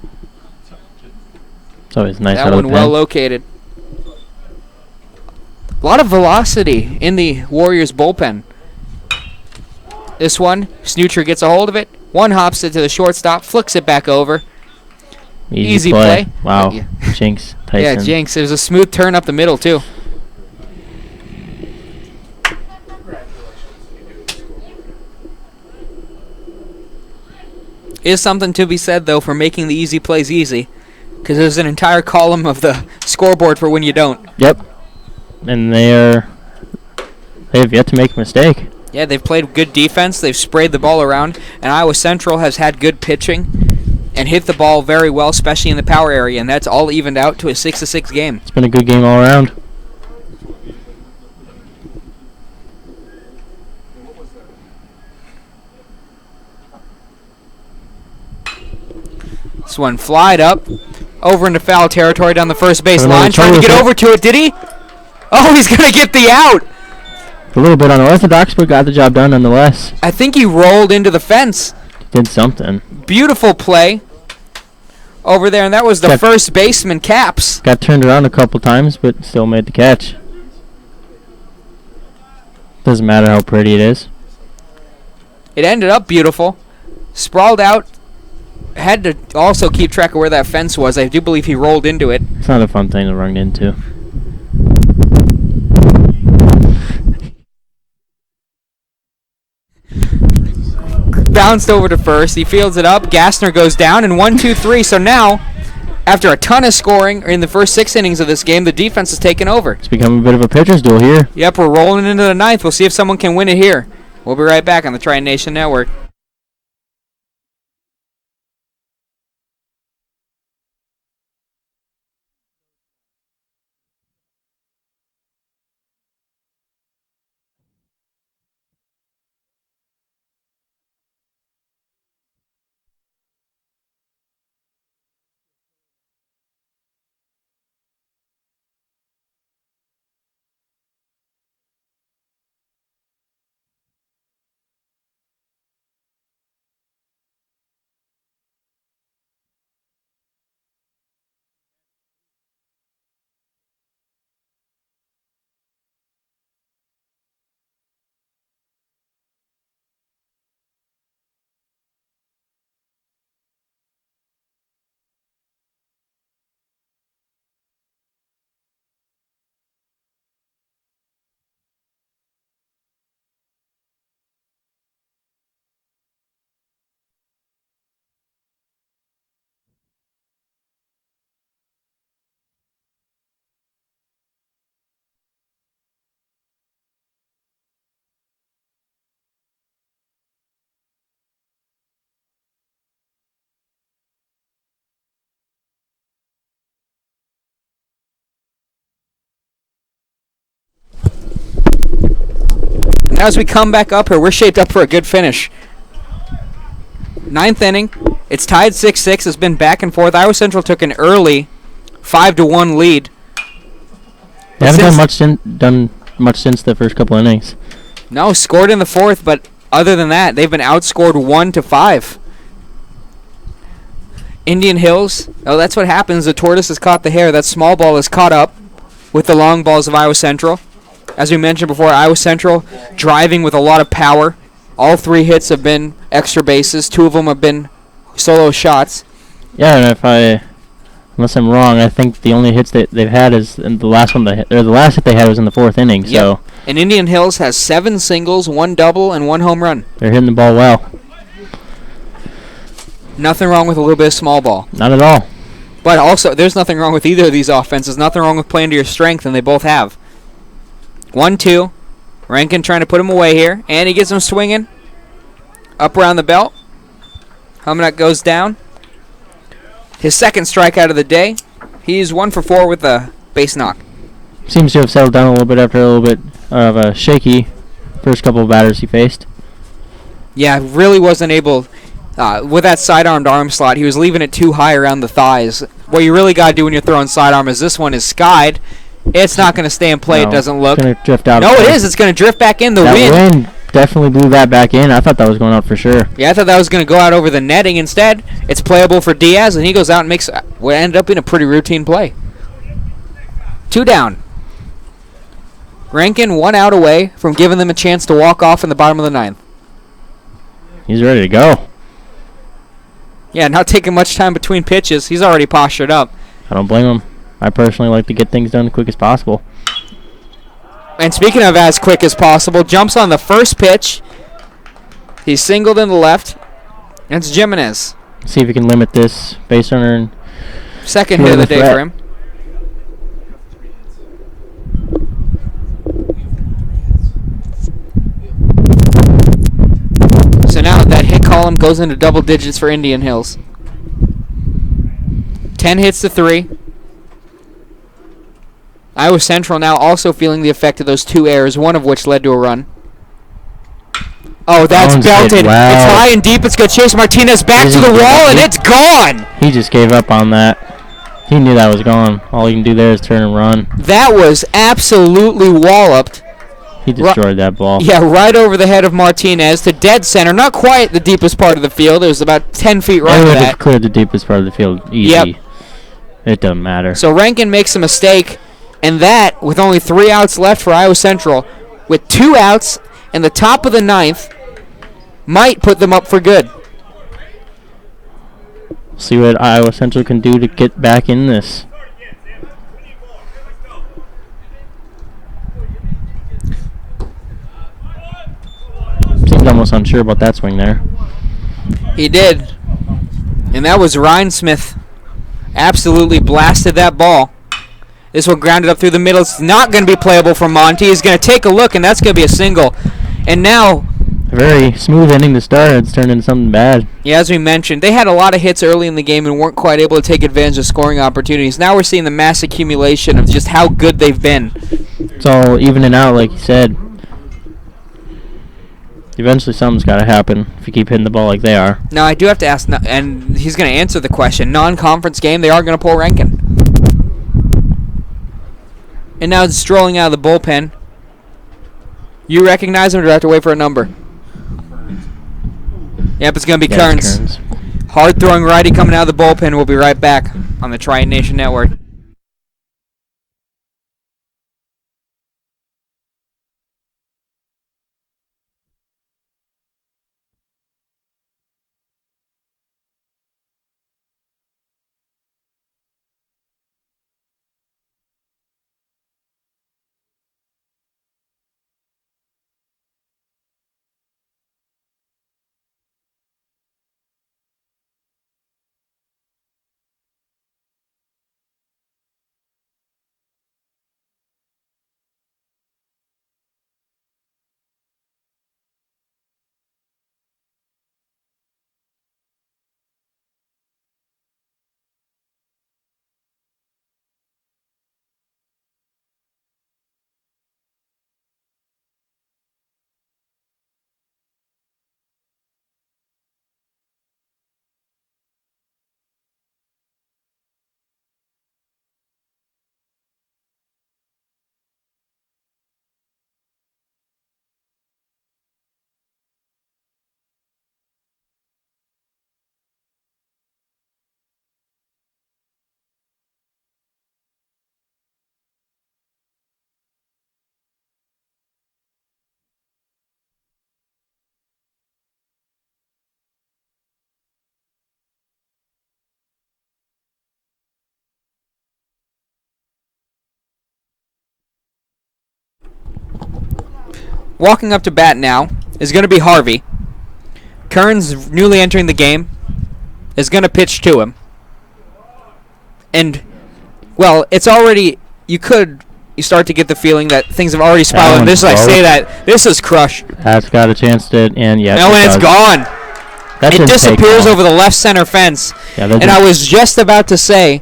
It's always nice That out of one the well pen. located. A lot of velocity in the Warriors bullpen. This one, Snoocher gets a hold of it. One hops it to the shortstop, flicks it back over. Easy play. Wow. Yeah. Jinx. Tyson. Yeah, Jinx. It was a smooth turn up the middle, too. Is something to be said, though, for making the easy plays easy. Because there's an entire column of the scoreboard for when you don't. Yep. And they have yet to make a mistake. Yeah, they've played good defense. They've sprayed the ball around. And Iowa Central has had good pitching and hit the ball very well, especially in the power area. And that's all evened out to a 6-6 game. It's been a good game all around. This one flied up, over into foul territory down the first base Another line. Trying to get turtle. over to it, did he? Oh, he's going to get the out. A little bit unorthodox, but got the job done nonetheless. I think he rolled into the fence. Did something. Beautiful play over there, and that was the Got- first baseman, Caps. Got turned around a couple times, but still made the catch. Doesn't matter how pretty it is. It ended up beautiful. Sprawled out. Had to also keep track of where that fence was. I do believe he rolled into it. It's not a fun thing to run into. bounced over to first. He fields it up. Gassner goes down, and 1, 2, 3. So now, after a ton of scoring in the first 6 innings of this game, the defense has taken over. It's become a bit of a pitcher's duel here. Yep, we're rolling into the 9th. We'll see if someone can win it here. We'll be right back on the Triton Nation Network. Now as we come back up here, we're shaped up for a good finish. 9th inning. It's tied 6-6. It's been back and forth. Iowa Central took an early 5-1 lead. They haven't done much since the first couple innings. No, scored in the 4th, but other than that, they've been outscored 1-5. Indian Hills. Oh, that's what happens. The tortoise has caught the hare. That small ball is caught up with the long balls of Iowa Central. As we mentioned before, Iowa Central driving with a lot of power. All 3 hits have been extra bases. 2 of them have been solo shots. Yeah, and unless I'm wrong, I think the only hits that they've had is in the last one. The last hit they had was in the 4th inning. Yep. So. And Indian Hills has 7 singles, 1 double, and 1 home run. They're hitting the ball well. Nothing wrong with a little bit of small ball. Not at all. But also, there's nothing wrong with either of these offenses. Nothing wrong with playing to your strength, and they both have. 1-2. Rankin trying to put him away here. And he gets him swinging. Up around the belt. Humnut goes down. His 2nd strikeout of the day. He's 1 for 4 with a base knock. Seems to have settled down a little bit after a little bit of a shaky first couple of batters he faced. Yeah, really wasn't able... with that sidearmed arm slot, he was leaving it too high around the thighs. What you really got to do when you're throwing sidearm is this one is skied. It's not going to stay in play. No, it doesn't look. It's going to drift out. No, it is. It's going to drift back in. The wind definitely blew that back in. I thought that was going out for sure. Yeah, I thought that was going to go out over the netting. Instead, it's playable for Diaz, and he goes out and makes what ended up being a pretty routine play. 2 down. Rankin 1 out away from giving them a chance to walk off in the bottom of the 9th. He's ready to go. Yeah, not taking much time between pitches. He's already postured up. I don't blame him. I personally like to get things done as quick as possible. And speaking of as quick as possible, jumps on the first pitch. He's singled in the left. It's Jimenez. See if he can limit this base runner. And 2nd hit of the day for him. So now that hit column goes into double digits for Indian Hills. 10 hits to 3. Iowa Central now also feeling the effect of those 2 errors, one of which led to a run. Oh, that's belted. Wow. It's high and deep. It's going to chase Martinez back to the wall, and it's gone. He just gave up on that. He knew that was gone. All he can do there is turn and run. That was absolutely walloped. He destroyed that ball. Yeah, right over the head of Martinez to dead center. Not quite the deepest part of the field. It was about 10 feet right of of that. that. Cleared the deepest part of the field easy. Yep. It doesn't matter. So Rankin makes a mistake, and that, with only 3 outs left for Iowa Central, with 2 outs in the top of the 9th, might put them up for good. See what Iowa Central can do to get back in this. Seems almost unsure about that swing there. He did. And that was Ryan Smith. Absolutely blasted that ball. This one grounded up through the middle. It's not going to be playable for Monty. He's going to take a look, and that's going to be a single. And now, A very smooth ending to start. It's turned into something bad. yeah, as we mentioned, they had a lot of hits early in the game and weren't quite able to take advantage of scoring opportunities. Now we're seeing the mass accumulation of just how good they've been. It's all evening out, like you said. Eventually, something's got to happen if you keep hitting the ball like they are. Now, I do have to ask, and he's going to answer the question, non-conference game, they are going to pull Rankin. And now it's strolling out of the bullpen. You recognize him, or do I have to wait for a number? Yep, it's going to be Yeah, it's Kearns. Kearns. Hard-throwing righty coming out of the bullpen. We'll be right back on the Triton Nation Network. Walking up to bat now is going to be Harvey. Kearns, newly entering the game, is going to pitch to him. And, well, it's already, you start to get the feeling that things have already spiraled. And this, I say that, this is Crush. That's got a chance to, and yeah. No, and it's gone. That It didn't take disappears long. over the left center fence. Yeah, that And didn't- I was just about to say,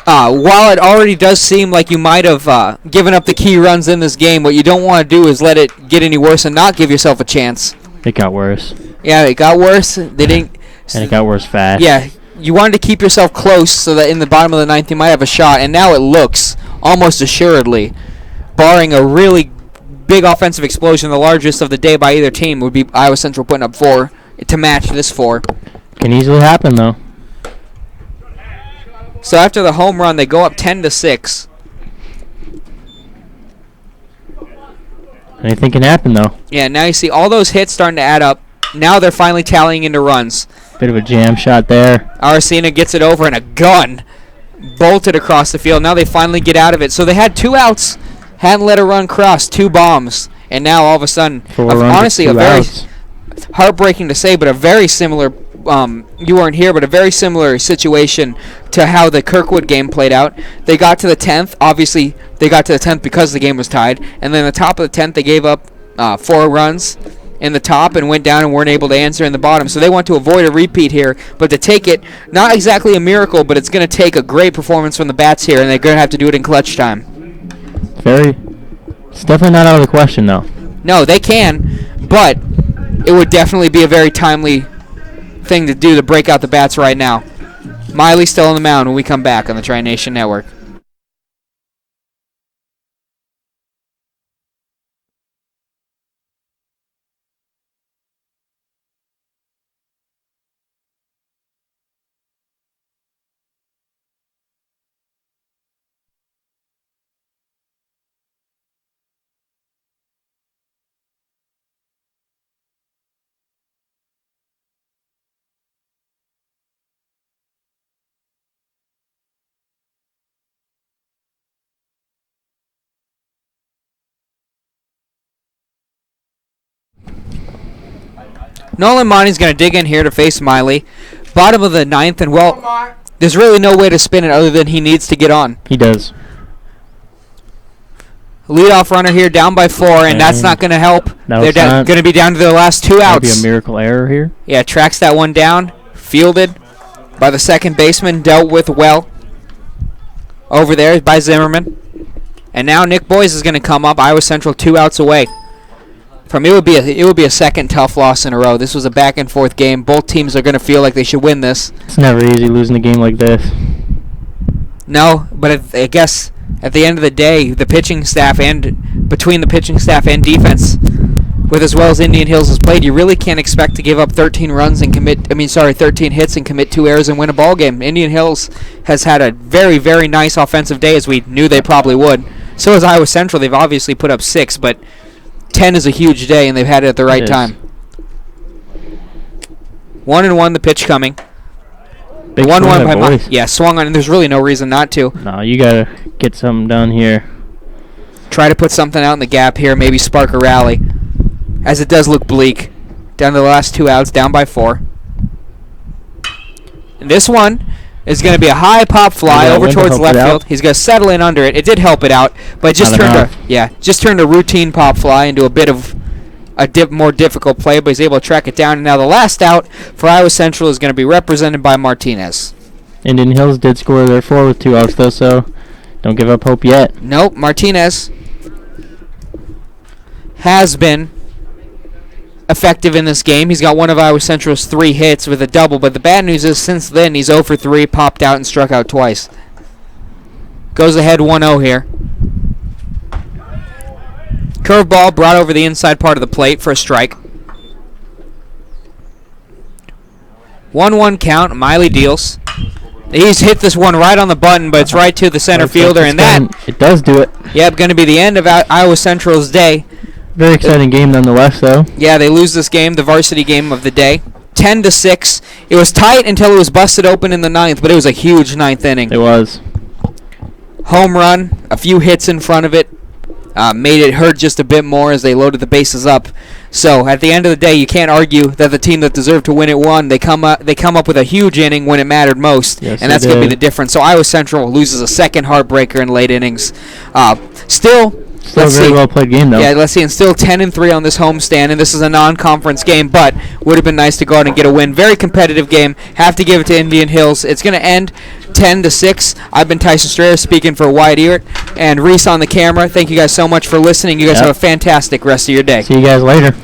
while it already does seem like you might have given up the key runs in this game, what you don't want to do is let it get any worse and not give yourself a chance. It got worse. Yeah, it got worse. They didn't. And it got worse fast. Yeah, you wanted to keep yourself close so that in the bottom of the ninth you might have a shot, and now it looks almost assuredly, barring a really big offensive explosion, the largest of the day by either team, would be Iowa Central putting up 4 to match this 4. Can easily happen, though. So after the home run, they go up 10-6. Anything can happen, though. Yeah, now you see all those hits starting to add up. Now they're finally tallying into runs. Bit of a jam shot there. Arcina gets it over, and a gun bolted across the field. Now they finally get out of it. So they had 2 outs, hadn't let a run cross, 2 bombs, and now all of a sudden, 4 runs, honestly, 2 a very outs. heartbreaking to say, but a very similar. You weren't here, but a very similar situation to how the Kirkwood game played out. They got to the 10th. Obviously, they got to the 10th because the game was tied, and then the top of the 10th, they gave up 4 runs in the top and went down and weren't able to answer in the bottom. So they want to avoid a repeat here, but to take it, not exactly a miracle, but it's going to take a great performance from the bats here, and they're going to have to do it in clutch time. It's definitely not out of the question, though. No, they can, but it would definitely be a very timely thing to do to break out the bats right now. Miley's still on the mound when we come back on the Tri Nation Network. Nolan Monty's going to dig in here to face Miley. Bottom of the ninth, and well, there's really no way to spin it other than he needs to get on. He does. Leadoff runner here, down by 4, and that's not going to help. No, They're it's not. going to be down to their last 2 Maybe outs. a miracle error here. Yeah, tracks that one down. Fielded by the second baseman, dealt with well. Over there by Zimmerman. And now Nick Boyes is going to come up. Iowa Central 2 outs away. From it would be a second tough loss in a row. This was a back and forth game. Both teams are going to feel like they should win this. It's never easy losing a game like this. No, but I guess at the end of the day, the pitching staff and between the pitching staff and defense, with as well as Indian Hills has played, you really can't expect to give up 13 runs and 13 hits and commit 2 errors and win a ball game. Indian Hills has had a very, very nice offensive day, as we knew they probably would. So has Iowa Central. They've obviously put up 6, but 10 is a huge day, and they've had it at the right time. 1-1, the pitch coming. Big 1-1 swing by at Boyes. Yeah, swung on, and there's really no reason not to. No, you gotta get something done here. Try to put something out in the gap here, maybe spark a rally, as it does look bleak. Down to the last 2 outs, down by 4. And this one is going to be a high pop fly over towards left field. He's going to settle in under it. It did help it out, but it just turned a routine pop fly into a bit of a more difficult play, but he's able to track it down. And now the last out for Iowa Central is going to be represented by Martinez. Indian Hills did score their 4 with 2 outs, though, so don't give up hope yet. Nope, Martinez has been effective in this game. He's got one of Iowa Central's 3 hits with a double, but the bad news is since then he's 0 for 3, popped out and struck out twice. Goes ahead 1-0 here. Curveball brought over the inside part of the plate for a strike. 1-1 count. Miley deals. He's hit this one right on the button, but it's right to the center fielder, and it does do it. Yep, going to be the end of Iowa Central's day. Very exciting game nonetheless, though. Yeah, they lose this game, the varsity game of the day. 10-6. It was tight until it was busted open in the 9th, but it was a huge 9th inning. It was. Home run, a few hits in front of it, made it hurt just a bit more as they loaded the bases up. So at the end of the day, you can't argue that the team that deserved to win it won. They come up with a huge inning when it mattered most, yes, and that's going to be the difference. So Iowa Central loses a second heartbreaker in late innings. Still a very well played game, though. Yeah, let's see. And still 10-3 on this homestand, and this is a non-conference game, but would have been nice to go out and get a win. Very competitive game. Have to give it to Indian Hills. It's going to end 10-6. I've been Tyson Strayer speaking for Wyatt Ewert and Reese on the camera. Thank you guys so much for listening. You guys have a fantastic rest of your day. See you guys later.